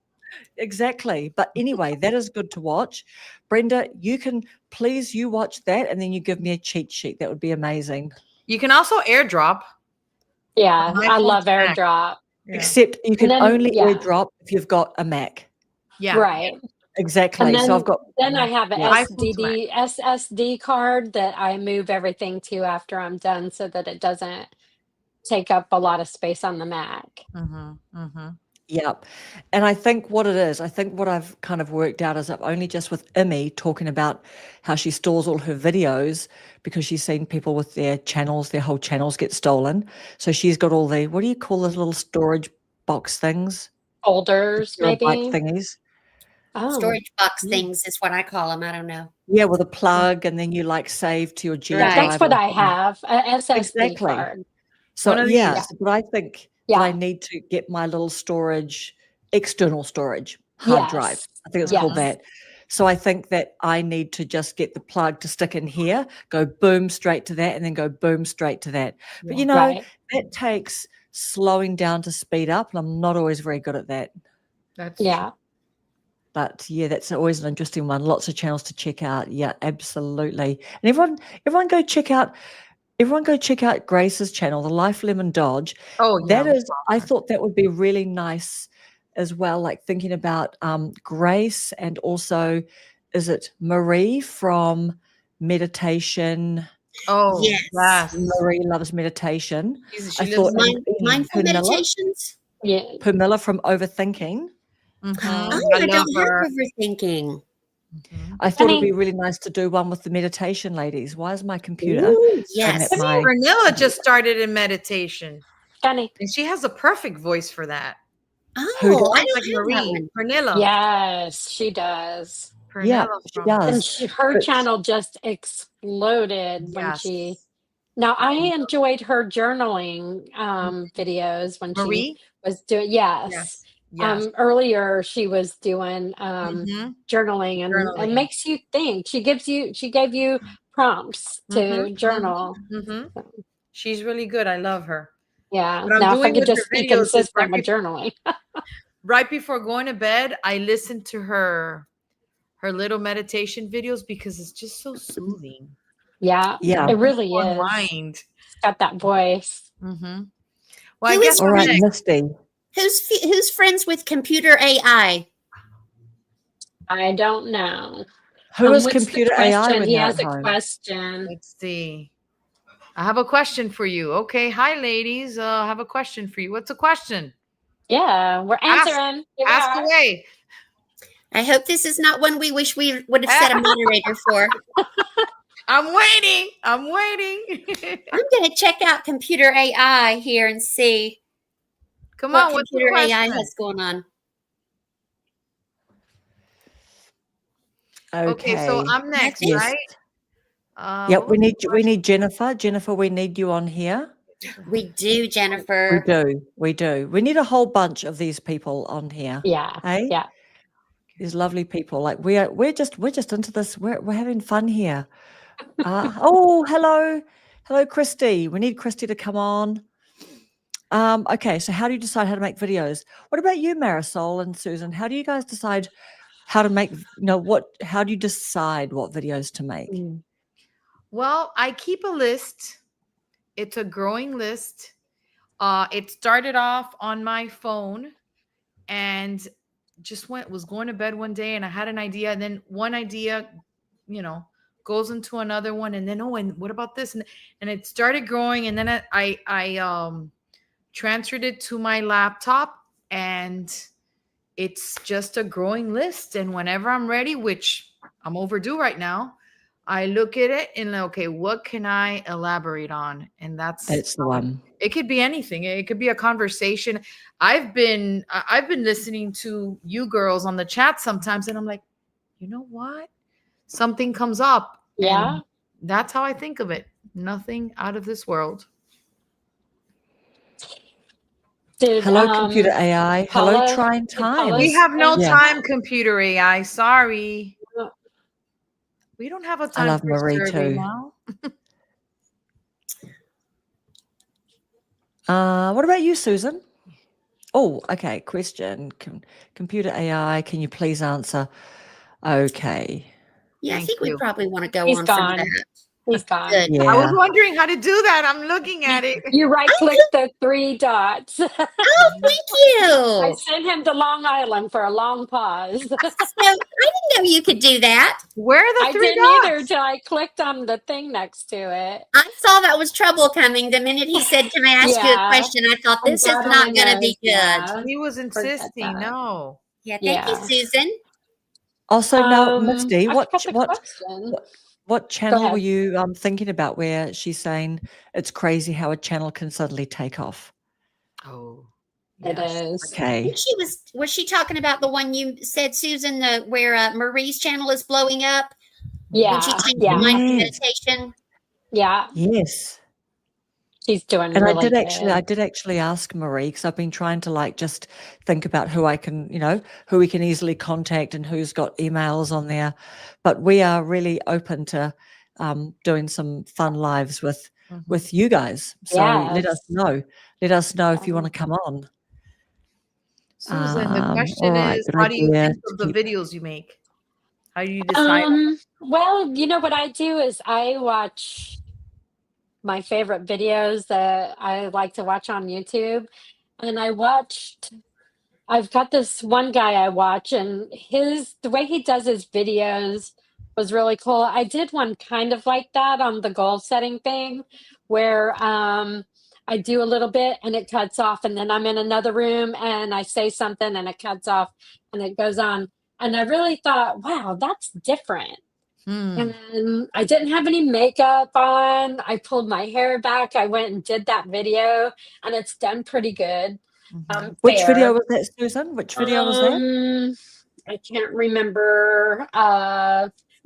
Exactly. But anyway, that is good to watch. Brenda, you watch that and then you give me a cheat sheet. That would be amazing. You can also airdrop. Yeah, My I phone's love Mac. AirDrop. Yeah. Except you can then, only yeah. airdrop if you've got a Mac. Yeah. Right. Exactly. And So I've got then I have an Yeah. iPhone's SSD card that I move everything to after I'm done, so that it doesn't take up a lot of space on the Mac. Yep. And I think what I've kind of worked out is I've only just with Emmy talking about how she stores all her videos because she's seen people with their whole channels get stolen. So she's got all the, what do you call those little storage box things? Folders, Terabyte maybe. thingies. Oh, Storage box Yeah. things is what I call them. I don't know. Yeah, with a plug, and then you save to your G Right. drive. that's what or I something. have, a SSD Exactly. card. So One of yeah, these. but I think that I Yeah. need to get my little external storage hard drive. Yes. I think it's called Yes. that. So I think that I need to just get the plug to stick in here, go boom straight to that, and then go boom straight to that. But Right. that takes slowing down to speed up, and I'm not always very good at that. That's Yeah. But yeah, that's always an interesting one. Lots of channels to check out. Yeah, absolutely. And everyone go check out Grace's channel, The Life Lemon Dodge. Oh yeah. That is, I thought that would be really nice as well, like thinking about Grace, and also, is it Marie from Meditation? Oh Yes. yes. Marie loves meditation. She I lives thought in- Mindful Pernilla? meditations. Yeah. Pamela from Overthinking. Oh, I I love don't have her. overthinking. I thought it'd Honey. be really nice to do one with the meditation ladies. Why is my computer? Ooh, yes. at my- Pernilla just started in meditation, Funny. and she has a perfect voice for that. Who Oh, I Like don't have that Marie, one. Pernilla. Yes, she does. Pernilla Yeah, she from- does. And her But- channel just exploded when Yes. she. Now I enjoyed her journaling videos when she Marie. was doing. Yes. Yes. Earlier she was doing Mhm. journaling, and Journaling. it makes you think. She gave you prompts to Mhm, journal. Mhm. She's really good. I love her. Yeah. What I'm Now, if I doing could with just her be videos is consistent with journaling. right before going to bed, I listen to her little meditation videos because it's just so soothing. Yeah, Yeah. it really is. Unwind. It's got that voice. Mm-hmm. Well, I Who guess is All I'm right, next. Misty. Who's friends with computer AI? I don't know. Who is What's the computer AI question? when He you're has at a home? question. Let's see. I have a question for you. Okay. Hi, ladies. I have a question for you. What's the question? Yeah, we're Ask. answering. Here we Ask are. away. I hope this is not one we wish we would have set a moderator for. I'm waiting. I'm waiting. I'm going to check out computer AI here and see Come what on. What's the computer AI question? has going on. Okay. So Okay. I'm next, Yes. right? Yep. What We was need the we need Jennifer. Jennifer, we need you on here. We do, We Jennifer. do. We do. We need a whole bunch of these people on here. Yeah. Hey? Yeah. These lovely people. Like we're just into this. We're having fun here. Oh, hello, Christy. We need Christy to come on. Okay, so how do you decide how to make videos? What about you, Marisol and Susan? How do you guys decide how to make, how do you decide what videos to make? Well, I keep a list. It's a growing list. It started off on my phone and just was going to bed one day and I had an idea. And then one idea, goes into another one. And then, and what about this? And it started growing. And then I transferred it to my laptop and it's just a growing list. And whenever I'm ready, which I'm overdue right now, I look at it and okay, what can I elaborate on? And that's the one. It could be anything. It could be a conversation. I've been listening to you girls on the chat sometimes, and I'm like, you know what? Something comes up. Yeah. And that's how I think of it. Nothing out of this world. Hello, computer AI. Paula, Hello, trying times. We have no Yeah. time, computer AI. Sorry. We don't have a time love for Marie a survey too. now. What about you, Susan? Oh, okay. Question. Computer AI, can you please answer? Okay. Yeah, Thank I think we you. probably want to go He's on gone. from that. He's gone. Good. Yeah. I was wondering how to do that. I'm looking at it. You right click the three dots. Oh, thank you. I sent him to Long Island for a long pause. So I didn't know you could do that. Where are the I three didn't dots? either till I clicked on the thing next to it. I saw that was trouble coming. The minute he said, "Can I ask you a Yeah. question?" I thought this is I'm not going to be good. yeah. He was insisting. that. No. Yeah, thank you, Susan. Also, now, Misty, I forgot the question. what channel ahead. were you thinking about where she's saying it's crazy how a channel can suddenly take off? Oh, It is. Okay. I think was she talking about the one you said, Susan, where Marie's channel is blowing up? Yeah. When she changed Yeah. the mindful Yes. meditation. Yeah. Yes. She's doing And really I did actually ask Marie, because I've been trying to just think about who I can, who we can easily contact and who's got emails on there. But we are really open to doing some fun lives with you guys. So let us know. Let us know if you want to come on. Susan, the question all right, is, good how do you idea think of the to videos you make? How do you decide? Well, what I do is I watch my favorite videos that I like to watch on YouTube. And I've got this one guy I watch, and the way he does his videos was really cool. I did one kind of like that on the goal setting thing, where I do a little bit and it cuts off, and then I'm in another room and I say something and it cuts off and it goes on. And I really thought, wow, that's different. And I didn't have any makeup on. I pulled my hair back. I went and did that video, and it's done pretty good. Which video was that, Susan? Which video was that? I can't remember.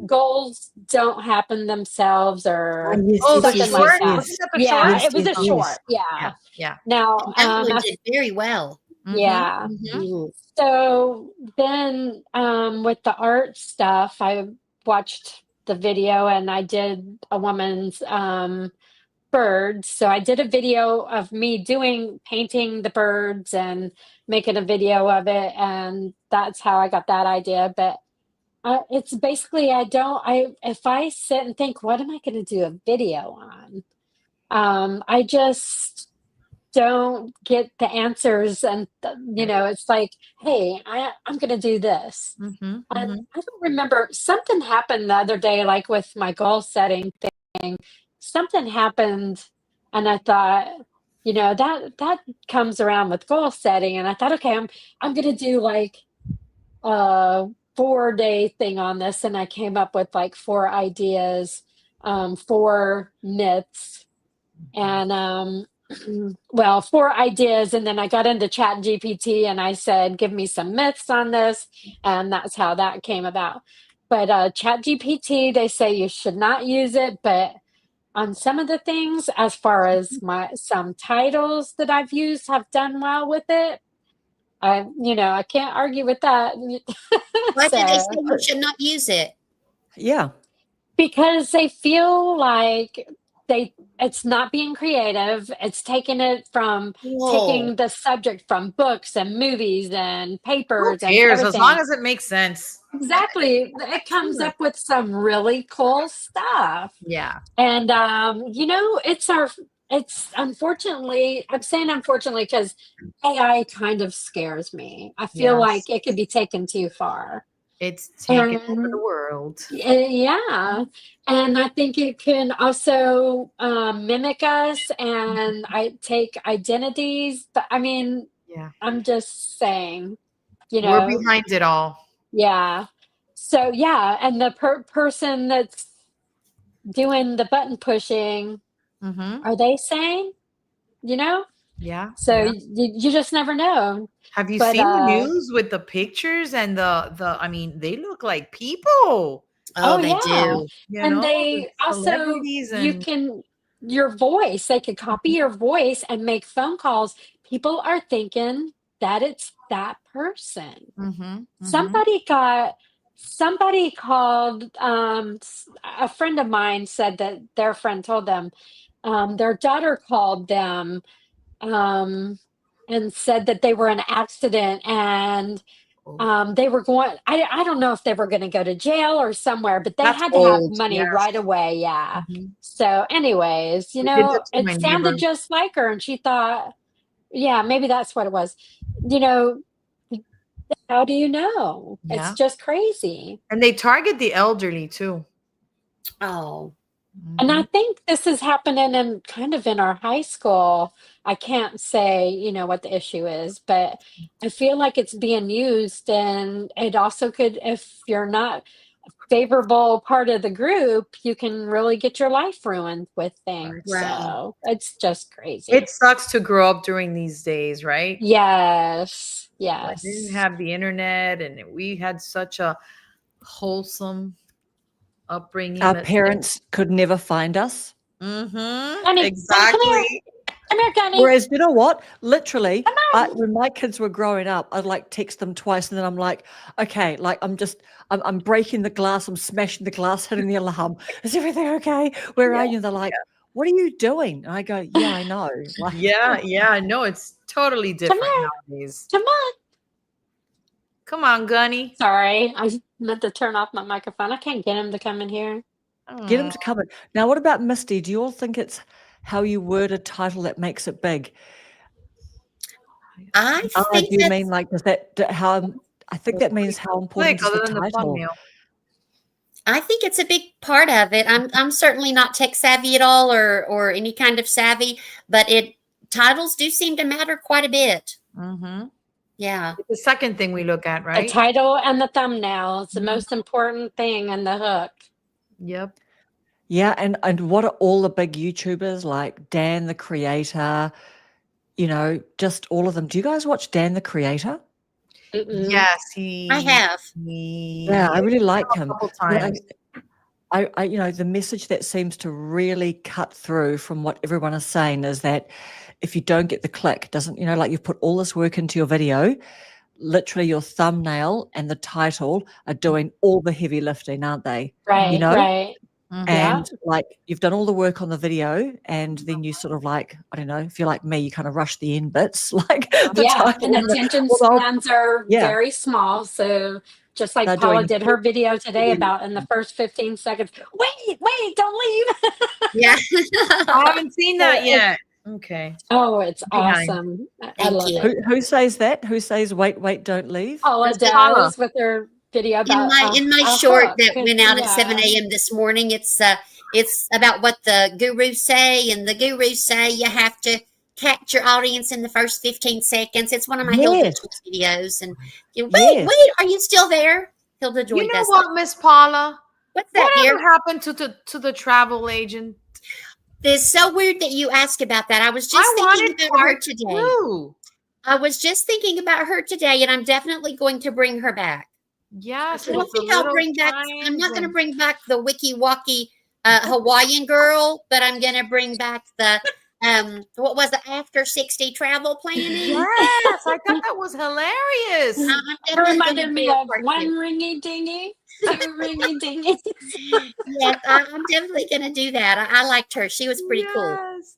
Goals don't happen themselves, or something like that. Yeah, it was a short. Yeah. Now, that one did very well. Yeah. So then, with the art stuff, I watched the video and I did a woman's birds. So I did a video of me painting the birds and making a video of it. And that's how I got that idea. But it's basically, if I sit and think, what am I going to do a video on? I just don't get the answers. And, it's like, hey, I'm going to do this. Mm-hmm, I mm-hmm. don't remember. Something happened the other day, like with my goal setting thing. Something happened, and I thought, that comes around with goal setting. And I thought, okay, I'm going to do like a 4-day thing on this, and I came up with like 4 ideas, 4 myths, and 4 ideas. And then I got into Chat GPT and I said, give me some myths on this. And that's how that came about. But Chat GPT, they say you should not use it. But on some of the things, as far as some titles that I've used have done well with it. I can't argue with that. Why do they say you should not use it? Yeah. Because they feel like it's not being creative. It's taking it from taking the subject from books and movies and papers. Who cares? And as long as it makes sense. Exactly. It comes up with some really cool stuff. Yeah. And it's unfortunately, I'm saying unfortunately because AI kind of scares me. I feel like it could be taken too far. It's taking over the world. Yeah. And I think it can also mimic us and take identities. But I mean, I'm just saying, we're behind it all. Yeah. So, yeah. And the person that's doing the button pushing, are they sane? Yeah. So you just never know. Have you seen the news with the pictures and I mean, they look like people. Oh, they do. And they also, your voice, they could copy your voice and make phone calls. People are thinking that it's that person. Somebody called, a friend of mine said that their friend told them, their daughter called them and said that they were in an accident and they were going, I don't know if they were going to go to jail or somewhere, but they had to have money right away. Yeah. So anyways, it sounded just like her and she thought, yeah, maybe that's what it was. How do you know? It's just crazy. And they target the elderly too. Oh. And I think this is happening in our high school. I can't say, what the issue is, but I feel like it's being used, and it also could, if you're not a favorable part of the group, you can really get your life ruined with things. Right. So it's just crazy. It sucks to grow up during these days, right? Yes. I didn't have the internet, and we had such a wholesome upbringing. Our parents could never find us. Exactly. Come here, Gunny. Whereas, you know what? Literally, when my kids were growing up, I'd like text them twice, and then I'm like, okay, like I'm breaking the glass, I'm smashing the glass, hitting the alarm. Is everything okay? Where are you? And they're like, what are you doing? And I go, yeah, I know. Like, yeah. No, it's totally different nowadays. Come on, Gunny. Sorry, I meant to turn off my microphone. I can't get him to come in here. Get him to come in. Now, what about Misty? Do you all think it's how you word a title that makes it big? I think do you mean like how? I think that means how important is the title. I think it's a big part of it. I'm certainly not tech savvy at all, or any kind of savvy, but titles do seem to matter quite a bit. Yeah. It's the second thing we look at, right? The title and the thumbnail. It's the most important thing, and the hook. Yep. Yeah, and what are all the big YouTubers like Dan the Creator, just all of them. Do you guys watch Dan the Creator? Yes, I have. Yeah, I really like him. A couple times. I the message that seems to really cut through from what everyone is saying is that if you don't get the click, doesn't, like you've put all this work into your video, literally your thumbnail and the title are doing all the heavy lifting, aren't they? Right, right. And like you've done all the work on the video, and then you sort of like, I don't know, if you're like me, you kind of rush the end bits, like the title and and attention although, spans are very small. So just like they're Paula doing did her video today about in the first 15 seconds, wait, don't leave. Yeah. I haven't seen that yet. Okay. Oh, it's Behind. awesome. I Thank love you. it. who says that? Who says wait, don't leave? Paula That's Paula. does with her video In about my a short hook. that went out at 7 Yeah. a.m. this morning, it's about what the gurus say, and the gurus say you have to catch your audience in the first 15 seconds. It's one of my Hilda Yes. Joy videos, and Yes. wait, are you still there? Hilda Joy You know does what, Miss Paula? What's that, Whatever dear? happened to the travel agent? It's so weird that you ask about that. I was just I thinking wanted about her part today. 2. I was just thinking about her today, and I'm definitely going to bring her back. Yes, I don't with the think I'll little bring back. I'm not signs going to and- bring back the Wiki Walkie Hawaiian girl, but I'm going to bring back the what was the after 60 travel planning. Yes, I thought that was hilarious. I'm It definitely reminded gonna me do a of part one two. ringy dingy, two ringy dingy. Yes, I'm definitely going to do that. I liked her. She was pretty cool. Yes.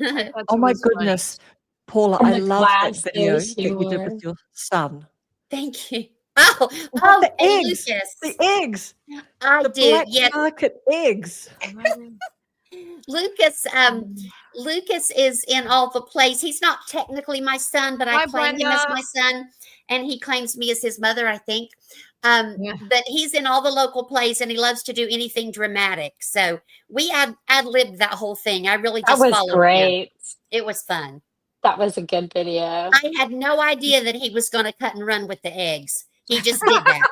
I thought Oh she my was funny. goodness, Paula, And I the love that glasses video she that you did wore. with your son. Thank you. Oh, The and eggs, Lucas. the eggs, I the do. black Yes, market eggs. Lucas. Lucas is in all the plays. He's not technically my son, but I Hi, claim him as Brenda. my son, and he claims me as his mother, I think. Yeah. But he's in all the local plays, and he loves to do anything dramatic. So we ad-libbed that whole thing. I really That just was followed him. great. It was fun. That was a good video. I had no idea that he was going to cut and run with the eggs. He just did that.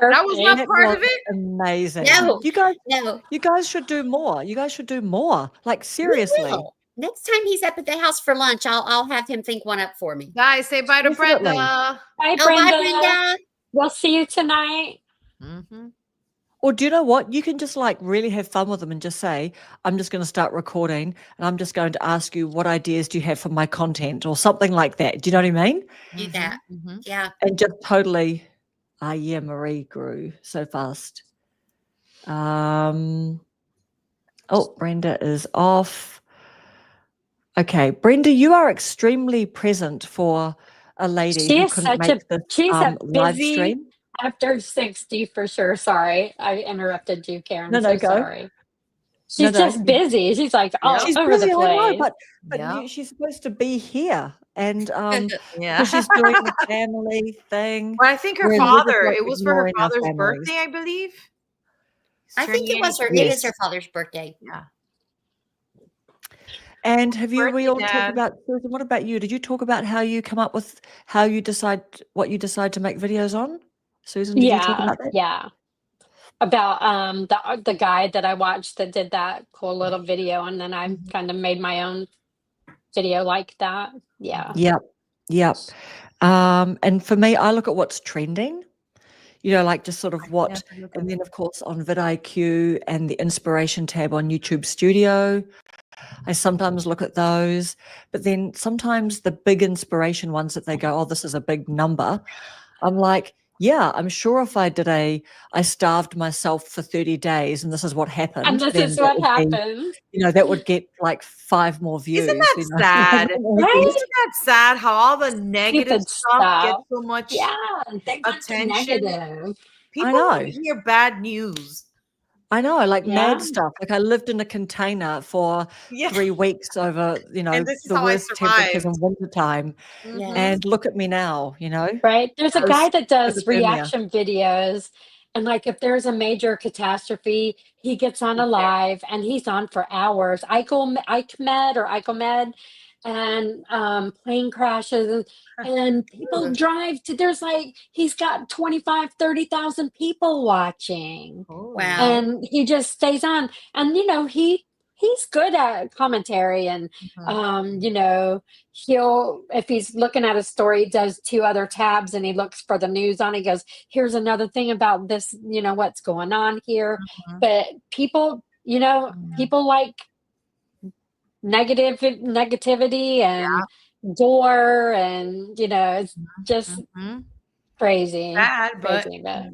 That was not That part was of it. amazing. No, You guys, no. you guys should do more. You guys should do more. Like We seriously. will. Next time he's up at the house for lunch, I'll have him think one up for me. Guys, say bye to Definitely. Brenda. Bye, Oh, Brenda. bye, Brenda. We'll see you tonight. Mm-hmm. Or do you know what? You can just like really have fun with them and just say, I'm just going to start recording and I'm just going to ask you what ideas do you have for my content or something like that. Do you know what I mean? Do that. Mm-hmm. Yeah. And just totally, yeah, Marie grew so fast. Oh, Brenda is off. Okay, Brenda, you are extremely present for a lady She who is couldn't such a, make this she's a live busy stream. after 60 for sure. Sorry, I interrupted you, Karen. No, So go. sorry. She's No. just busy. She's like all She's over busy, the I know, place. but she's supposed to be here, and Yeah. because she's doing the family thing. Well, I think her whereas we're just, father. like, It was for her ignoring our father's families. birthday, I believe. I think it was her. It Yes. is her father's birthday. Yeah. And have you? We Birthday, all talked Dad. about Susan. What about you? Did you talk about how you come up with how you decide what you decide to make videos on? Susan, did you talk about that? Yeah. About the guy that I watched that did that cool little video, and then I kind of made my own video like that. Yeah. Yep. And for me, I look at what's trending. You know, like just sort of what, and then of course on vidIQ and the inspiration tab on YouTube Studio, I sometimes look at those, but then sometimes the big inspiration ones that they go, oh, this is a big number. I'm like, yeah, I'm sure if I did I starved myself for 30 days and this is what happened. And this then is that what would be, happened. you know, that would get like 5 more views. Isn't that you know? sad? Right? Isn't that sad how all the negative Stupid stuff gets stuff. so much Yeah, they want the attention? negative. People know. want to hear bad news. I know, like Yeah. mad stuff. Like I lived in a container for 3 weeks over, you know, And this is the how I worst temperatures in survived. wintertime. Yeah. And look at me now, you know. Right? There's a Post guy that does hypothermia. reaction videos, and like if there's a major catastrophe, he gets on a live and he's on for hours. ICOMED and plane crashes and people drive to there's like he's got 25-30,000 people watching. Oh. Wow. And he just stays on, and you know he's good at commentary, and you know he'll if he's looking at a story, he does 2 other tabs and he looks for the news on. He goes, here's another thing about this, you know, what's going on here. But people, you know, people like negativity and gore, and you know it's just crazy. Sad, but Crazy, but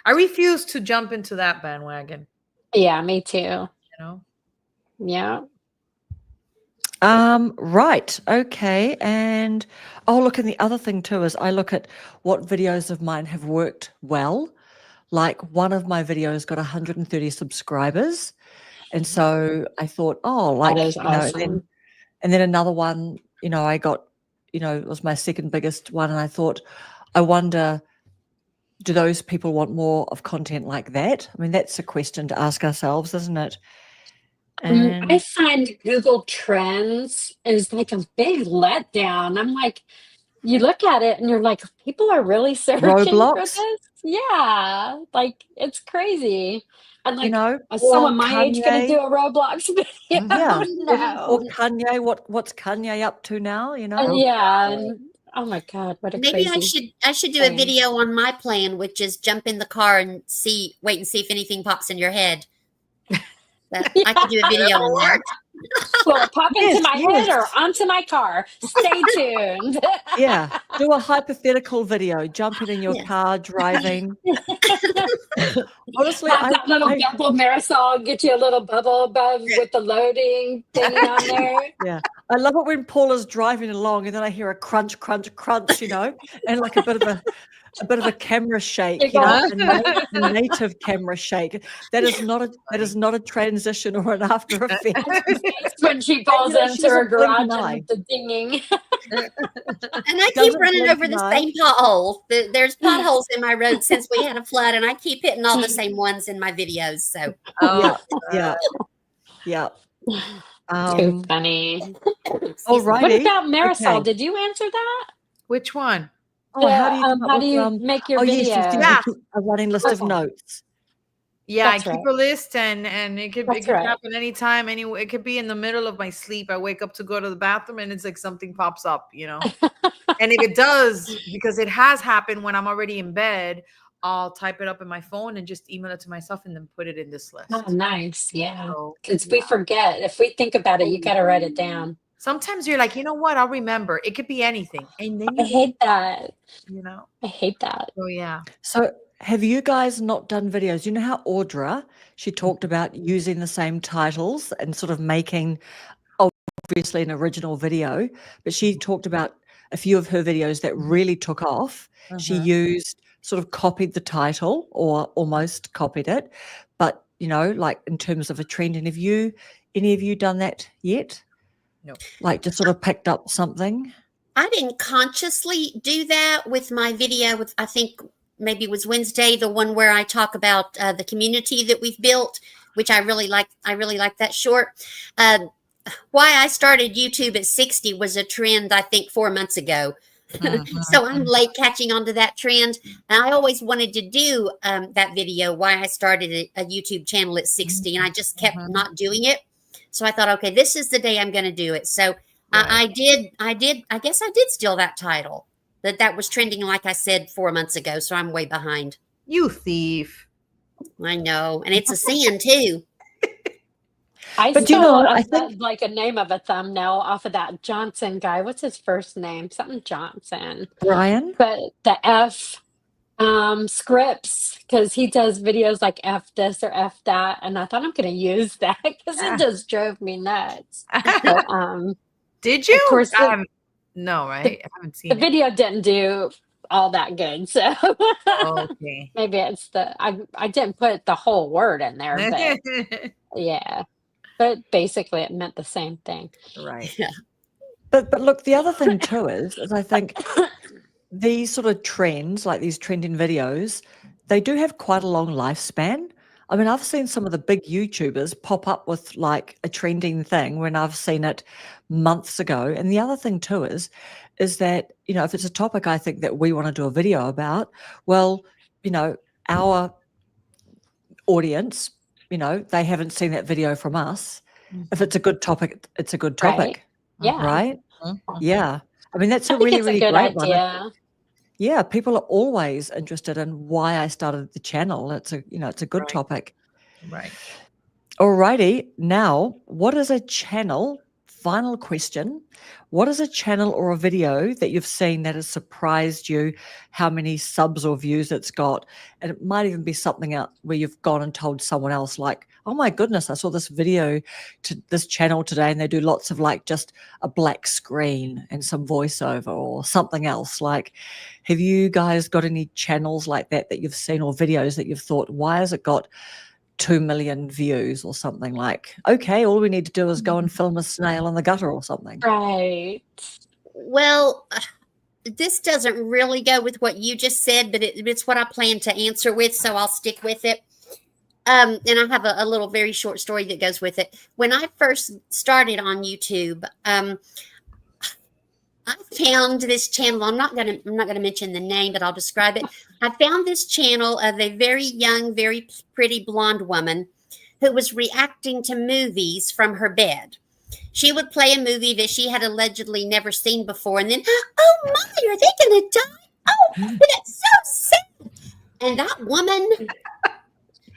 I refuse to jump into that bandwagon. Yeah, me too. You know. Yeah. Right. Okay. And look, and the other thing too is I look at what videos of mine have worked well. Like one of my videos got 130 subscribers. And so I thought, That is you know, awesome. and then another one, you know, I got, you know, it was my second biggest one. And I thought, I wonder, do those people want more of content like that? I mean, that's a question to ask ourselves, isn't it? I And find Google Trends is like a big letdown. I'm like, you look at it and you're like, people are really searching for Roblox, this? Yeah, like it's crazy. And you like, know, is or someone my age gonna do Kanye. a Roblox video? Yeah. Or No. Kanye, what's Kanye up to now, you And know? yeah, and oh my God, what a Maybe crazy I should do a thing. video on my plan, which is jump in the car and wait and see if anything pops in your head. I could do a video on that. Will it pop into Yes, my head or yes. onto my car? Stay tuned. Yeah. Do a hypothetical video, jumping in your Yeah. car, driving. Honestly, Have that little bubble Marisol get you a little bubble above with the loading thingy on there. yeah. I love it when Paula's driving along and then I hear a crunch, crunch, crunch, you know, and like a bit of a camera shake, you know, a native camera shake. That is not a transition or an after effect. It's when she falls You know, she into her doesn't blink an garage eye. and the dinging. And I keep Doesn't running blink over an the eye. same pothole. There's potholes in my road since we had a flood, and I keep hitting all the same ones in my videos. So Oh, Yeah. Too funny. All What righty. about Marisol? Okay. Did you answer that? which one? Oh, how do you come how up do with, you make your yes, video? Yeah. you keep a running list of Okay. notes. Yeah, That's I keep right. a list, and it That's could right. happen anytime. It could be in the middle of my sleep. I wake up to go to the bathroom, and it's like something pops up, you know. And if it does, because it has happened when I'm already in bed, I'll type it up in my phone and just email it to myself, and then put it in this list. Oh, nice. Yeah. So, Because we forget. If we think about it, you got to write it down. sometimes you're like, you know what? I'll remember. It could be anything, and then I hate that. you know. I hate that. So yeah. So have you guys not done videos? You know how Audra, she talked about using the same titles and sort of making obviously an original video, but she talked about a few of her videos that really took off. She used sort of copied the title or almost copied it, but you know, like in terms of a trend. And have any of you done that yet? No. Like just sort of picked up something? I didn't consciously do that with my video. With I think maybe it was Wednesday, the one where I talk about the community that we've built, which I really like. I really like that short. Why I started YouTube at 60 was a trend I think 4 months ago. So I'm late catching on to that trend. And I always wanted to do that video, why I started a YouTube channel at 60, and I just kept not doing it. So I thought, okay, this is the day I'm going to do it. So I guess I did steal that title. That was trending, like I said, 4 months ago. So I'm way behind. You thief. I know. And it's a sin too. But you know, I I think like a name of a thumbnail off of that Johnson guy. What's his first name? Something Johnson. Brian, But the F scripts, because he does videos like F this or F that, and I thought I'm going to use that because it just drove me nuts. But, Did you? of course, no, right? I haven't seen the it. video didn't do all that good, so Okay. maybe it's I didn't put the whole word in there, but yeah. But basically, it meant the same thing. Right. but look, the other thing too is I think these sort of trends, like these trending videos, they do have quite a long lifespan. I mean, I've seen some of the big YouTubers pop up with like a trending thing when I've seen it months ago. And the other thing too is that, you know, if it's a topic I think that we want to do a video about, well, you know, our audience, you know, they haven't seen that video from us. If it's a good topic, it's a good topic. Right. Yeah. Right? Yeah. I mean, that's I a think really, it's a really good great one. idea. Yeah, people are always interested in why I started the channel. It's a good Right. topic. Right. Alrighty. Now, what is a channel? Final question. What is a channel or a video that you've seen that has surprised you, how many subs or views it's got? And it might even be something out where you've gone and told someone else, like, oh my goodness, I saw this video to this channel today and they do lots of like just a black screen and some voiceover or something else. Like, have you guys got any channels like that that you've seen or videos that you've thought, why has it got 2 million views or something? Like, okay, all we need to do is go and film a snail in the gutter or something. Right. Well, this doesn't really go with what you just said, but it's what I plan to answer with, so I'll stick with it. And I have a little very short story that goes with it. When I first started on YouTube, I found this channel. I'm not gonna mention the name, but I'll describe it. I found this channel of a very young, very pretty blonde woman who was reacting to movies from her bed. She would play a movie that she had allegedly never seen before, and then, oh my, are they gonna die? Oh, that's so sad. And that woman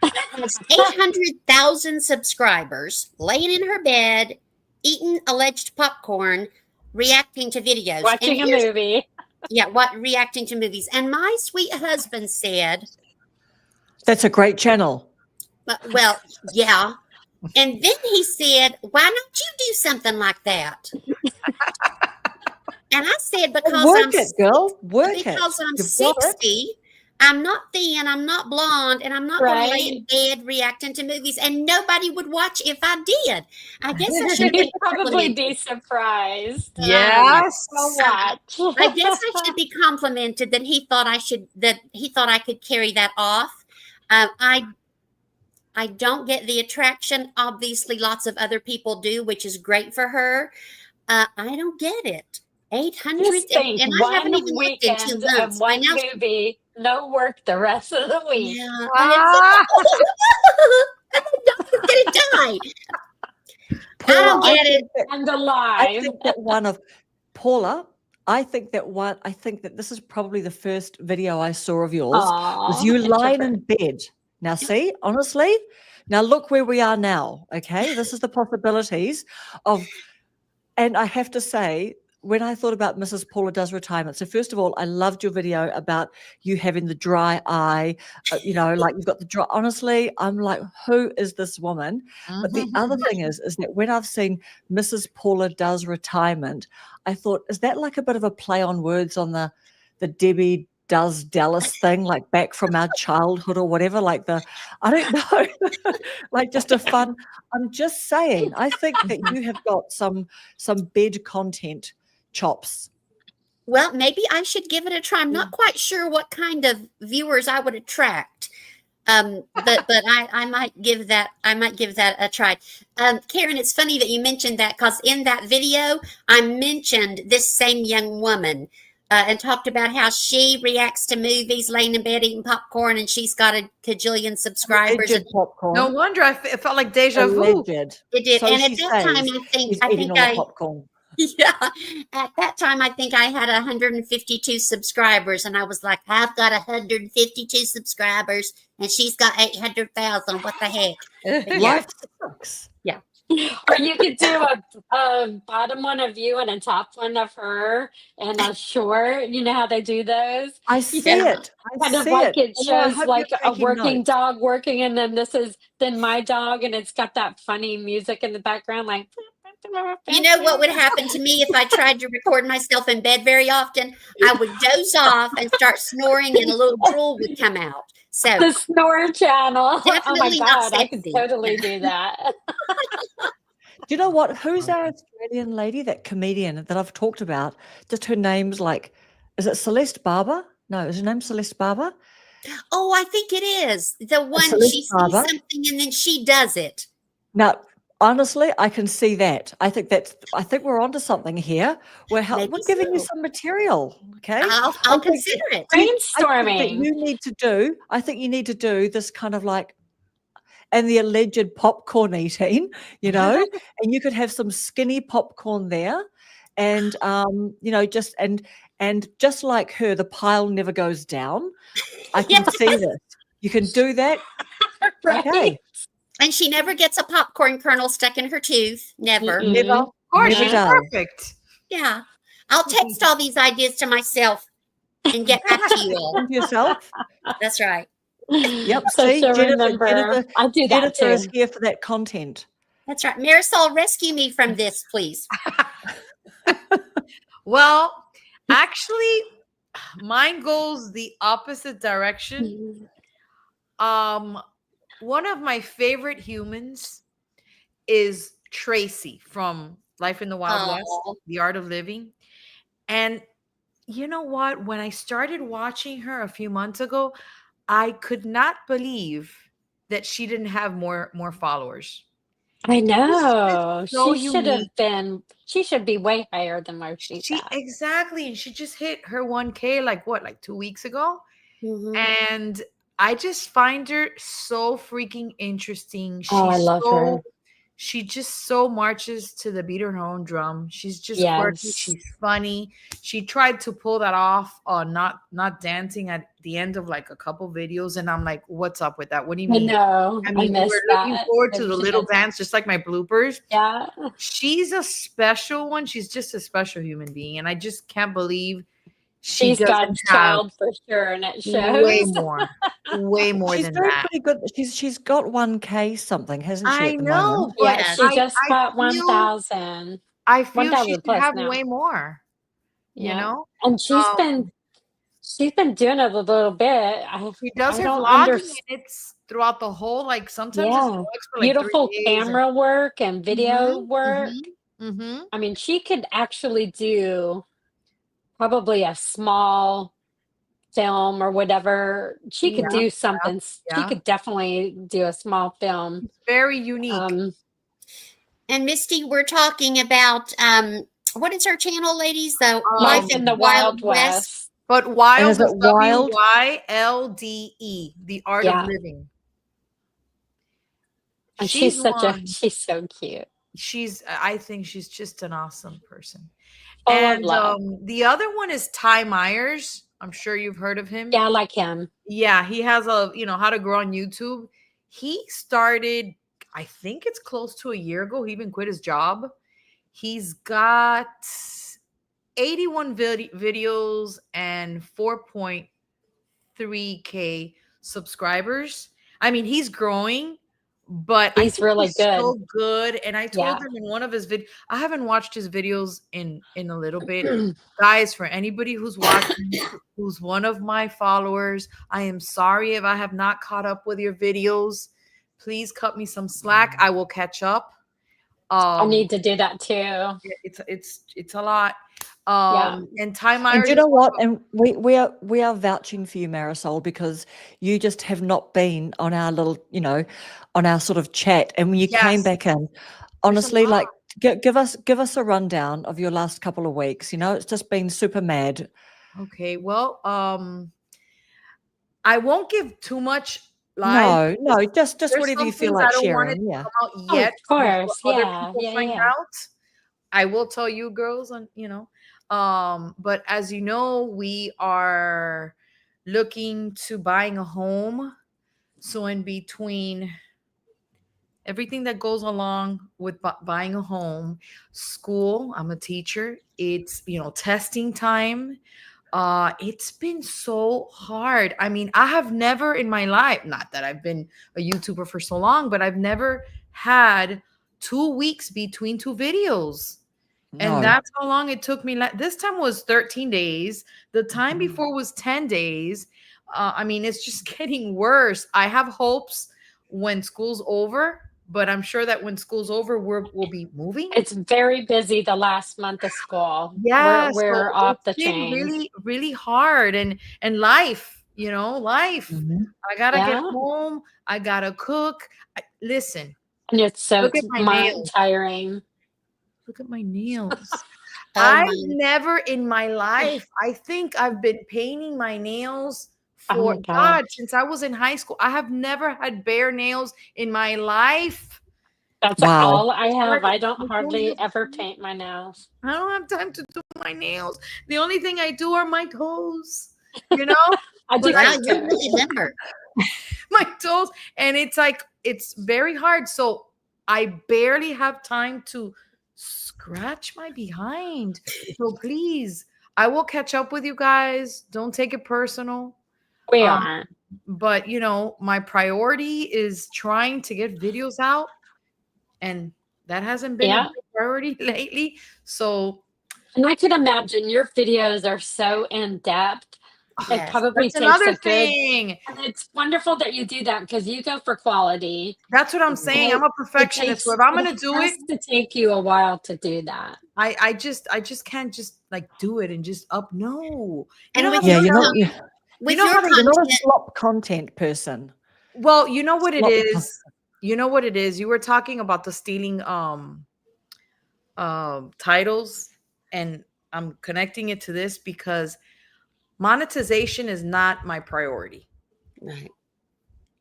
has 800,000 subscribers, laying in her bed, eating alleged popcorn, reacting to videos. Watching a movie. Yeah, reacting to movies. And my sweet husband said, that's a great channel. Well, yeah. And then he said, why don't you do something like that? And I said, because Work it, girl. Work it. Because I'm You've got 60, it. I'm not thin, I'm not blonde, and I'm not going to lay in bed reacting to movies, and nobody would watch if I did. I guess I should You'd probably be surprised. Yes. So much. I guess I should be complimented that he thought I could carry that off. I don't get the attraction. Obviously, lots of other people do, which is great for her. I don't get it. 800, and I haven't even looked in 2 months. One movie, no work the rest of the week. Yeah, I'm gonna die. Paula, I don't get it. And I alive. think that one of Paula, I think that this is probably the first video I saw of yours. Was you lying in bed. Now, see, honestly, now look where we are now. Okay, this is the possibilities of, and I have to say, when I thought about Mrs. Paula Does Retirement, so first of all, I loved your video about you having the dry eye, like you've got the dry, honestly, I'm like, who is this woman? But the other thing is that when I've seen Mrs. Paula Does Retirement, I thought, is that like a bit of a play on words on the Debbie Does Dallas thing, like back from our childhood or whatever, like I don't know, like just a fun, I'm just saying, I think that you have got some bed content chops. Well, maybe I should give it a try. I'm not quite sure what kind of viewers I would attract. But I might give that a try. Karen, it's funny that you mentioned that, because in that video I mentioned this same young woman and talked about how she reacts to movies, laying in bed eating popcorn, and she's got a cajillion subscribers. And Popcorn. No wonder it felt like deja vu. Alleged. It did, So and at she that time says he's eating all the popcorn. Yeah, at that time I think I had 152 subscribers, and I was like, I've got 152 subscribers, and she's got 800,000. What the heck? Life sucks. Yeah. Or you could do a bottom one of you and a top one of her and a short. You know how they do those? I see Yeah. it. Kind of like it And I shows hope like you're a taking working notes. dog working, and then then my dog, and it's got that funny music in the background, like. You know what would happen to me if I tried to record myself in bed very often? I would doze off and start snoring, and a little drool would come out. So The snore channel. Oh my Definitely not God, I could sexy. totally do that. Do you know what? Who's our Australian lady, that comedian that I've talked about? Just her name's like, is it Celeste Barber? No, is her name Celeste Barber? oh, I think it is the one Celeste she sees Barber. something and then she does it. Now, honestly, I can see that. I think we're onto something here. We're Maybe giving you so. some material. Okay. I'll I think consider it. I think that Brainstorming. you need to do this kind of like, and the alleged popcorn eating, and you could have some skinny popcorn there, and just like her, the pile never goes down. I can see this. You can do that. Right. Okay. And she never gets a popcorn kernel stuck in her tooth. Never. Mm-mm. Never. Of course, Never she's does. perfect. Yeah. I'll text all these ideas to myself and get back to you all. And yourself. That's right. Yep. So See, she'll Jennifer, remember. I do that Jennifer is too. here for that content. That's right. Marisol, rescue me from this, please. Well, actually, mine goes the opposite direction. One of my favorite humans is Tracy from Life in the Wild West, Oh, The Art of Living. And you know what? When I started watching her a few months ago, I could not believe that she didn't have more followers. I She's just know. so She should unique. have been, she should be way higher than where she's She at. exactly, and she just hit her 1K like what, like 2 weeks ago. mhm. And I just find her so freaking interesting. Oh, I love her. She just so marches to the beat of her own drum. She's just quirky. Yes. She's funny. She tried to pull that off, not dancing at the end of like a couple videos, and I'm like, what's up with that? What do you I mean? know. I I mean, we miss were looking that. forward to That the she little does. dance, just like my bloopers. Yeah. She's a special one. She's just a special human being, and I just can't believe she She's doesn't God's have child for sure, and it way shows. more She's than doing that. pretty good. She's got 1K something, hasn't she, I at the know, moment? but Yeah, she Yes. just I got feel 1,000. I feel she 1,000 should plus have now. way more, you Yeah. know? And Um, she's been doing it a little bit. she does I her don't vlogging understand. and it's throughout the whole, like sometimes it's Yeah. vlogs for like 3 Beautiful days and camera work and video mhm, work. mhm, mhm. I mean, she could actually do probably a small film or whatever. She could Yeah, do something. She yeah. could definitely do a small film. It's very unique. Um, And Misty, we're talking about what is her channel, ladies? The Life Life Um, in in the the Wild Wild West. West. but And Wild is it is wild? WYLDE, The Art of Yeah. Living. And She's one. she's so cute. I think she's just an awesome person. Full of And love. the other one is Ty Myers. I'm sure you've heard of him. Yeah, I like him. Yeah, he has how to grow on YouTube. He started, I think it's close to a year ago. He even quit his job. He's got 81 videos and 4.3K subscribers. I mean, he's growing, but I He's think really he's good. so good. And I told Yeah. him in one of his videos, I haven't watched his videos in a little bit. Guys, for anybody who's watching, who's one of my followers, I am sorry if I have not caught up with your videos. Please cut me some slack. I will catch up. I need to do that too. It's a lot. Yeah. And Ty And Myers do you is know one what? of And we are vouching for you, Marisol, because you just have not been on our little, on our sort of chat. And when you came yes, back in, there's a honestly, lot. like give us a rundown of your last couple of weeks. It's just been super mad. Okay, well, I won't give too much live. No, just There's whatever some you feel things like I don't want it sharing. to Yeah. come out Oh, of yet before course. other Yeah. people Yeah. find Yeah. out. I will tell you girls but as you know, we are looking to buying a home. So in between everything that goes along with buying a home, school, I'm a teacher. It's, testing time. It's been so hard. I mean, I have never in my life, not that I've been a YouTuber for so long, but I've never had 2 weeks between two videos. And No. that's how long it took me. This time was 13 days. The time before was 10 days. I mean, it's just getting worse. I have hopes when school's over, but I'm sure that when school's over, we'll be moving. It's very busy the last month of school. Yeah, We're so off it's the been chain. really, really hard. And life, life. Mhm. I gotta get Yeah. home. I gotta cook. Listen, And it's look at my nails. tiring. Look at my nails. Oh I've my. never in my life, I think I've been painting my nails Oh for my God God. since I was in high school. I have never had bare nails in my life. That's Wow. all I have. Like, I don't I don't hardly have ever time. paint my nails. I don't have time to do my nails. The only thing I do are my toes, you know? I do But I Wow, that you're too. really limber. my toes, and it's like it's very hard. So I barely have time to scratch my behind. So please, I will catch up with you guys. Don't take it personal. We Um, aren't. but you know, my priority is trying to get videos out, and that hasn't been a Yeah. big priority lately. So And I can imagine your videos are so in depth. It Yes. probably that's takes another a good, thing. and it's wonderful that you do that because you go for quality. That's what I'm Mhm. saying. And I'm a it perfectionist. So takes, if I'm it gonna do has it, to take you a while to do that. I just can't just like do it and just up. No, you And know how with they Yeah, your you're not. tell, You you with know your how they, you're not a content, slop content person. well, you know what it Slop. is. You know what it is. You were talking about the stealing titles, and I'm connecting it to this because monetization is not my priority. right?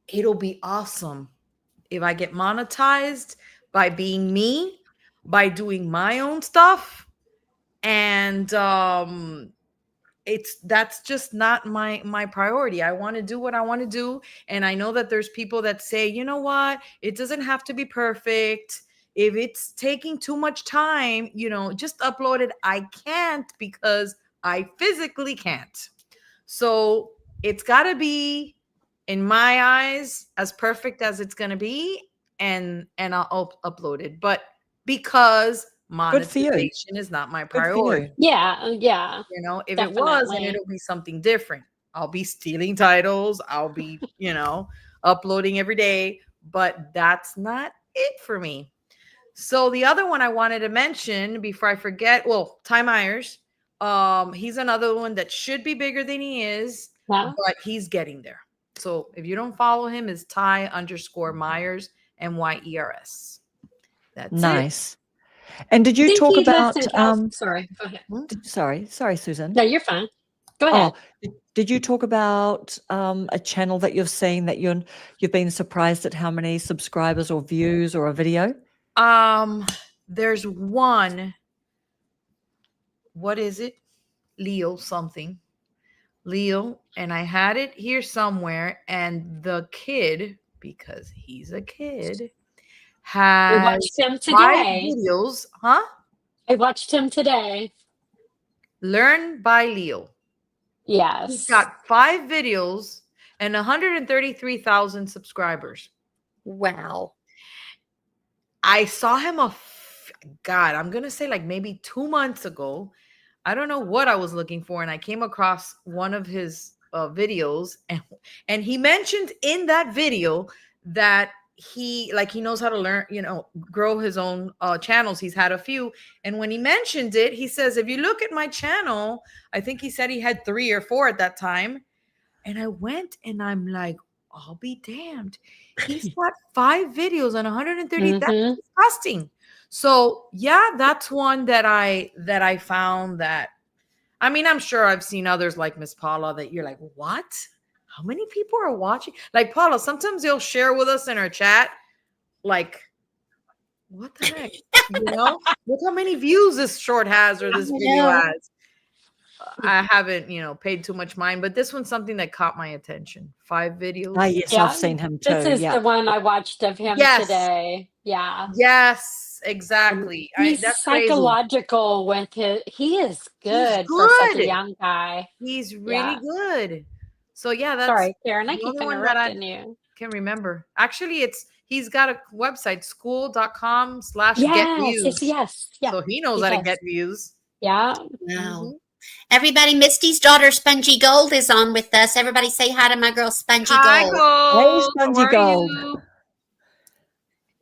It'll be awesome if I get monetized by being me, by doing my own stuff, and that's just not my priority. I want to do what I want to do, and I know that there's people that say, you know what, it doesn't have to be perfect. If it's taking too much time, you know, just upload it. I can't because I physically can't. So it's got to be, in my eyes, as perfect as it's going to be, and I'll upload it. But because Good for you. monetization is not my Good for priority, you. Yeah, yeah, you know, if it was, then definitely. it'll be something different. I'll be stealing titles. I'll be, you know, uploading every day, but that's not it for me. So the other one I wanted to mention before I forget, well, Ty Myers. He's another one that should be bigger than he is, Yeah. but he's getting there. So if you don't follow him, is Ty_Myers, MYERS. That's it. Nice. And did I you think talk he lives about in Sorry, go ahead. sorry, Susan. No, you're fine. Go Oh, ahead. did you talk about a channel that you've seen that you've been surprised at how many subscribers or views or a video? There's one. What is it? Leo something. Leo, and I had it here somewhere, and the kid, because he's a kid, We watched has him 5 today. videos. Huh? I watched him today. Learn by Leo. He's Yes. got 5 videos and 133,000 subscribers. Wow. I saw him God, I'm gonna say like maybe 2 months ago. I don't know what I was looking for, and I came across one of his videos, and he mentioned in that video that he knows how to learn, you know, grow his own channels. He's had a few, and when he mentioned it, he says, if you look at my channel, I think he said he had 3 or 4 at that time, and I went and I'm like, I'll be damned. He's got 5 videos and 130. That's Mm-hmm. disgusting. So yeah, that's one that I found that, I mean, I'm sure I've seen others like Miss Paula that you're like, what? How many people are watching? Like Paula, sometimes you'll share with us in our chat, like, what the heck? You know, look how many views this short has or I this video know. has. I haven't, you know, paid too much mind, but this one's something that caught my attention. 5 videos. Ah, yes, I've Yeah. seen him This too. is Yeah. the one I watched of him Yes. today. Yeah. Yes, And exactly. he's That's crazy. psychological with he is He's good for such a good. young guy. He's really Yeah. good. So yeah, that's Sorry, Karen, I the keep only one that I interrupting you. can remember. Actually, he's got a website, school.com/get Yes, views. yes, yes. Yeah, So he knows he how to does. get views. Yeah. Wow. Mhm. Everybody, Misty's daughter, Spongy Gold, is on with us. Everybody say hi to my girl, Spongy Hi, Gold. Hey, Gold. How Spongy are Gold. you?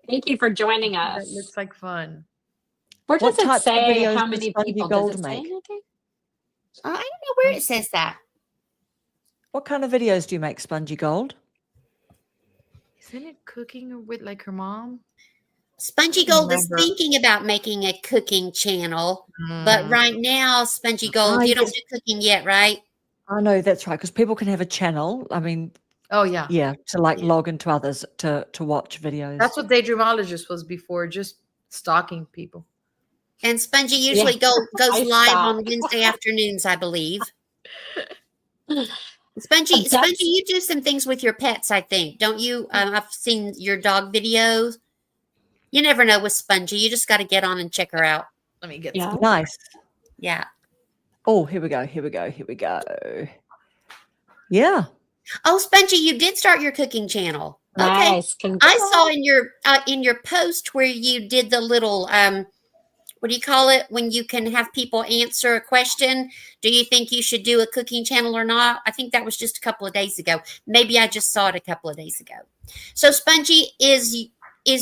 Thank you for joining That us. looks like fun. Where What does it types of say videos how does many Spongy people? Does Gold it say make? anything? I don't know where it says that. What kind of videos do you make, Spongy Gold? Isn't it cooking or with like her mom? Spongy I don't Gold is remember. thinking about making a cooking channel, but Mm. right now, Spongy Gold, Ah, you don't yes. do cooking yet, right? I know that's right, because people can have a channel. I mean, Oh yeah. yeah, to like Yeah. log into others to watch videos. That's what Daydreamologist was before, just stalking people. And Spongy Yeah. usually goes I live stop. on Wednesday afternoons, I believe. Spongy, That's you do some things with your pets, I think, don't you? I've seen your dog videos. You never know with Spongy. You just got to get on and check her out. Let me get yeah. some. Nice. Yeah. Oh, here we go. Here we go. Here we go. Yeah. Oh, Spongy, you did start your cooking channel. Okay. Nice. I saw in your post where you did the little what do you call it when you can have people answer a question? Do you think you should do a cooking channel or not? I think that was just a couple of days ago. Maybe I just saw it a couple of days ago. So Spongy, is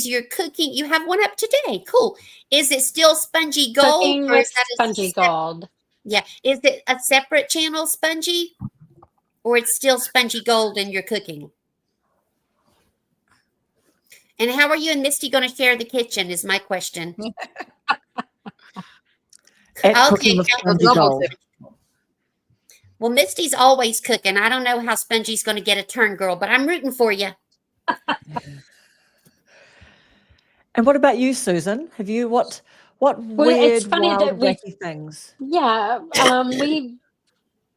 your cooking, you have one up today. Cool. Is it still Spongy Gold? Cooking Or with is that Spongy Gold. Yeah. Is it a separate channel, Spongy? Or it's still Spongy Gold in your cooking? And how are you and Misty going to share the kitchen is my question. Cooking with Spongy Gold. Well, Misty's always cooking. I don't know how Spongy's going to get a turn, girl, but I'm rooting for you. And what about you, Susan? Have you what weird, it's funny wild, that wacky things? Yeah,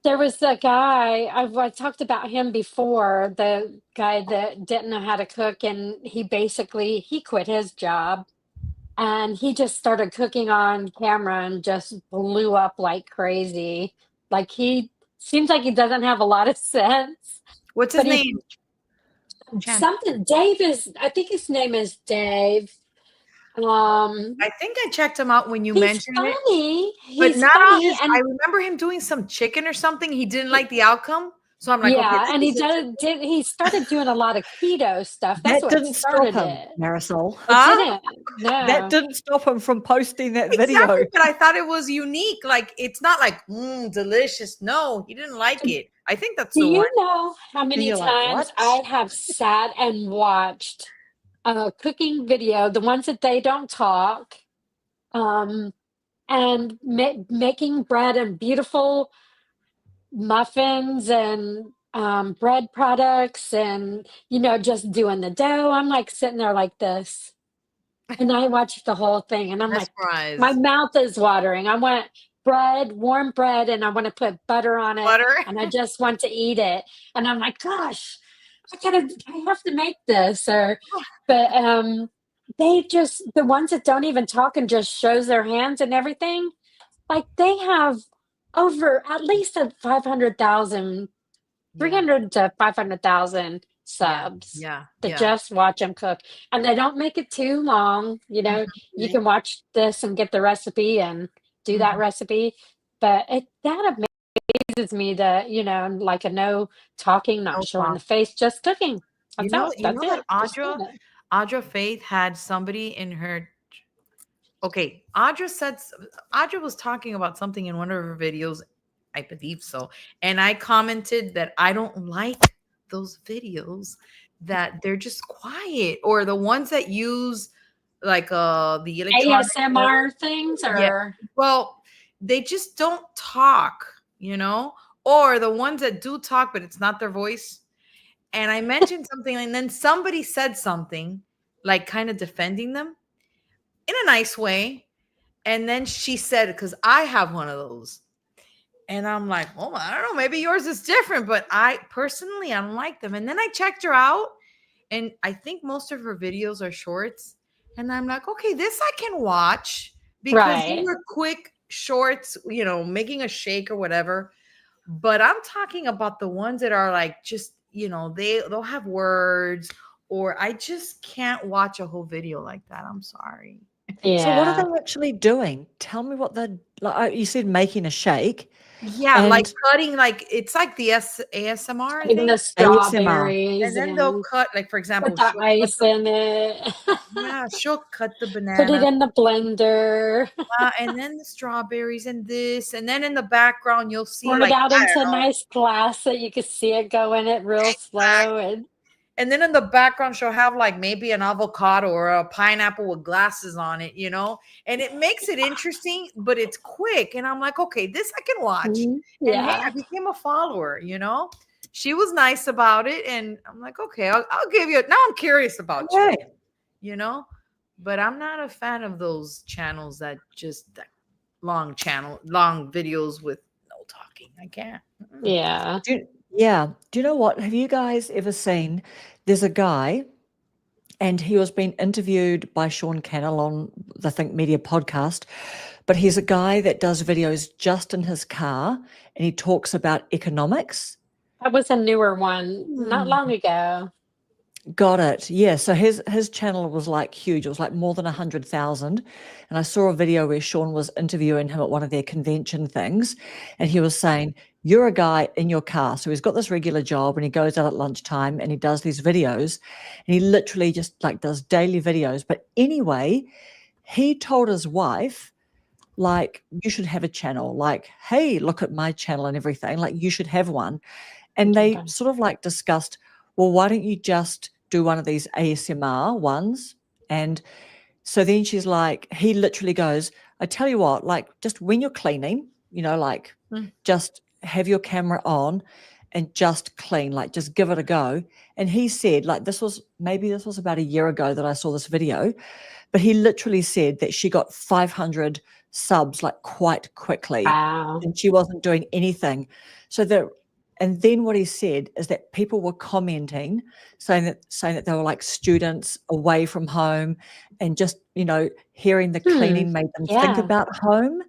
there was a guy, I talked about him before, the guy that didn't know how to cook, and he quit his job and he just started cooking on camera and just blew up like crazy. Like he seems like he doesn't have a lot of sense. What's his But name? I think his name is Dave. I think I checked him out when you He's mentioned it. funny. But He's not on funny, his. and I remember him doing some chicken or something. He didn't like the outcome, so I'm like, yeah, okay, and he started doing a lot of keto stuff. That's That what didn't stop started him, it. Marisol. Huh? It didn't. That No. didn't stop him from posting that Exactly, video. but I thought it was unique. Like it's not like delicious. No, he didn't like it. I think that's Do the you one. know how many you're like, times "What?" I have sat and watched a cooking video, the ones that they don't talk, and making bread and beautiful muffins and bread products and just doing the dough. I'm like sitting there like this, and I watched the whole thing and I'm like, Mesmerized. my mouth is watering. I want warm bread, and I want to put butter on it, Butter. and I just want to eat it, and I'm like, gosh, I have to make this. But the ones that don't even talk and just shows their hands and everything, like they have over at least 500,000, 300 to 500,000 subs Yeah. to Yeah. just watch them cook. And they don't make it too long. You can watch this and get the recipe and do that recipe. But that amazes me that, like a no talking, not No showing the talk. face, just cooking. You That's know that it. Just doing it. Audra Faith had somebody in her. Okay, Audra was talking about something in one of her videos, I believe so, and I commented that I don't like those videos that they're just quiet, or the ones that use like the electronic ASMR things, Yeah. or Well, they just don't talk, or the ones that do talk, but it's not their voice. And I mentioned something, and then somebody said something like kind of defending them in a nice way. And then she said, because I have one of those. And I'm like, oh, I don't know, maybe yours is different, but I don't like them. And then I checked her out, and I think most of her videos are shorts. And I'm like, okay, this I can watch because they right. were quick shorts, making a shake or whatever. But I'm talking about the ones that are like just, they'll have words, or I just can't watch a whole video like that. I'm sorry. So what are Yeah. they actually doing? Tell me what they're like. You said making a shake. Yeah, like And cutting, like it's like the ASMR, I Even the think. strawberries And then they'll and cut, like for example, put the ice in it. she'll cut the Put it banana, in the blender. and then the strawberries and this, and then in the background you'll see Pour it like out I into don't a know. nice glass so you can see it go in it real slow. And then in the background she'll have like maybe an avocado or a pineapple with glasses on it, and it makes it interesting, but it's quick. And I'm like, okay, this I can watch. And hey, I became a follower. She was nice about it, and I'm like, okay, I'll give you it. Now I'm curious about you, but I'm not a fan of those channels that just long videos with no talking. I can't. Yeah. Do you know what? Have you guys ever seen? There's a guy, and he was being interviewed by Sean Cannell on the Think Media podcast. But he's a guy that does videos just in his car, and he talks about economics. That was a newer one, not long ago. Got it. Yeah. So his channel was like huge. It was like more than 100,000. And I saw a video where Sean was interviewing him at one of their convention things. And he was saying, you're a guy in your car. So he's got this regular job and he goes out at lunchtime and he does these videos. And he literally just like does daily videos. But anyway, he told his wife, like, you should have a channel. Like, hey, look at my channel and everything. Like, you should have one. And they Okay. sort of like discussed, well, why don't you just do one of these ASMR ones? And so then she's like, he literally goes, I tell you what, like just when you're cleaning, like just have your camera on and just clean, like just give it a go. And he said, like, this was about a year ago that I saw this video, but he literally said that she got 500 subs like quite quickly. Wow. And she wasn't doing anything. And then what he said is that people were commenting, saying that they were like students away from home, and just hearing the cleaning made them think Yeah. about home,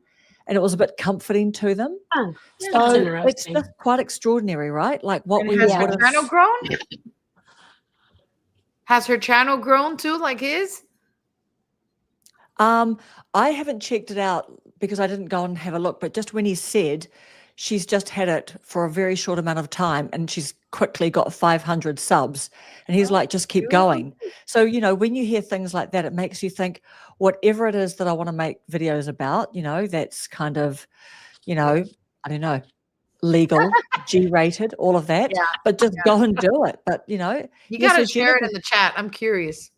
and it was a bit comforting to them. Oh, So that's it's interesting. just quite extraordinary, right? Like what And we has would her have. channel grown? Has her channel grown too, like his? I haven't checked it out because I didn't go and have a look, but just when he said she's just had it for a very short amount of time and she's quickly got 500 subs, and he's like, just keep going. So, when you hear things like that, it makes you think whatever it is that I want to make videos about, that's kind of, I don't know, legal, G-rated, all of that, but just go and do it. But, You yeah, got to so share it Jennifer- in the chat. I'm curious.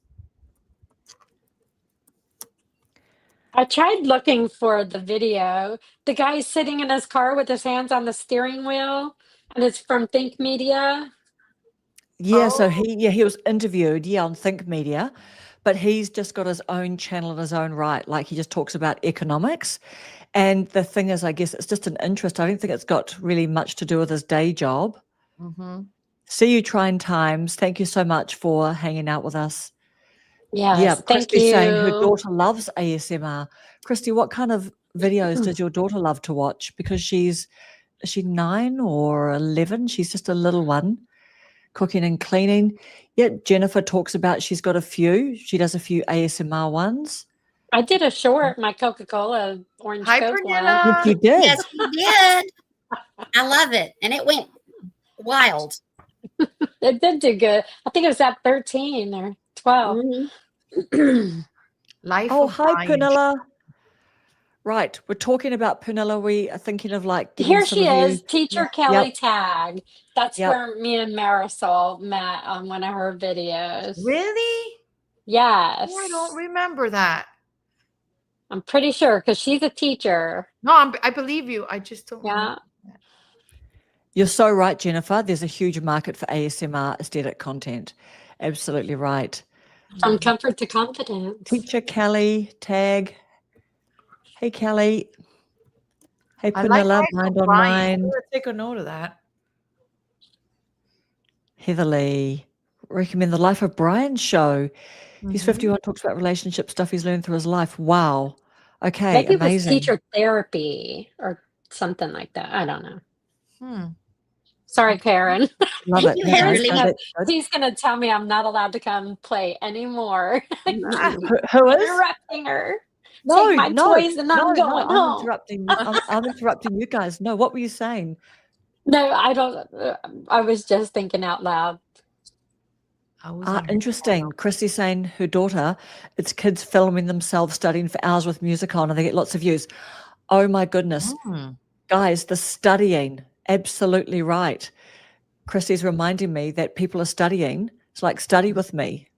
I tried looking for the video. The guy's sitting in his car with his hands on the steering wheel, and it's from Think Media. Yeah, so he was interviewed, on Think Media, but he's just got his own channel in his own right. Like he just talks about economics. And the thing is, I guess it's just an interest. I don't think it's got really much to do with his day job. See you, Trying Times. Thank you so much for hanging out with us. Yes, thank Christy's saying her you. daughter loves ASMR. Christy, what kind of videos does your daughter love to watch? Because is she 9 or 11? She's just a little one. Cooking and cleaning. Yeah, Jennifer talks about she's got a few. She does a few ASMR ones. I did a short, my Coca-Cola Orange Hi, Coke one. Pernilla. Yes, you did. Yes, you did. I love it. And it went wild. It did do good. I think it was at 13 or 12. Mhm. Life Oh, of hi, Brian. Pernilla. Right, we're talking about Pernilla. We are thinking of like getting Here some she of is, you. Teacher Kelly Yep. Tag. That's Yep. where me and Marisol met on one of her videos. Really? Yes. Oh, I don't remember that. I'm pretty sure because she's a teacher. No, I believe you. I just don't. Yeah. remember. You're so right, Jennifer. There's a huge market for ASMR aesthetic content. Absolutely right. From comfort to confidence. Teacher Kelly Tag. Hey, Kelly. Hey, I like Pernilla. Life Mind of on Brian. Mind. I'm gonna take a note of that. Heatherly. Recommend the Life of Brian show. He's Mhm. 51, talks about relationship stuff he's learned through his life. Wow. Okay, Maybe it was amazing. teacher therapy or something like that. I don't know. Hmm. Sorry, Karen. Love Thank it. you, No, Heatherly. no, that's good. He's going to tell me I'm not allowed to come play anymore. Who is? Interrupting her. No, Take my no, toys and I'm going I'm home. interrupting. I'm interrupting you guys. No, what were you saying? No, I don't. I was just thinking out loud. I was on her Interesting. channel. Christy's saying her daughter, it's kids filming themselves studying for hours with music on, and they get lots of views. Oh my goodness, guys, the studying, absolutely right. Christy's reminding me that people are studying. It's like study with me.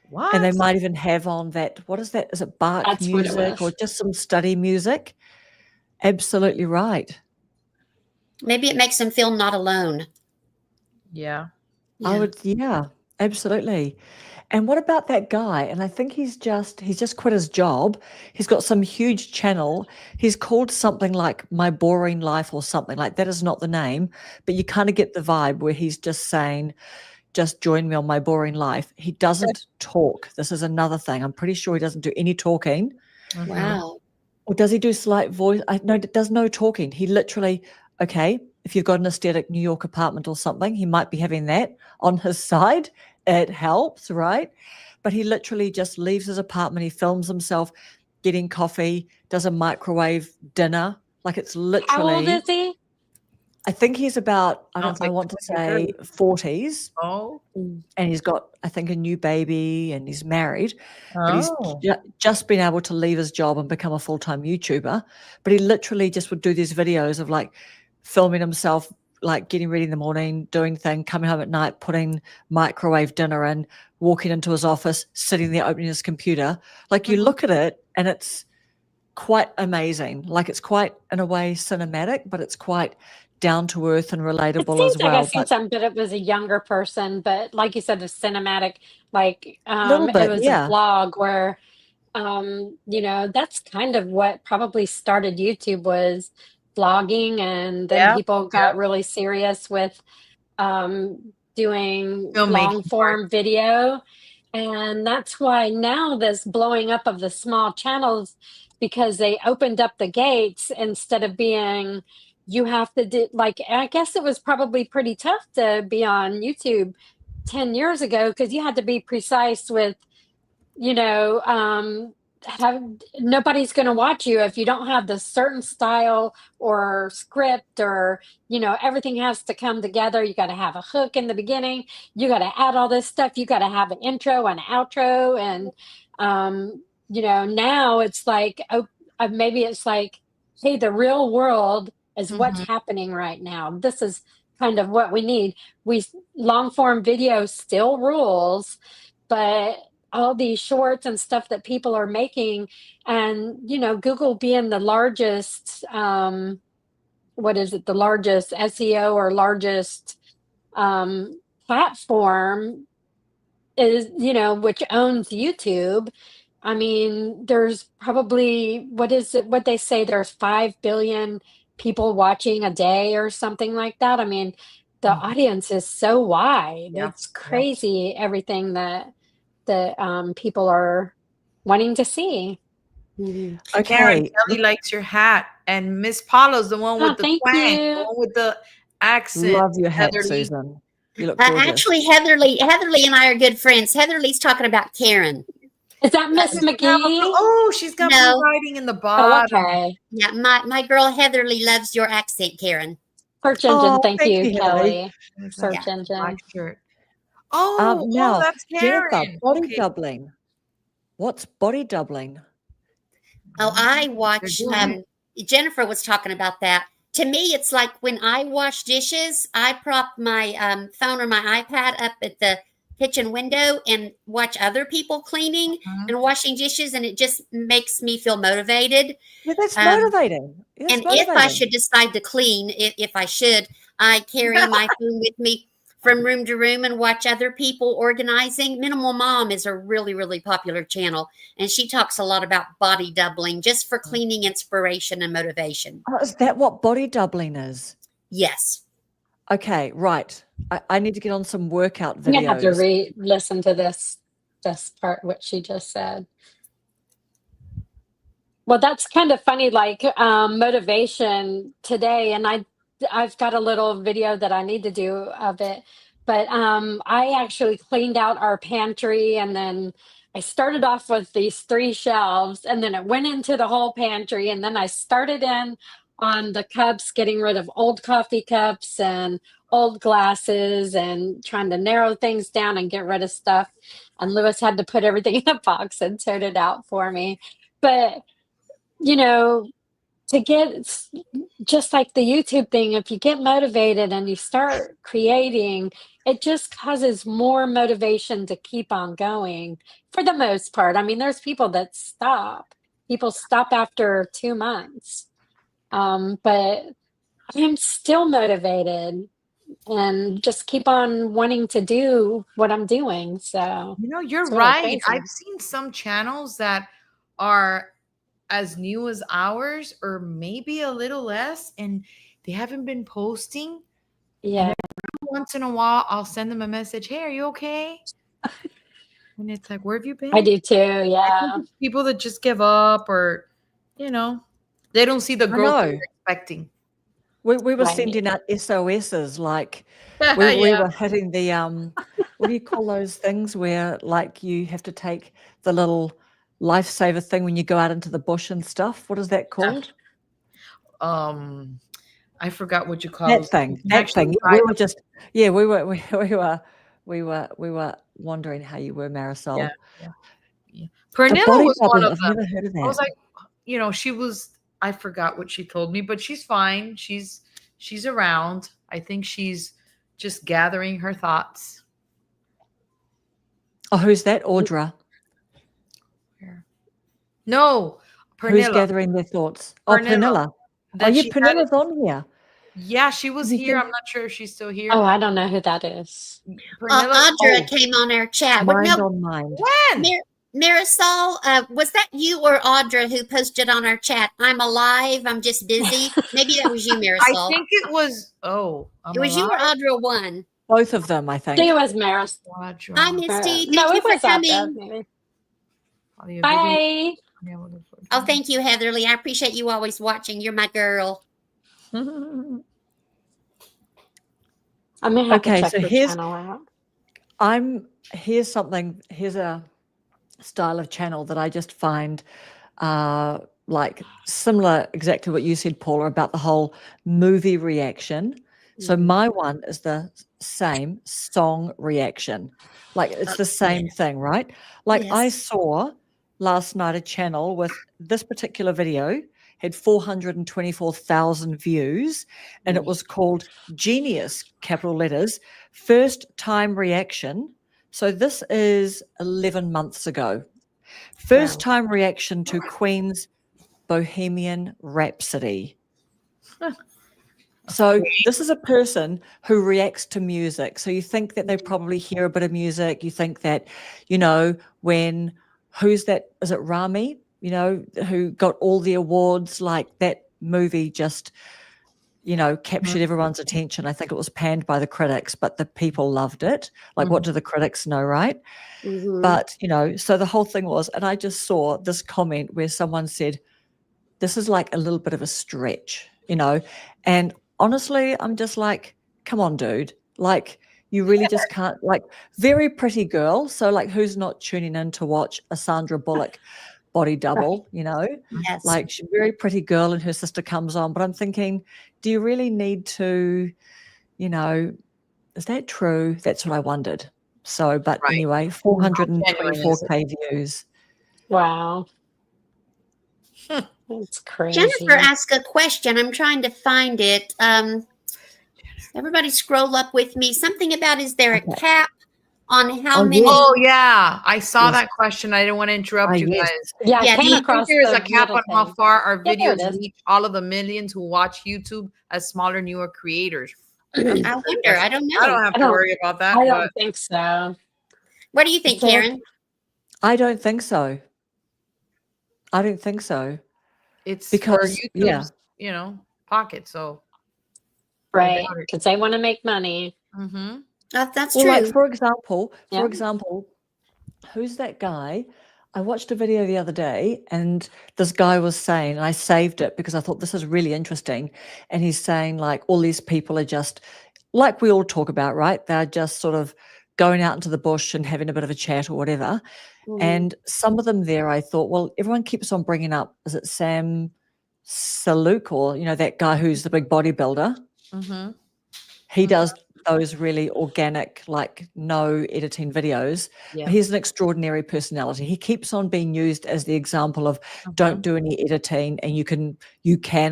What? And they might even have on that, what is that? Is it Bach That's what it music or was. just some study music? Absolutely right. Maybe it makes them feel not alone. Yeah. Yeah, absolutely. And what about that guy? And I think he's just quit his job. He's got some huge channel. He's called something like My Boring Life or something like that. Is not the name, but you kind of get the vibe where he's just saying, just join me on my boring life. He doesn't talk. This is another thing. I'm pretty sure he doesn't do any talking. Wow. Or does he do slight voice? No, it does no talking. He literally Okay. If you've got an aesthetic New York apartment or something, he might be having that on his side. It helps, right? But he literally just leaves his apartment. He films himself getting coffee, does a microwave dinner. Like it's How old literally, is he? I think he's about, I Sounds don't, I like want to 20 or say 40s. Oh, And he's got, I think, a new baby and he's married, but he's oh, just been able to leave his job and become a full-time YouTuber. But he literally just would do these videos of like filming himself, like getting ready in the morning, doing thing, coming home at night, putting microwave dinner in, walking into his office, sitting there, opening his computer. Like you Mhm. look at it and it's quite amazing. Like it's quite, in a way, cinematic, but it's quite down to earth and It relatable seems as like I've well. seen But some, but it was a younger person. But like you said, the cinematic, like a little it bit, was a yeah. vlog where, you know, that's kind of what probably started YouTube was vlogging, and then Yeah, people got really serious with doing long filmmaking part. form video. And that's why now this blowing up of the small channels, because they opened up the gates instead of being, you have to do, like, I guess it was probably pretty tough to be on YouTube 10 years ago because you had to be precise with, you know, have nobody's going to watch you if you don't have the certain style or script, or you know, everything has to come together. You got to have a hook in the beginning, you got to add all this stuff, you got to have an intro and an outro, and you know, now it's like, oh, maybe it's like, hey, the real world is what's Mhm. happening right now. This is kind of what we need. We Long form video still rules, but all these shorts and stuff that people are making, and you know, Google being the largest, what is it, the largest SEO or largest platform, is, you know, which owns YouTube. I mean, there's probably, what is it, what they say, there's 5 billion people watching a day or something like that. I mean, the Mhm. audience is so wide. Yeah, It's yeah. crazy everything that people are wanting to see. Mhm. Karen, Okay, Kelly likes your hat, and Miss Paula's the one Oh, with the thank twang, the you. one with the accent. love your hat, Heatherly. Susan. You look gorgeous. Actually, Heatherly and I are good friends. Heatherly's talking about Karen. Is that That Miss doesn't have a blue. McGee? Oh, she's got blue No, writing in the Oh, bottom. okay. yeah, my girl Heatherly loves your accent, Karen. Search engine. Oh, Thank thank you, you, Heatherly. Kelly. There's that Yeah. Search black engine. shirt. Oh, Now, that's Jennifer, Karen. body Okay, doubling. What's body doubling? Oh, I they're watch. doing it. Jennifer was talking about that. To me, it's like when I wash dishes, I prop my phone or my iPad up at the kitchen window and watch other people cleaning Mhm. and washing dishes, and it just makes me feel motivated. Yeah, that's Um, motivating. That's and if I motivating. should decide to clean, if I should, I carry my phone with me from room to room and watch other people organizing. Minimal Mom is a really, really popular channel, and she talks a lot about body doubling just for cleaning inspiration and motivation. Oh, is that what body doubling is? Yes. Okay, right. I need to get on some workout I'm gonna have to videos. listen to this part, what she just said. Well, that's kind of funny, like motivation today, and I've got a little video that I need to do of it. But I actually cleaned out our pantry, and then I started off with these 3 shelves, and then it went into the whole pantry, and then I started in on the cups, getting rid of old coffee cups and old glasses, and trying to narrow things down and get rid of stuff. And Lewis had to put everything in a box and sort it out for me. But you know, to get, just like the YouTube thing, if you get motivated and you start creating, it just causes more motivation to keep on going for the most part. I mean, there's people that stop. People stop after 2 months. But I'm still motivated and just keep on wanting to do what I'm doing. So You know, you're it's really right. crazy. I've seen some channels that are as new as ours, or maybe a little less, and they haven't been posting. And Yeah, every once in a while, I'll send them a message. Hey, are you okay? And it's like, where have you I been? do too. I think Yeah. it's people that just give up, or, you know, they don't see the I growth that know. they're expecting. We were Right. sending out SOSs, like we Yeah. were hitting the what do you call those things where like you have to take the little lifesaver thing when you go out into the bush and stuff? What is that called? I forgot what you call That it. thing. You can That actually thing. buy We were just we were wondering how you were, Marisol. yeah, yeah, yeah. The Pernilla body was one bubble. of I've them. never heard of I was that. like, she was. I forgot what she told me, but she's fine. She's around. I think she's just gathering her thoughts. Oh, who's that? Audra. No, Who's Pernilla. gathering their thoughts? Oh, Pernilla. Oh, That yeah, she had Pernilla's on here. Yeah, she was You here. think- I'm not sure if she's still here. Oh, I don't know who that is. Pernilla. Audra came on our chat. Mind No, on mind. When? Marisol, was that you or Audra who posted on our chat? I'm alive. I'm just busy. Maybe that was you, Marisol. I think it was. Oh, it was you or Audra one. Both of them, I think. She was Maris. Audra. Hi, Misty. No, Thank you it for was Audra, coming. maybe. Audio, Bye. video. Oh, thank you, Heatherly. I appreciate you always watching. You're my girl. I'm gonna have Okay, to check so the here's- channel out. Here's a style of channel that I just find like similar exactly what you said, Paula, about the whole movie reaction. So Mhm. my one is the same song reaction. Like it's the same thing, right? Like I Yes. saw last night a channel with this particular video had 424,000 views, and it was called Genius, capital letters, first time reaction. So this is 11 months ago. First time reaction to Queen's Bohemian Rhapsody. So this is a person who reacts to music. So you think that they probably hear a bit of music. You think that, when who's that? Is it Rami? Who got all the awards? Like that movie just, captured everyone's attention. I think it was panned by the critics, but the people loved it. Like, what do the critics know, right? Mhm. But, so the whole thing was, and I just saw this comment where someone said, this is like a little bit of a stretch, and honestly, I'm just like, come on, dude. Like, you really just can't, like, very pretty girl. So, like, who's not tuning in to watch a Sandra Bullock body double, Yes. Like, she's a very pretty girl and her sister comes on. But I'm thinking, do you really need to, is that true? That's what I wondered. So, but Right. anyway, 424K views. Wow. That's crazy. Jennifer asked a question. I'm trying to find it. Everybody scroll up with me. Something about, is there a Okay. cap on how Oh, many? yes. Oh yeah, I saw Yes. that question. I didn't want to interrupt you yes. guys. Yeah, I Yeah, came do you Do you across think there is the a cap middle on how thing. far our Yeah, there videos it is. reach all of the millions who watch YouTube as smaller, newer creators? I wonder. I don't know. I don't have I to don't- worry about that. I but don't think so. What do you think, So- Karen? I don't think so. I don't think so. it's Because, for yeah. YouTube's, pocket. So Right. doubt it. Because they want to make money. mm-hmm. That's Well, true. like for example, Yeah. who's that guy? I watched a video the other day and this guy was saying, and I saved it because I thought this is really interesting. And he's saying like all these people are just like we all talk about, right? They're just sort of going out into the bush and having a bit of a chat or whatever. Mhm. And some of them there, I thought, well, everyone keeps on bringing up, is it Sam Saluk or, that guy who's the big bodybuilder? Mm-hmm. He Mhm. does those really organic, like no editing videos. Yeah. But he's an extraordinary personality. He keeps on being used as the example of don't do any editing and you can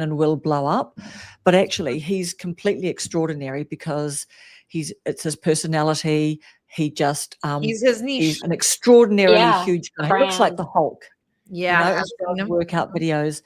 and will blow up. But actually he's completely extraordinary because it's his personality. He just He's his niche. he's an extraordinarily Yeah, huge guy. He looks like brand. the Hulk. Yeah. I've I've seen done him. workout videos.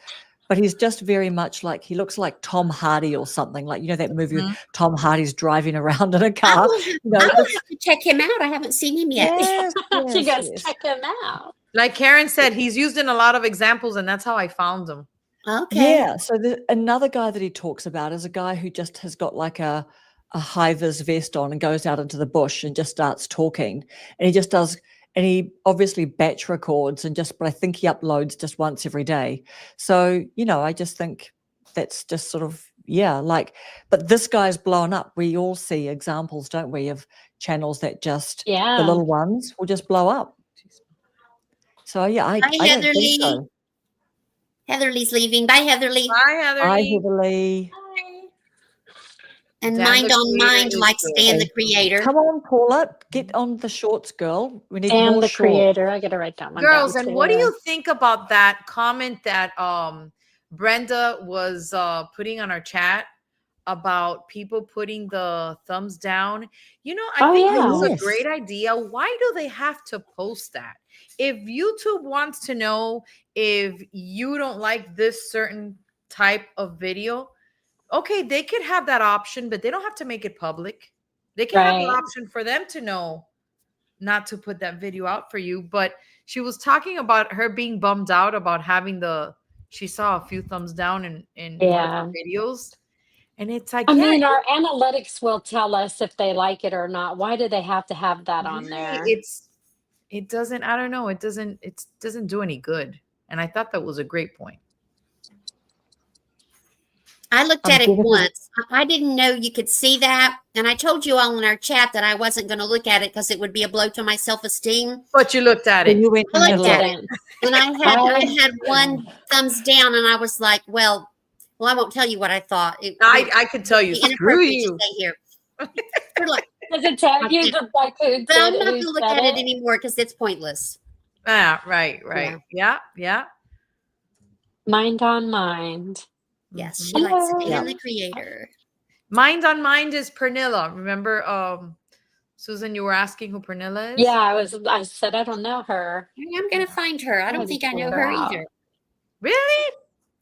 But he's just very much like, he looks like Tom Hardy or something. Like, that movie Mhm. with Tom Hardy's driving around in a I car. will, I will have to check him out. I haven't seen him yet. Yes, She yes, goes, yes. check him out. Like Karen said, he's used in a lot of examples, and that's how I found him. Okay. Yeah. So another guy that he talks about is a guy who just has got like a high-vis vest on and goes out into the bush and just starts talking. And he just does, and he obviously batch records but I think he uploads just once every day. So, I just think that's just sort of yeah, like, but this guy's blown up. We all see examples, don't we, of channels that just, the Yeah. little ones will just blow up. So yeah, I Bye, don't think Heatherly. so. Heatherly's leaving. Bye, Heatherly. Bye, Heather. Hi, Heatherly. And Dan Mind the on Creator Mind is likes good. Dan the Creator. Come on, Paula, get on the shorts, girl. We need And more the shorts. creator. I gotta write that one Girls, down and what do too. you think about that comment that Brenda was putting on our chat about people putting the thumbs down? You know, I Oh, think yeah. this is a Yes. great idea. Why do they have to post that? If YouTube wants to know if you don't like this certain type of video, okay, they could have that option, but they don't have to make it public. They can have an Right. option for them to know not to put that video out for you. But she was talking about her being bummed out about having she saw a few thumbs down in one of her videos. And it's like, I yeah, mean, our analytics will tell us if they like it or not. Why do they have to have that on there? it doesn't, I don't know, it doesn't do any good. And I thought that was a great point. I looked at it once. I didn't know you could see that. And I told you all in our chat that I wasn't going to look at it because it would be a blow to my self-esteem. But you looked at it. You went I and looked had a at look. it. And I had one thumbs down, and I was like, well, I won't tell you what I thought. I could tell you, It'd be screw inappropriate you. to say here. We're like, Does it tell you okay. the like who But I'm did- not who going to look said at it it? anymore because it's pointless. Ah, right. Yeah. Mind on Mind. Yes, she Mhm. likes Hello. Dan the Creator. Mind on Mind is Pernilla. Remember, Susan, you were asking who Pernilla is? Yeah, I said I don't know her. I'm going to find her. I don't I'll think I pull know her her out. either. Really?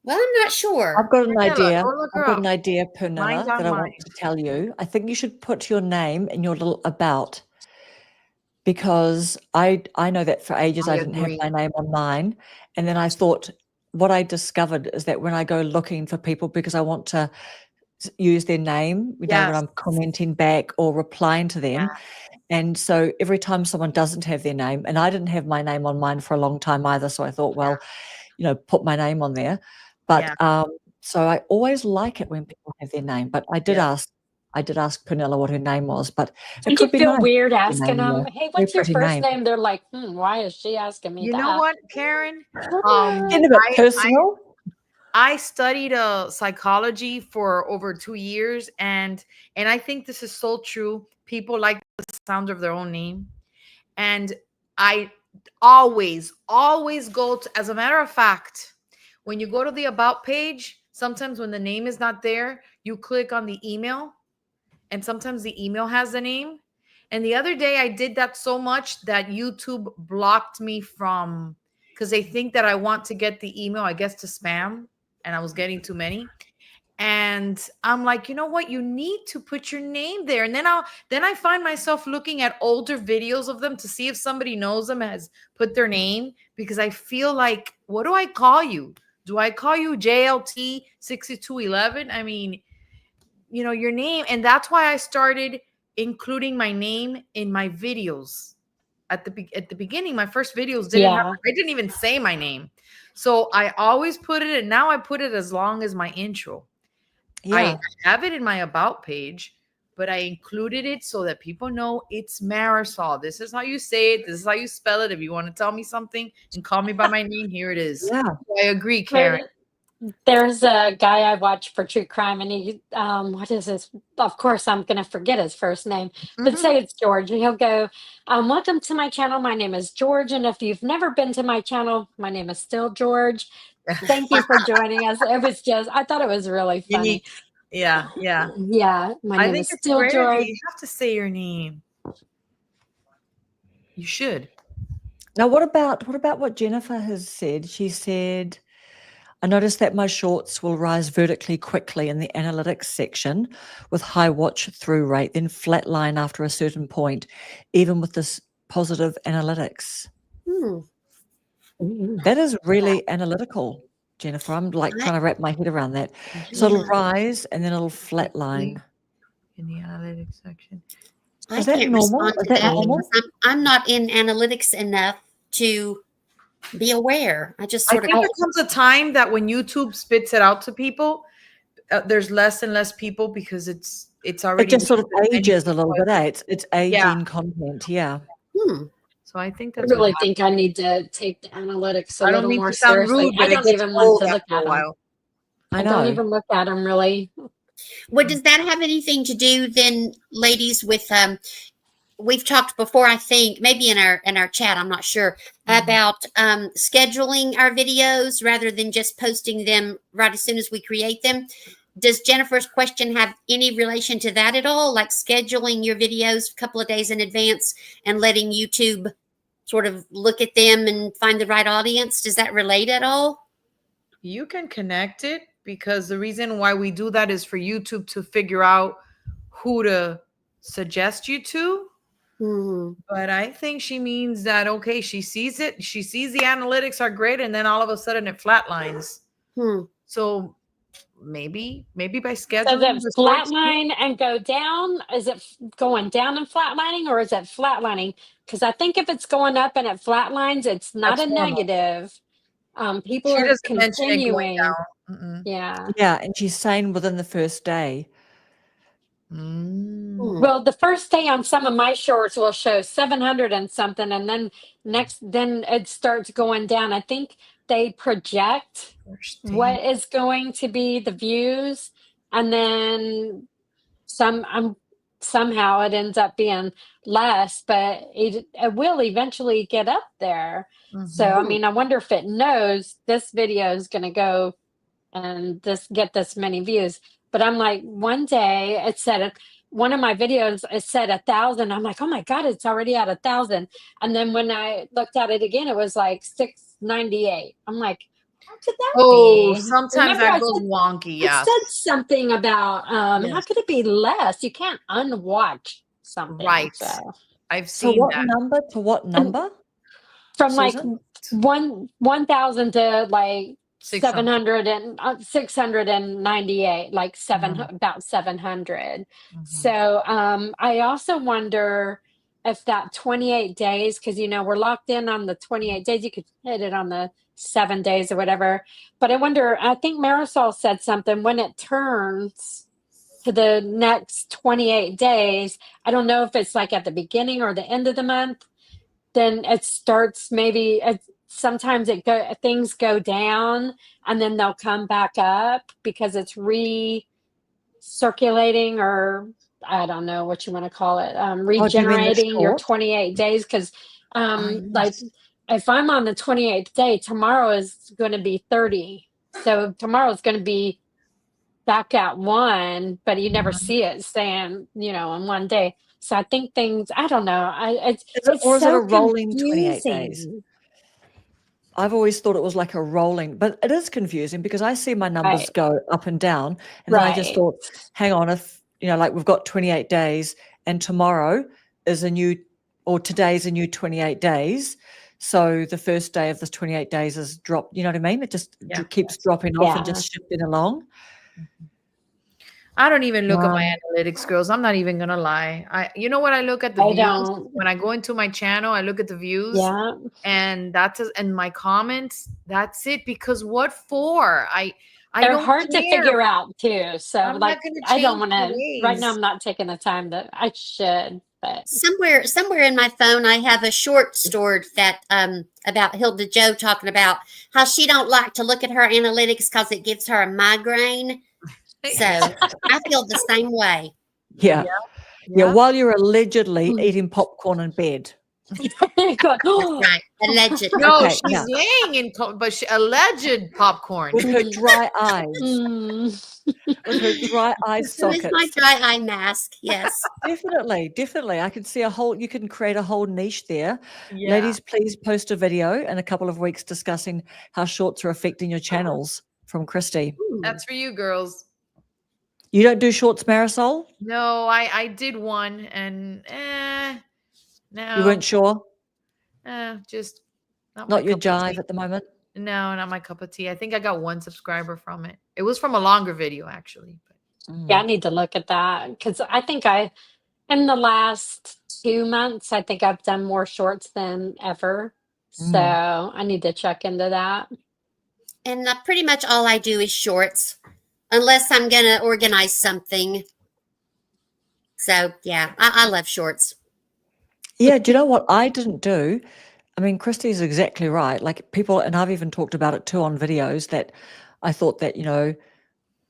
Well, I'm not sure. I've got an Pernilla, idea. go look her I've got up. an idea, Mind Pernilla, on that I want Mind. to tell you. I think you should put your name in your little about, because I know that for ages I I didn't agree. have my name on mine. And then I thought, what I discovered is that when I go looking for people because I want to use their name, you know, when I'm commenting back or replying to them. And so every time someone doesn't have their name, and I didn't have my name on mine for a long time either. So I thought, well, you know, put my name on there. But so I always like it when people have their name. But I did ask Pernilla what her name was, but it Did could you be feel nice. weird asking them, Very hey, what's your pretty first name. name? They're like, why is she asking me You that? know what, Karen? Getting a bit personal. I studied psychology for over 2 years, and I think this is so true. People like the sound of their own name, and I always go to, as a matter of fact, when you go to the about page, sometimes when the name is not there, you click on the email, and sometimes the email has the name. And the other day I did that so much that YouTube blocked me from, because they think that I want to get the email, I guess, to spam, and I was getting too many. And I'm like, you know what? You need to put your name there. And then I find myself looking at older videos of them to see if somebody knows them, has put their name, because I feel like, what do I call you? Do I call you JLT 6211? I mean, you know, your name. And that's why I started including my name in my videos. At the beginning, my first videos I didn't even say my name. So I always put it, and now I put it as long as my intro. I have it in my about page, but I included it so that people know it's Marisol. This is how you say it. This is how you spell it. If you want to tell me something and call me by my name, here it is. Yeah. So I agree, Karen. There's a guy I watch for true crime, and he, what is his? Of course, I'm going to forget his first name, but say it's George, and he'll go, welcome to my channel. My name is George, and if you've never been to my channel, my name is still George. Thank you for joining us. It was just, I thought it was really funny. Unique. Yeah. Yeah, my name is still great. George. You have to say your name. You should. Now, what about what Jennifer has said? She said, I noticed that my shorts will rise vertically quickly in the analytics section with high watch through rate, then flatline after a certain point, even with this positive analytics. That is really analytical, Jennifer. I'm like trying to wrap my head around that. So it'll rise and then it'll flatline. In the analytics section. Is that normal? Is that normal? I'm not in analytics enough to be aware. I just sort I think there comes a time that when YouTube spits it out to people, there's less and less people because it's It already just sort of viewed at ages a any little bit, point. eh? It's aging content, yeah. So I think I that's what really happened. think I need to take the analytics a I don't little mean more to sound seriously. rude, but I it don't gets even want old to look after at a them. while. I I don't know. even look at them really. Well, does that have anything to do then, ladies, with we've talked before, I think, maybe in our chat, I'm not sure, about scheduling our videos rather than just posting them right as soon as we create them. Does Jennifer's question have any relation to that at all? Like scheduling your videos a couple of days in advance and letting YouTube sort of look at them and find the right audience? Does that relate at all? You can connect it because the reason why we do that is for YouTube to figure out who to suggest you to. But I think she means that, okay, she sees it. She sees the analytics are great. And then all of a sudden it flatlines. So maybe by Does scheduling it the shorts. flatline and go down? Is it going down and flatlining, or is it flatlining? Because I think if it's going up and it flatlines, it's not That's a normal. negative. People She are doesn't mention it going continuing. down. Yeah. Yeah, and she's saying within the first day. Well, the first day on some of my shorts will show 700 and something, and then then it starts going down. I think they project what is going to be the views, and then somehow it ends up being less, but it will eventually get up there. So I mean, I wonder if it knows this video is going to go and get this many views. But I'm like, one day it said one of my videos, it said 1,000. I'm like, oh my God, it's already at 1,000. And then when I looked at it again, it was like 698. I'm like, how could that be? Sometimes Remember that I goes said, wonky. I Yeah. said something about how could it be less? You can't unwatch something. Right. So I've So seen what that. number to what number? from like Susan? 1,000 to like 600. 700 and 698, like about 700. So I also wonder if that 28 days, because we're locked in on the 28 days, you could hit it on the 7 days or whatever. But I wonder, I think Marisol said something when it turns to the next 28 days. I don't know if it's like at the beginning or the end of the month. Then it starts maybe sometimes things go down and then they'll come back up because it's recirculating, or I don't know what you want to call it, regenerating your 28 days. Because like if I'm on the 28th day, tomorrow is going to be 30. So tomorrow is going to be back at 1, but you never see it staying, in one day. So I think things, I don't know. It's Or is it so a rolling 28 days? confusing. I've always thought it was like a rolling, but it is confusing because I see my numbers go up and down. And then I just thought, hang on, if, like we've got 28 days and tomorrow is today's a new 28 days. So the first day of this 28 days is dropped. You know what I mean? It just keeps dropping off and just shifting along. I don't even look at my analytics, girls. I'm not even gonna lie. You know what I look at the views don't. when I go into my channel. I look at the views, and and my comments. That's it. Because what for? They're don't hard to care. figure out too. So I'm like, not gonna I don't change want the to. Right now, ways. I'm not taking the time that I should. But somewhere in my phone, I have a short stored that about Hilda Joe talking about how she don't like to look at her analytics because it gives her a migraine. So I feel the same way. Yeah. While you're allegedly eating popcorn in bed. Right. Allegedly. No, she's laying in, but alleged popcorn with her dry eyes. With her dry eye sockets. With my dry eye mask, yes. Definitely. I can see you can create a whole niche there. Ladies, please post a video in a couple of weeks discussing how shorts are affecting your channels from Christy. That's for you, girls. You don't do shorts, Marisol? No, I did one and no. You weren't sure? Just not your jive at the moment? No, not my cup of tea. I think I got 1 subscriber from it. It was from a longer video, actually. But. Yeah, I need to look at that because I think in the last 2 months, I think I've done more shorts than ever. So I need to check into that. And pretty much all I do is shorts. unless I'm going to organize something. So, yeah, I love shorts. Yeah, do you know what I didn't do? I mean, Christy's exactly right. Like people, and I've even talked about it too on videos, that I thought that,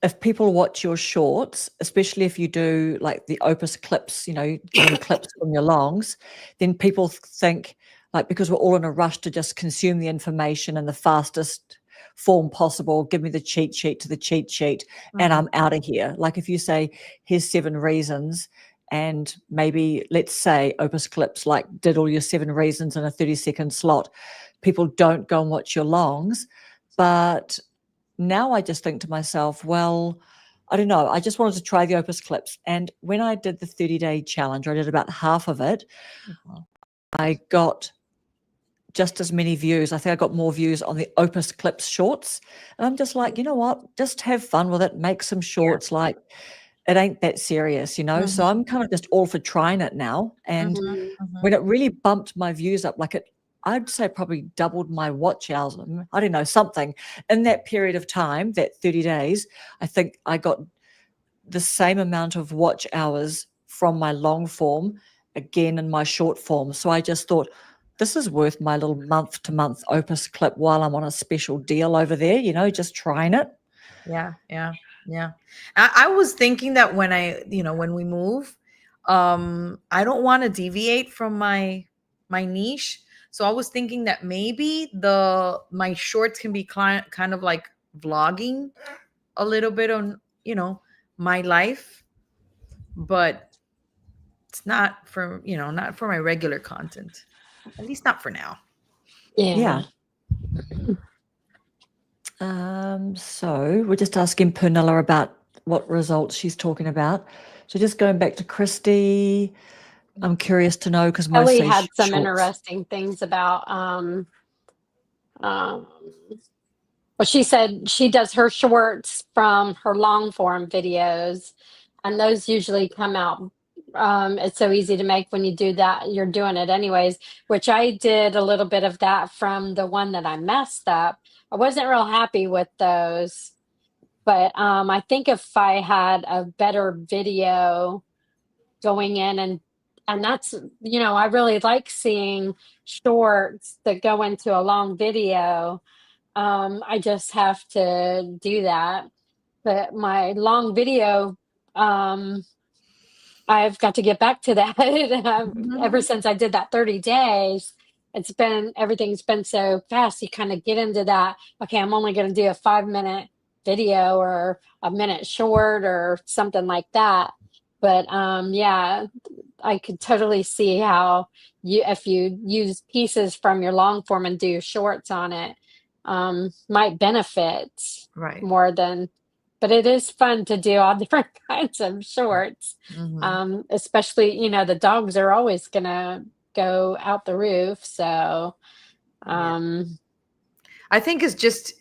if people watch your shorts, especially if you do like the Opus clips, doing clips from your longs, then people think, like, because we're all in a rush to just consume the information in the fastest form possible, give me the cheat sheet to the cheat sheet, and I'm out of here. Like if you say, here's 7 reasons, and maybe let's say Opus clips like did all your 7 reasons in a 30-second slot, people don't go and watch your longs. But now I just think to myself, well, I don't know. I just wanted to try the Opus clips. And when I did the 30-day challenge, I did about half of it. I got just as many views. I think I got more views on the Opus clips shorts. And I'm just like, you know what? Just have fun with it. Make some shorts. Like it ain't that serious, So I'm kind of just all for trying it now. And when it really bumped my views up, like I'd say probably doubled my watch hours. I don't know, something in that period of time, that 30 days, I think I got the same amount of watch hours from my long form again in my short form. So I just thought, this is worth my little month-to-month Opus clip while I'm on a special deal over there, just trying it. Yeah. I was thinking that when we move, I don't want to deviate from my niche. So I was thinking that maybe my shorts can be kind of like vlogging a little bit on, my life, but it's not for my regular content, at least not for now. Yeah. So we're just asking Pernilla about what results she's talking about. So just going back to Christy, I'm curious to know because most Ellie say had some shorts. interesting things about well, she said she does her shorts from her long form videos, and those usually come out. It's so easy to make when you do that. You're doing it anyways, which I did a little bit of that from the one that I messed up. I wasn't real happy with those, but I think if I had a better video going in and that's, I really like seeing shorts that go into a long video. I just have to do that. But my long video, I've got to get back to that. Ever since I did that 30 days, everything's been so fast. You kind of get into that. Okay, I'm only going to do a 5-minute video or a minute short or something like that. But yeah, I could totally see how if you use pieces from your long form and do your shorts on it, might benefit more than. But it is fun to do all different kinds of shorts, especially the dogs are always gonna go out the roof. So I think it's just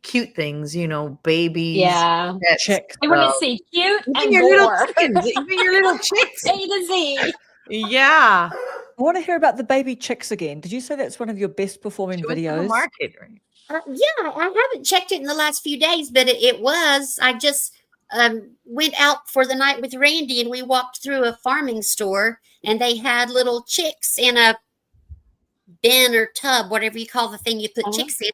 cute things, babies, pets, chicks. I want to see cute even and your little more. chickens, even your little chicks. A to Z. Yeah. I want to hear about the baby chicks again. Did you say that's one of your best performing She went to the videos? market, right? Yeah, I haven't checked it in the last few days, but it was. I just went out for the night with Randy, and we walked through a farming store, and they had little chicks in a bin or tub, whatever you call the thing you put chicks in.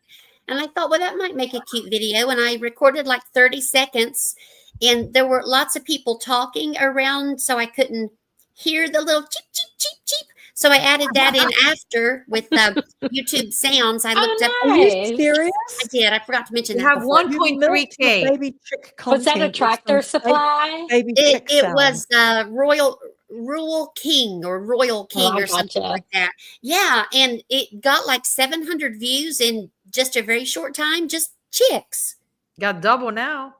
And I thought, well, that might make a cute video. And I recorded like 30 seconds, and there were lots of people talking around, so I couldn't hear the little cheep, cheep, cheep, cheep. So I added that in after with YouTube sounds. I looked up. Are you serious? I did. I forgot to mention You that have before. 1.3K. Baby chick content. Was that a Tractor Supply? Baby chick It sound. was Rural King or Royal King or something like that. Yeah, and it got like 700 views in just a very short time. Just chicks. Got double now.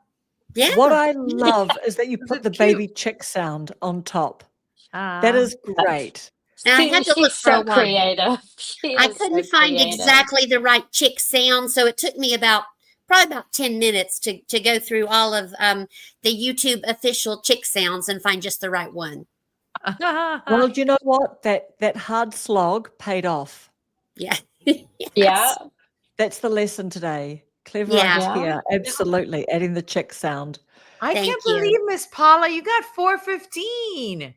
Yeah. What I love is that you put the baby chick sound on top. That is great. And I had to look for so one. creative. I couldn't find exactly the right chick sound, so it took me probably about 10 minutes to go through all of the YouTube official chick sounds and find just the right one. Well, do you know what? That hard slog paid off. Yeah. Yeah. That's the lesson today. Clever Yeah. idea. Absolutely. Adding the chick sound. I Thank can't you. believe, Miss Paula, you got 415.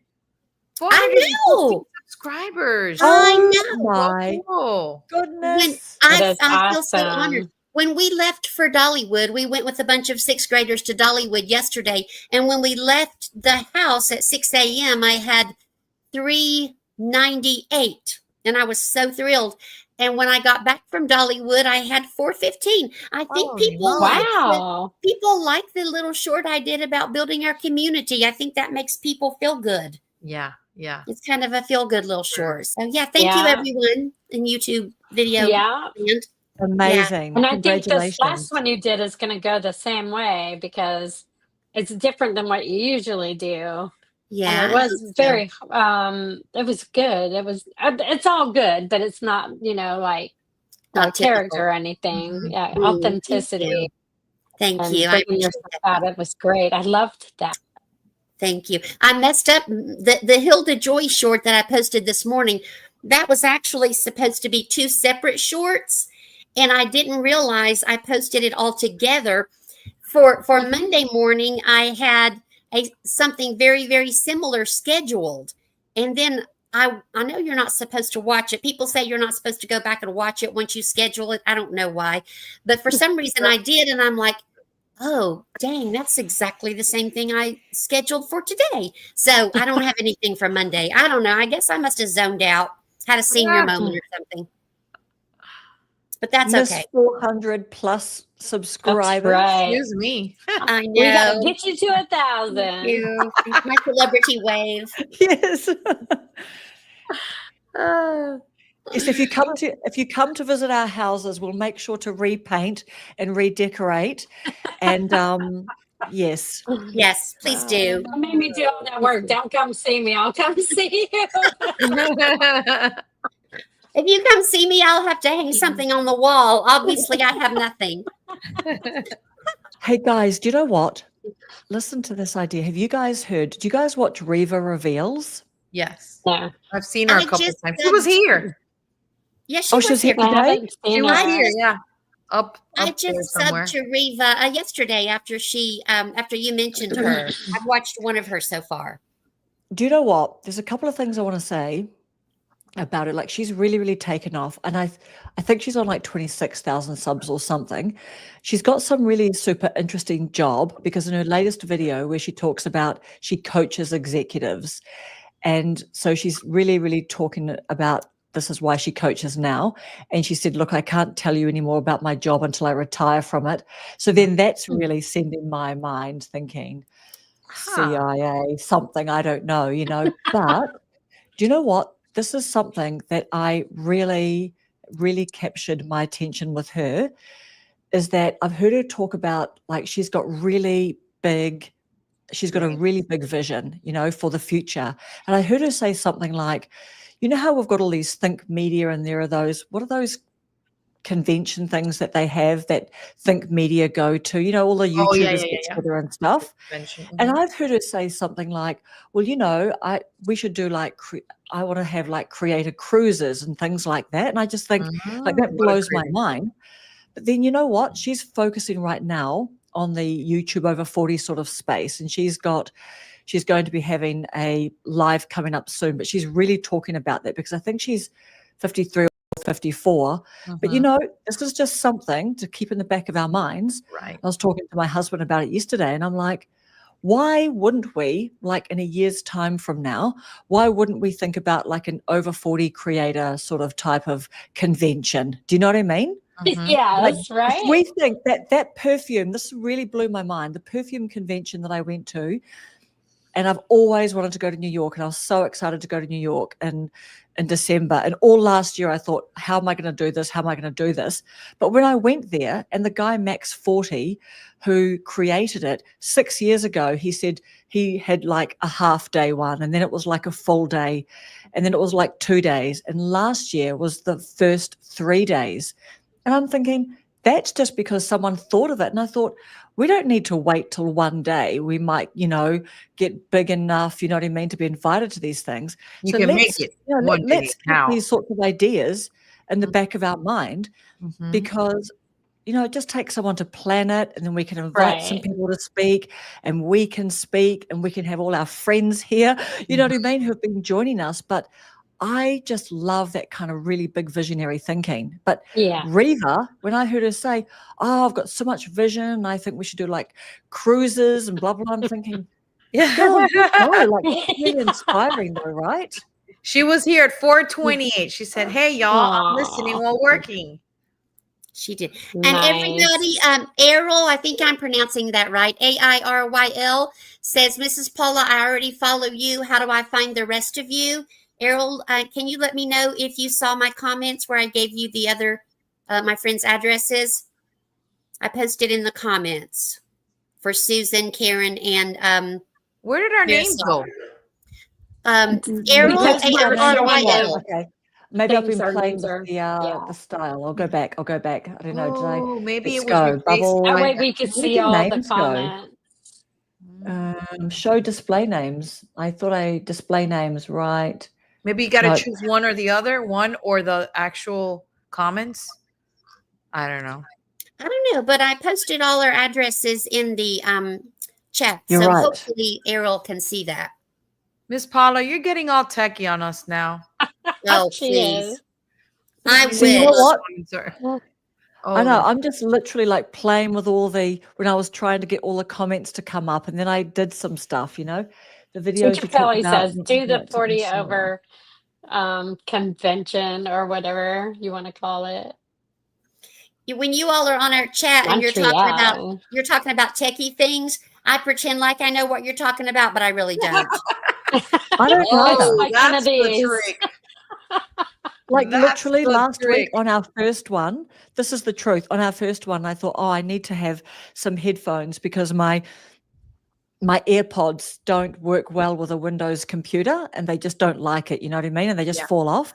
I know. Subscribers. I Oh know. my Cool. When goodness. It is I feel so honored. awesome. When we left for Dollywood, we went with a bunch of sixth graders to Dollywood yesterday. And when we left the house at 6 a.m., I had 398. And I was so thrilled. And when I got back from Dollywood, I had 415. I think Holy people moly. Wow. like the little short I did about building our community. I think that makes people feel good. Yeah. It's kind of a feel good little Sure. short. So yeah, thank you Yeah. everyone in YouTube video. Yeah. land. Amazing. And I think this Congratulations. last one you did is going to go the same way because it's different than what you usually do. Yeah. And it was very, it was good. It was, it's all good, but it's not, like Not character typical. or anything. Mhm. Yeah, Thank authenticity Thank and you. I bringing appreciate yourself that. out. It was great. I loved that. Thank you. I messed up the Hilda Joy short that I posted this morning. That was actually supposed to be 2 separate shorts, and I didn't realize I posted it all together. For Monday morning, I had something very, very similar scheduled, and then I know you're not supposed to watch it. People say you're not supposed to go back and watch it once you schedule it. I don't know why, but for some reason I did, and I'm like, oh, dang, that's exactly the same thing I scheduled for today. So I don't have anything for Monday. I don't know. I guess I must have zoned out, had a senior moment or something. But that's Miss okay. 400 plus That's subscribers. right. Excuse me. I know. We got to get you to Thank 1,000. you. My celebrity wave. Yes. Uh, Yes, if you come to visit our houses, we'll make sure to repaint and redecorate. And yes. Yes, please do. You made me do all that work. Don't come see me. I'll come see you. If you come see me, I'll have to hang something on the wall. Obviously, I have nothing. Hey guys, do you know what? Listen to this idea. Have you guys heard? Did you guys watch Reva Reveals? yes. Yeah. I've seen her a I couple just times. She was here. Yes, Oh, she was here. here I today? haven't She seen was her. here, yeah. Up I there just somewhere. subbed to Reva yesterday after after you mentioned her. I've watched one of her so far. Do you know what? There's a couple of things I want to say about it. Like she's really, really taken off. And I think she's on like 26,000 subs or something. She's got some really super interesting job because in her latest video where she talks about she coaches executives. And so she's really, really talking about this is why she coaches now. And she said, look, I can't tell you any more about my job until I retire from it. So then that's really sending my mind thinking CIA, something, I don't know, but do you know what? This is something that I really, really captured my attention with her is that I've heard her talk about like she's got a really big vision, for the future. And I heard her say something like, how we've got all these Think Media and there are those, what are those convention things that they have that Think Media go to, all the YouTubers get together and stuff. And I've heard her say something like, well, we should do like, I want to have like creator cruises and things like that. And I just think like that blows my mind. But then you know what? She's focusing right now on the YouTube over 40 sort of space. And she's going to be having a live coming up soon, but she's really talking about that because I think she's 53 or 54. But this is just something to keep in the back of our minds. Right. I was talking to my husband about it yesterday and I'm like, why wouldn't we, like in a year's time from now, why wouldn't we think about like an over 40 creator sort of type of convention? Do you know what I mean? Yeah, Like, that's right. we think that perfume, this really blew my mind, the perfume convention that I went to, and I've always wanted to go to New York, and I was so excited to go to New York in December. And all last year I thought, how am I going to do this? How am I going to do this? But when I went there, and the guy Max 40, who created it 6 years ago, he said he had like a half day one, and then it was like a full day, and then it was like 2 days. And last year was the first 3 days. And I'm thinking, that's just because someone thought of it. And I thought, we don't need to wait till one day. We might, get big enough, you know what I mean, to be invited to these things. You can make it one day let's keep now. these sorts of ideas in the back of our mind because, it just takes someone to plan it, and then we can invite some Right. people to speak, and we can speak, and we can have all our friends here, you know what I mean, who have been joining us. But I just love that kind of really big visionary thinking. But Yeah. Reva, when I heard her say, "Oh, I've got so much vision, I think we should do like cruises and blah, blah," I'm thinking, girl, you know, like that's really inspiring though, right? She was here at 4:28. She said, "Hey, y'all, I'm listening Aw. while working." She did. And everybody, Nice. Errol, I think I'm pronouncing that right. AIRYL says, Mrs. Paula, I already follow you. How do I find the rest of you? Errol, can you let me know if you saw my comments where I gave you the other, my friends' addresses? I posted in the comments for Susan, Karen, and Where did our names go? Errol, That's my name. AIRYL. Okay. Maybe I've been Our playing names with are, the style. I'll go back. I don't know. Did I? Oh, maybe Let's it was go. replaced Bubble. that by way we could Where did see your all the names go? comments. Show display names. I thought I display names, right? Maybe you got to No. choose one or the other, one or the actual comments. I don't know. I don't know, but I posted all our addresses in the chat. You're so right. hopefully Errol can see that. Miss Paula, you're getting all techie on us now. Oh, She please. is. I So you know wish. what? Oh, I know. I'm just literally like playing with when I was trying to get all the comments to come up, and then I did some stuff, the videos Teacher you talked Kelly about. says, do the 40 over convention or whatever you want to call it. When you all are on our chat and you're Montreal. talking about techie things, I pretend like I know what you're talking about, but I really don't. I don't It's either. like one that's of the these. trick. Like That's literally the last week trick. on our first one, this is the truth. On our first one, I thought, I need to have some headphones because my AirPods don't work well with a Windows computer, and they just don't like it. You know what I mean? And they just fall off.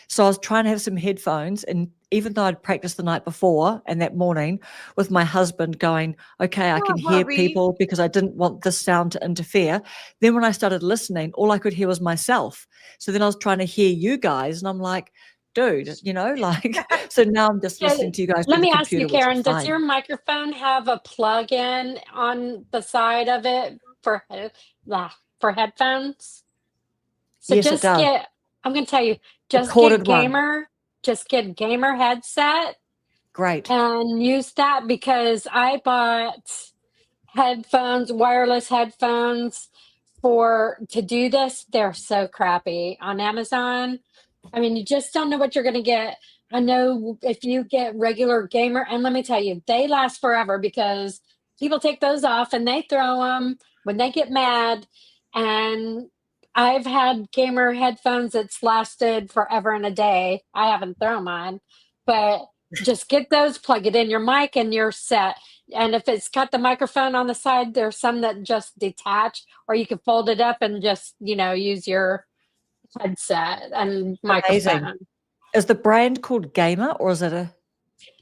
So I was trying to have some headphones, and even though I'd practiced the night before and that morning with my husband going, okay, I can hear hubby. people because I didn't want this sound to interfere. Then when I started listening, all I could hear was myself. So then I was trying to hear you guys, and I'm like, dude, so now I'm just listening to you guys. Let through me the ask you, computer, which is Karen, does fine. your microphone have a plug-in on the side of it for headphones? So Yes, it does. I'm going to tell you, just Recorded one. get gamer headset Great. and use that, because I bought wireless headphones to do this. They're so crappy on Amazon. I mean, you just don't know what you're going to get. I know if you get regular gamer, and let me tell you, they last forever because people take those off and they throw them when they get mad. And I've had gamer headphones that's lasted forever and a day. I haven't thrown mine, but just get those, plug it in your mic, and you're set. And if it's got the microphone on the side, there's some that just detach, or you can fold it up and just, use your headset and microphone. Amazing. Is the brand called Gamer, or is it a?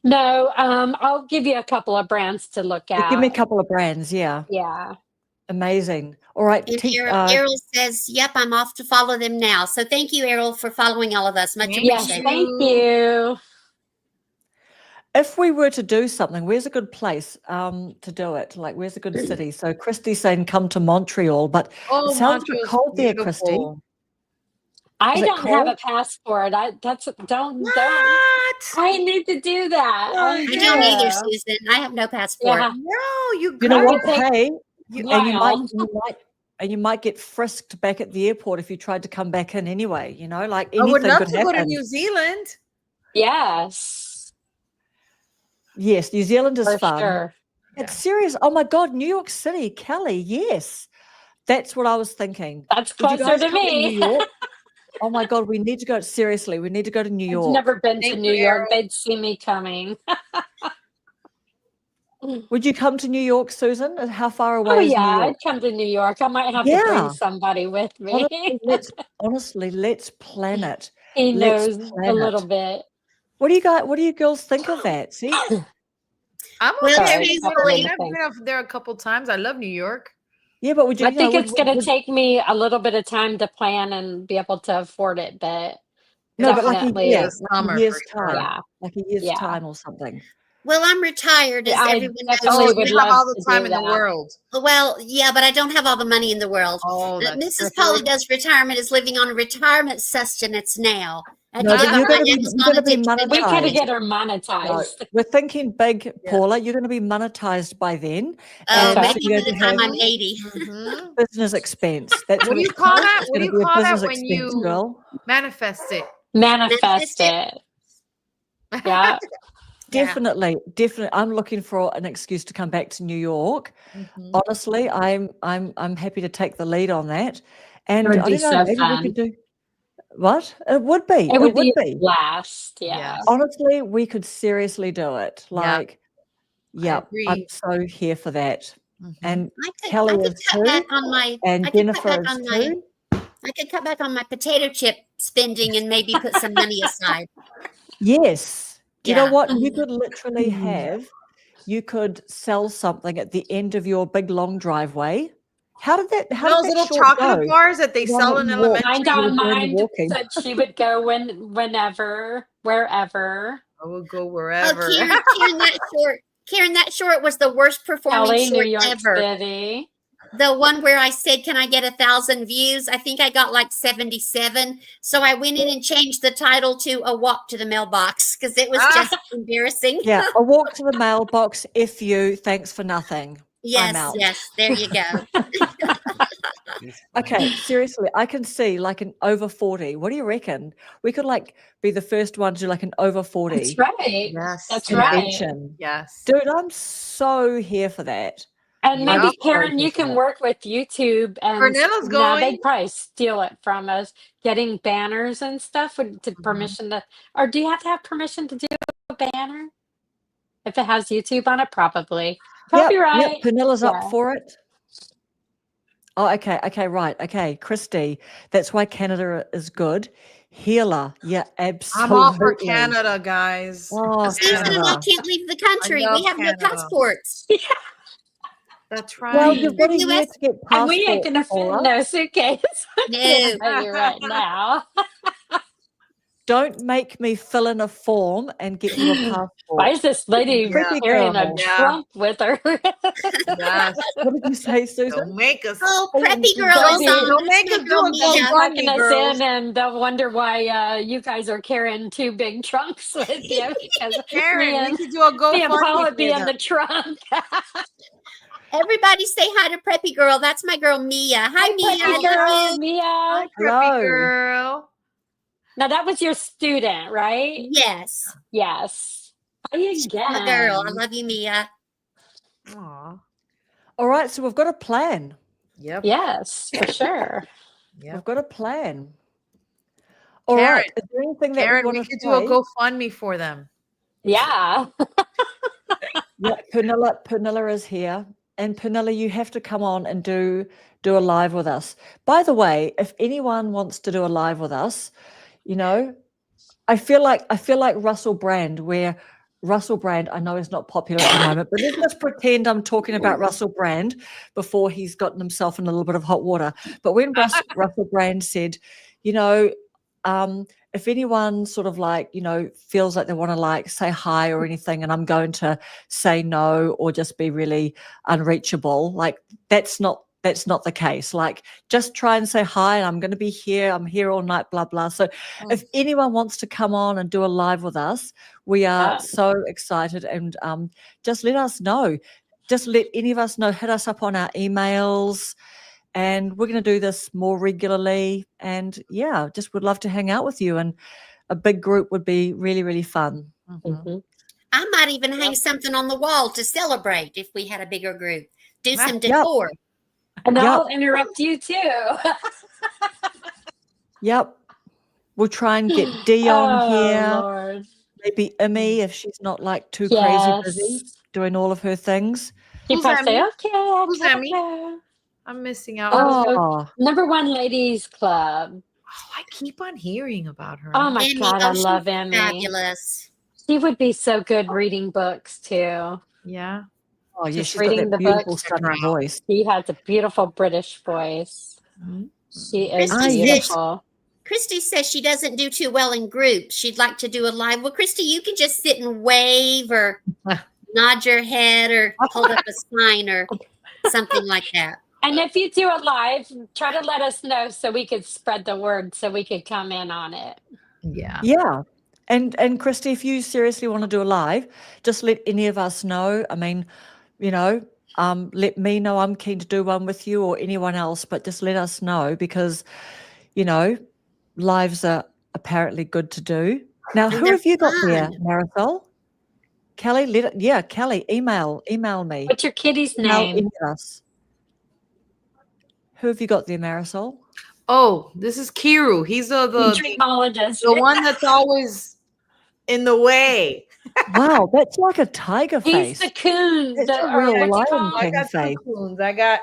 No, I'll give you a couple of brands to look at. Give me a couple of brands, yeah. Yeah. Amazing. All right. And Errol says, yep, I'm off to follow them now. So thank you, Errol, for following all of us. Much appreciated. Thank you. If we were to do something, where's a good place to do it? Like, where's a good city? So Christy's saying come to Montreal, but it sounds a bit cold there, Christy. I don't have a passport. Don't. I need to do that. I don't either, Susan. I have no passport. Yeah. No, you know what? take Hey, wild. and you might get frisked back at the airport if you tried to come back in anyway. Like I would anything love could to go to happen. New Zealand. Yes. Yes, New Zealand is For fun. sure. It's serious. Oh my God, New York City, Kelly. Yes, that's what I was thinking. That's closer to me. New York? Oh my God, we need to go. Seriously, we need to go to New York. I've never been to Thank New you, York. Errol. They'd see me coming. Would you come to New York, Susan? How far away is New York? I'd come to New York. I might have to bring somebody with me. Honestly, let's plan it. He knows a little bit. What do you girls think of that? See, I'm Well, okay. there is I've been up there a couple times. I love New York. Yeah, but would you? I think it's going to take me a little bit of time to plan and be able to afford it, but no, but like a definitely year's summer time, for sure. like a year's time or something. Well, I'm retired, as I everyone definitely knows. Oh, would you have love all the to time do in the that. world. Well, yeah, but I don't have all the money in the world. Oh, that's Mrs. true. Paula does retirement is living on retirement sustenance now. I had No, to give but up you're my going to be Amazon addiction We and could monetized. get her No, monetized. we're thinking big, Yeah. Paula. You're going to be monetized by then, Oh, and Okay. so maybe you're by going the to time have I'm 80. Mhm. business expense. That's What do what you it's call called. that? It's What do going you to be a call that business when expense, you girl. manifest it? Manifest Manifest it. it. Yeah. Yeah. Definitely. I'm looking for an excuse to come back to New York. Mhm. Honestly, I'm happy to take the lead on that. It And would I be don't know, so maybe we fun. could do what? It would be. It It would would be a be. blast. Yeah. Yes. Honestly, we could seriously do it. Yeah. Like, I yeah, I'm agree. so here for that. Mhm. And I Kelly could is cut back too, on my and I could cut Jennifer back is on my too. I could cut back on my potato chip spending and maybe put some money aside. Yes. Do you know Yeah. what? You could literally Mhm. you could sell something at the end of your big long driveway. How did Those that little short chocolate go? bars that they The one sell that in you walk. Mind elementary. You were on doing the mind walking. said she would go whenever, wherever. I would go Oh, wherever. Karen, that short was the worst performing LA, New short York ever. City. The one where I said, "Can I get 1,000 views?" I think I got like 77. So I went in and changed the title to "A Walk to the Mailbox" because it was just embarrassing. Yeah, a walk to the mailbox. If you, thanks for nothing. I'm Yes, out. yes, there you go. Okay, seriously, I can see like an over 40. What do you reckon? We could like be the first one to do like an over 40 That's right. Yes. That's right. convention. Yes. Dude, I'm so here for that. And Yeah. maybe, I'm so Karen, here you for can that. work with YouTube and Cornella's not a going. big price, steal it from us, getting banners and stuff with to permission to, or do you have to have permission to do a banner? If it has YouTube on it, probably. Yep, Copyright. Penilla's up Yeah. for it. Oh, okay, right. Okay, Christy, that's why Canada is good. Healer, yeah, I'm all for absolutely. Canada, guys. Oh, Susan and I Canada. can't leave the country. love We have no Canada. passports. That's Well, right. you've got a US year to get And we ain't passport, gonna fit in Paula. no suitcase. No. I'll tell you right now. Don't make me fill in a form and get you a passport. Why is this lady Yeah. carrying a girl. Yeah. trunk with her? Yes. What did you say, Susan? Don't make us. Oh, Oh, Preppy Girl don't is be- on. Don't That's make my us do girl, a Mia. GoFundMe, Tucking us girls. in, and they'll wonder why you guys are carrying two big trunks with you. Because Karen, me we and, could do a me and Paula GoFundMe be for in them. the trunk. Everybody say hi to Preppy Girl. That's my girl, Mia. Hi, Mia. I Preppy love girl, you. Mia. Hi, Hello. Preppy girl. Now that was your student, right? Yes. Yes. Hi again. My girl. I love you, Mia. Aw. All right, so we've got a plan. Yep. Yes, for sure. We've Yep. got a plan. All right. Karen, Is there anything that Karen, we we want to could do a say? GoFundMe for them. Yeah. Yeah, Pernilla is here. And Pernilla, you have to come on and do a live with us. By the way, if anyone wants to do a live with us, you know, I feel like Russell Brand, where Russell Brand I know is not popular at the moment, but let's just pretend I'm talking about Russell Brand before he's gotten himself in a little bit of hot water. But when Russell Brand said, you know, if anyone sort of like, you know, feels like they want to like say hi or anything, and I'm going to say no or just be really unreachable, like that's not the case. Like just try and say hi, and I'm going to be here. I'm here all night, blah, blah. So if anyone wants to come on and do a live with us, we are so excited, and just let us know. Just let any of us know. Hit us up on our emails. And we're going to do this more regularly. And yeah, just would love to hang out with you. And a big group would be really, really fun. Mhm. I might even hang something on the wall to celebrate if we had a bigger group. Do some Yep. decor. And Yep. I'll interrupt you too. Yep. We'll try and get Dee on here. Lord. Maybe Imi if she's not like too crazy busy Yes. doing all of her things. You Who's probably say, Emmy? okay, Who's okay, Emmy? okay. I'm missing out. Oh, Oh, Number one ladies club. Oh, I keep on hearing about her. Oh my Emmy, God, I she's love Emmy. fabulous. She would be so good reading books too. Yeah. oh yeah, Just she's got reading that the beautiful books. stunning voice. She has a beautiful British voice. Mhm. She is Ah, yes. beautiful. Christy says she doesn't do too well in groups. She'd like to do a live. Well, Christy, you can just sit and wave or nod your head or hold up a sign or something like that. And if you do a live, try to let us know so we could spread the word so we could come in on it. Yeah. Yeah. And Christy, if you seriously want to do a live, just let any of us know. I mean, you know, let me know. I'm keen to do one with you or anyone else, but just let us know because, you know, lives are apparently good to do. Now, And who they're have you got there, fun. Marisol? Kelly, Kelly, email me. What's your kitty's Email name? any of us. Who have you got there, Marisol? Oh, this is Kiru. He's the Dreamologist. one that's always in the way. Wow, that's like a tiger He's face. the coon. It's a Or real what's he Lion called? I King got two face. coons. I got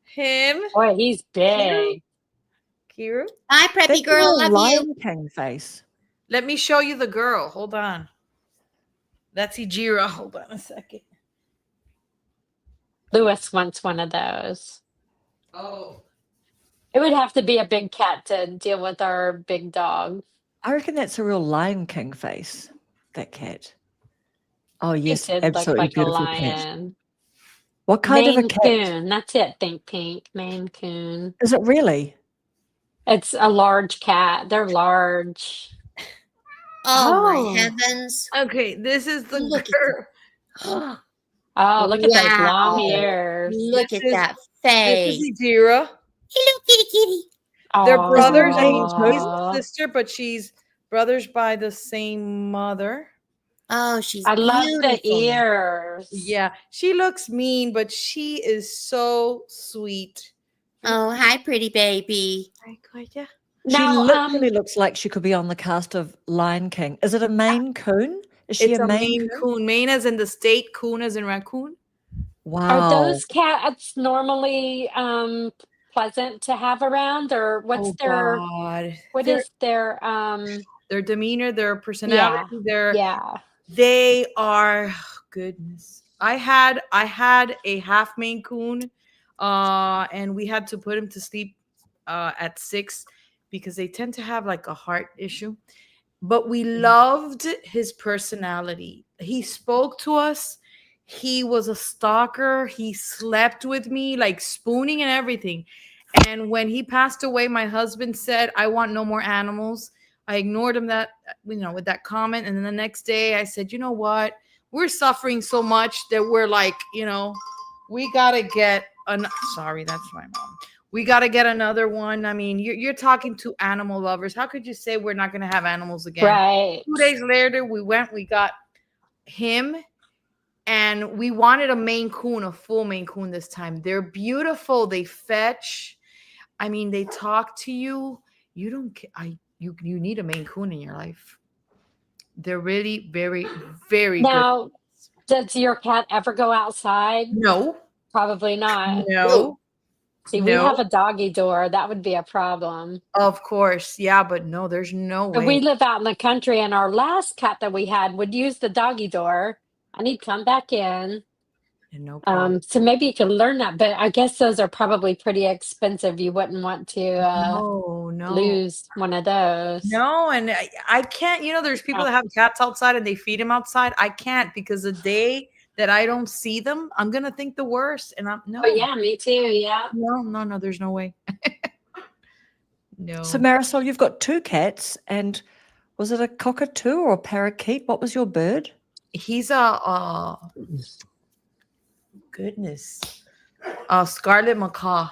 him, Boy, he's big. Kiru. Bye, That's preppy a girl. real Love you. Lion King face. Let me show you the girl. Hold on. That's Ijira. Hold on a second. Lewis wants one of those. Oh. It would have to be a big cat to deal with our big dog. I reckon that's a real Lion King face, that cat. Oh, He yes, did look absolutely like a beautiful cat. lion. What kind of a Maine cat Coon. That's it, Think Pink. Maine Coon. is it really? It's a large cat. They're large. Oh, my Oh. heavens. Okay, this is the Look at girl. Oh, look at those long Wow. ears. Look This at is- that This is face. Ijira. Hello, kitty kitty. They're brothers. I mean, Aw. she's a sister, but she's brothers by the same mother. Oh, she's I love the beautiful. ears. Yeah, she looks mean, but she is so sweet. Oh, hi, pretty baby. Yeah. She Now, literally looks like she could be on the cast of Lion King. Is it a Maine Coon? Is she It's a a Maine Maine Coon? Coon. Maine as in the state, Coon as in raccoon. are Wow. those cats normally pleasant to have around, or what's their God. what their, is their their demeanor, their personality, yeah. they are goodness. I had a half Maine Coon, and we had to put him to sleep at 6 because they tend to have like a heart issue. But we loved his personality. He spoke to us. He was a stalker. He slept with me, like spooning and everything. And when he passed away, my husband said, "I want no more animals." I ignored him with that comment. And then the next day I said, "You know what? We're suffering so much that we're like, we got to get sorry, that's my mom. We got to get another one." I mean, you're talking to animal lovers. How could you say we're not going to have animals again? Right. 2 days later, we got him, and we wanted a Maine Coon, a full Maine Coon this time. They're beautiful. They fetch. I mean, they talk to you. You don't. You need a Maine Coon in your life. They're really very, very good. Now, does your cat ever go outside? No, Probably not. no, See, we no. have a doggy door. That would be a problem. Of course, yeah, but no, there's no But way. we live out in the country, and our last cat that we had would use the doggy door, and he'd come back in. No problem. So maybe you can learn that, but I guess those are probably pretty expensive. You wouldn't want to No. lose one of those. No, and I can't. There's people that have cats outside and they feed them outside. I can't, because the day that I don't see them, I'm gonna think the worst. And no. Oh yeah, me too. Yeah. No, there's no way. No. So Marisol, you've got 2 cats, and was it a cockatoo or a parakeet? What was your bird? He's a goodness, a scarlet macaw.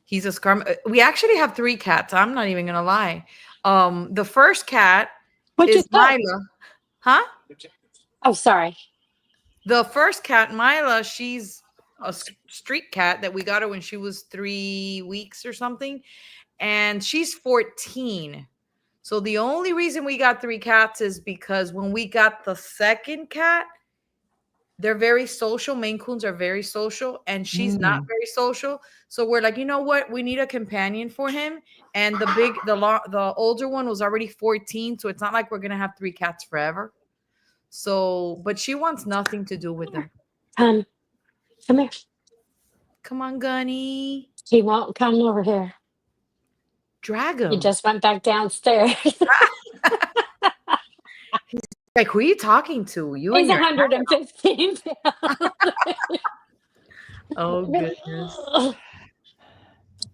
He's a scarlet. We actually have 3 cats. I'm not even gonna lie. The first cat What'd you is say? Mila. Huh? Oh, sorry. The first cat, Mila, she's a street cat that we got her when she was 3 weeks or something, and she's 14. So the only reason we got 3 cats is because when we got the second cat, they're very social. Maine Coons are very social, and she's not very social. So we're like, you know what? We need a companion for him. And the older one was already 14, so it's not like we're gonna have 3 cats forever. So, but she wants nothing to do with them. Come here. Come on, Gunny. He won't come over here. Drag He him. just went back downstairs. Like, who are you talking to? You He's and your 115 pounds. Oh goodness.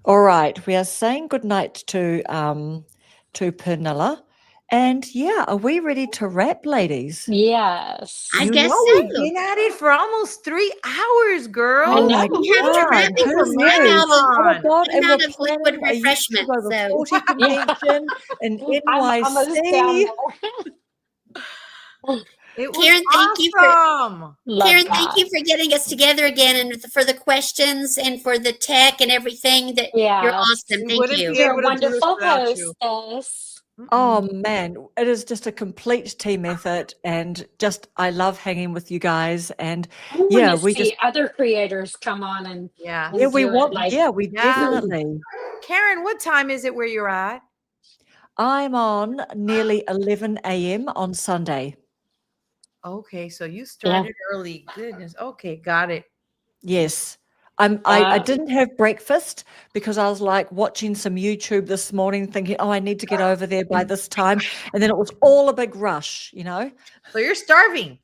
All right, we are saying goodnight to Pernilla. And yeah, are we ready to wrap, ladies? Yes. I You guess know so. we've been at it for almost 3 hours, girl. Oh know. my We have to God, wrap it. who We're knew? running out of Oh my God, running and we're out of liquid planning a refreshment. YouTube over So 40 convention in I'm almost down NYC. there. It was Karen, thank you for awesome. Love Karen, that. thank you for getting us together again and for the questions and for the tech and everything. That you're Yes. awesome. We Thank wouldn't you. be You're a able to do this wonderful without you. hostess. Oh man, it is just a complete team effort, and just I love hanging with you guys. And I want yeah, to we see just other creators come on and Yeah. yeah we do it, want like, yeah we Yeah. definitely. Karen, what time is it where you're at? I'm on nearly 11 a.m. on Sunday. Okay, so you started early. Goodness. Okay, got it. Yes. I didn't have breakfast because I was like watching some YouTube this morning thinking, oh, I need to get over there by this time. And then it was all a big rush, you know. So you're starving.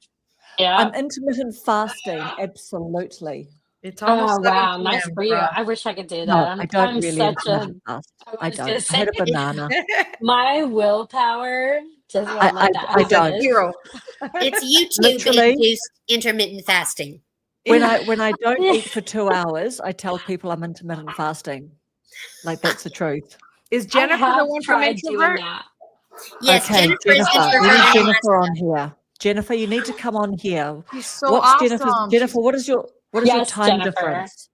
yeah. I'm intermittent fasting, absolutely. It's almost Oh 7 wow, p.m. nice for you. bruh. I wish I could do that. No, I don't I'm really such a intermittent fast. I was gonna don't. I had a say, banana. my willpower just won't let that I don't. happen. Zero. It's YouTube Literally, induced intermittent fasting. when I don't eat for 2 hours, I tell people I'm intermittent fasting. Like that's the truth. Is I Jennifer the have one from tried doing Introvert? that. Yes, Okay, Jennifer is Jennifer. We introvert need and Jennifer on Alaska. here. Jennifer, you need to come on here. She's so What's Jennifer's awesome. Jennifer? What is your Yes, time Jennifer. difference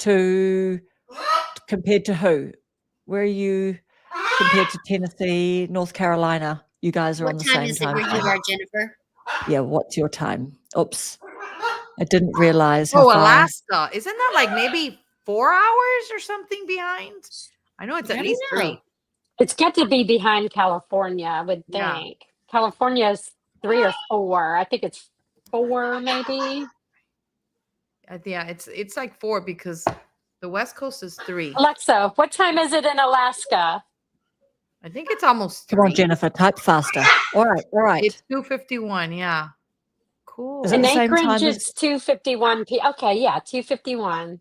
to compared to who? Where are you compared to Tennessee, North Carolina? You guys are on What the time same is it time where you frame. are, Jennifer? Yeah, what's your time? Oops. I didn't realize how Oh, far. Alaska. Isn't that like maybe 4 hours or something behind? I know it's I at don't least know. 3. It's got to be behind California, I would Yeah. think. California's 3 or 4. I think it's 4, maybe. Yeah, it's like 4 because the West Coast is 3. Alexa, what time is it in Alaska? I think it's almost 3. Come on, Jennifer, type faster. All right. It's 2:51. Yeah. Cool. Is it In the same Anchorage, time as it's 2:51 p. Okay, yeah, 2:51.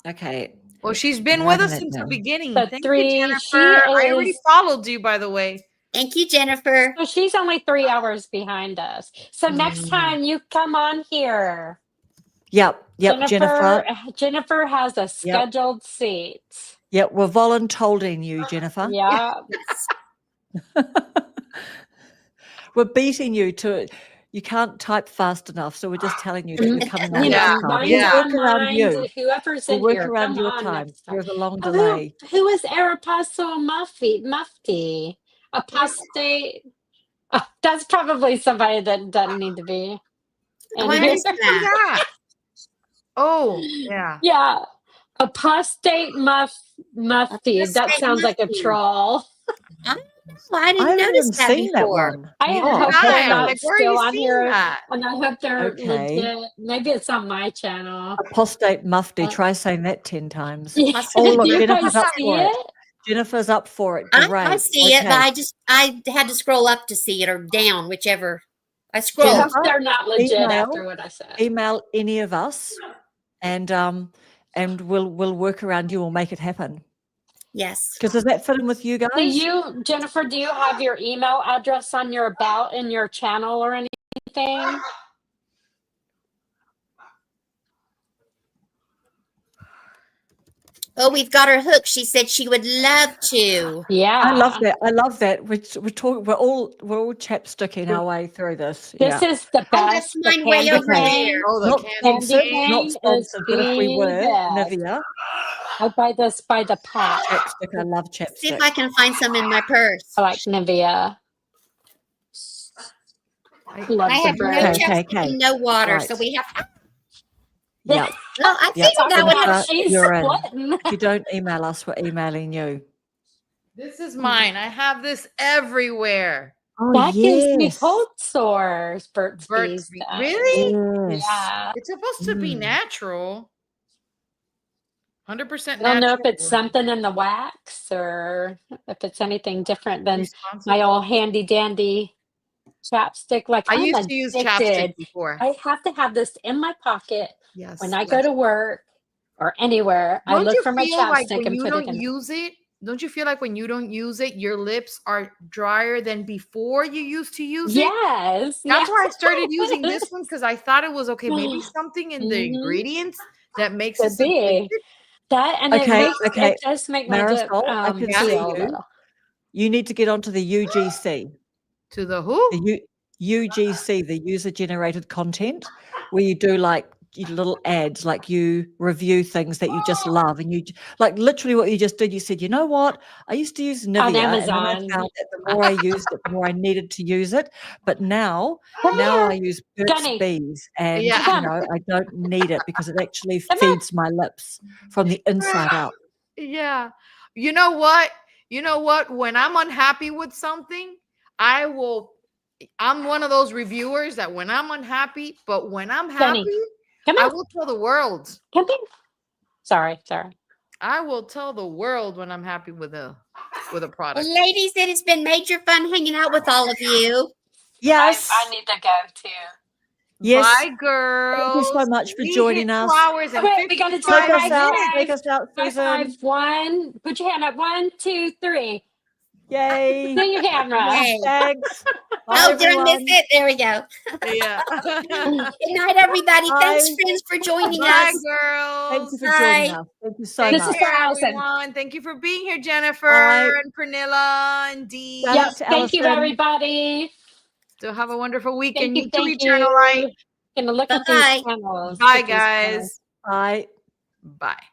okay? Well, she's been I'm with writing us that since the down. beginning. So Thank you, 3, she Jennifer. I already is, followed you, by the way. Thank you, Jennifer. so she's only 3 hours behind us. So next time you come on here, Yep, Jennifer. Jennifer has a scheduled seat. Yep, we're voluntolding you, Jennifer. Yeah. Yes. We're beating you to you can't type fast enough, so we're just telling you that you're coming on You next know, time. mine's We'll Yeah. work around mine. you. Whoever's We'll in work here, around come your on time. next time. There's a long Oh, delay. who is Arapaso Mufti? Apostate. Oh, that's probably somebody that doesn't need to be in Why here. is that? Oh, yeah. Yeah. Apostate Mufti. That Apostate sounds like a Mufti. troll. I I didn't haven't notice even that seen that before. one. I Neither hope did I. they're I'm not like, where are still you on seeing here. that? And I hope they're Okay. legit. Maybe it's on my channel. Apostate Mufti. Try saying that 10 times. Yeah. Oh, look, Do you Jennifer's guys up see for it. it? Jennifer's up for it. I Great. see it, but Okay. I had to scroll up to see it or down, whichever. I I scrolled. hope Jennifer, they're not legit email. after what I said. Email any of us, and we'll work around you. We'll make it happen. Yes. Because does that fit in with you guys? Do you, Jennifer, do you have your email address on your about in your channel or anything? Oh, we've got her hooked. She said she would love to. Yeah. I love that. I love that. We're talking. We're all chapsticking our way through this. This is the Oh, that's best. The mine way candy over cane. there. Oh, the not candy sponsored, cane. not cane is sponsored, but if we the were, best. Nivea I buy this by the pot. chapstick. I love See if chapstick. I can find some in my purse. I like Nivea. Love I the have no brand. chapstick and no water, so Right. we have. Yep. Well, I Yep. think that would Jennifer, have. She's you're in. splitting. If you don't email us, we're emailing you. This is mine. I have this everywhere. Oh That gives me yes. cold sores. Burt's Burt's Bees Bees. does. Really? Yes. Yeah. It's supposed to be Mm. natural. 100% I don't know if natural. it's something in the wax or if it's anything different than Responsive. my old handy dandy chapstick. Like I I'm used to use chapstick addicted. before. I have to have this in my pocket Yes. when I go to work or anywhere. I Don't look you for my feel like chapstick when and you put it don't in. use it, don't you feel like when you don't use it, your lips are drier than before you used to use it? Yes. That's Yes. why I started using this one, because I thought it was okay. Maybe Mhm. something in the ingredients that makes Could us be addicted. that, and Okay, okay. it does make my lip Marisol, I can Yeah. see feel a you. little. You need to get onto the UGC. To the who? The UGC, the user generated content, where you do like little ads, like you review things that you just love, and like literally what you just did. You said, you know what? I used to use On Nivea, and then I Amazon. found that the more I used it, the more I needed to use it. But now Come I here, use Burt's Gunny. Bees, and Yeah. Come. I don't need it because it actually Come here. feeds my lips from the inside out. Yeah. You know what? You know what? When I'm unhappy with something, I'm one of those reviewers that when I'm unhappy, but when I'm happy, Gunny. Come I here. will tell the world. Come here. Sorry. I will tell the world when I'm happy with a product. Ladies, it has been major fun hanging out with all of you. Yes, I need to go too. yes. Bye, girls. Thank you so much for We joining hit us. 2 hours and Wait, we gotta do 55 Take us high out. minutes. Take five. us out, High Susan. five. One. Put your hand up. 1, 2, 3. Yay. Do your camera. Yay. Thanks. Bye, Oh, did I miss everyone. it? There we go. Yeah. Good night, everybody. Thanks, Bye. friends, for joining Bye, us. Thank girls. you for joining Bye. us. Thank you so Take This is much. for care, Allison. everyone. Thank you for being here, Jennifer Bye. and Pernilla and Dee. Shout Yep. out to Thank you, Allison. everybody. Still have a wonderful weekend. Thank You too, you. Eternal Light. Gonna look at Bye-bye. these channels. Bye, Get these channels. guys. Bye. Bye.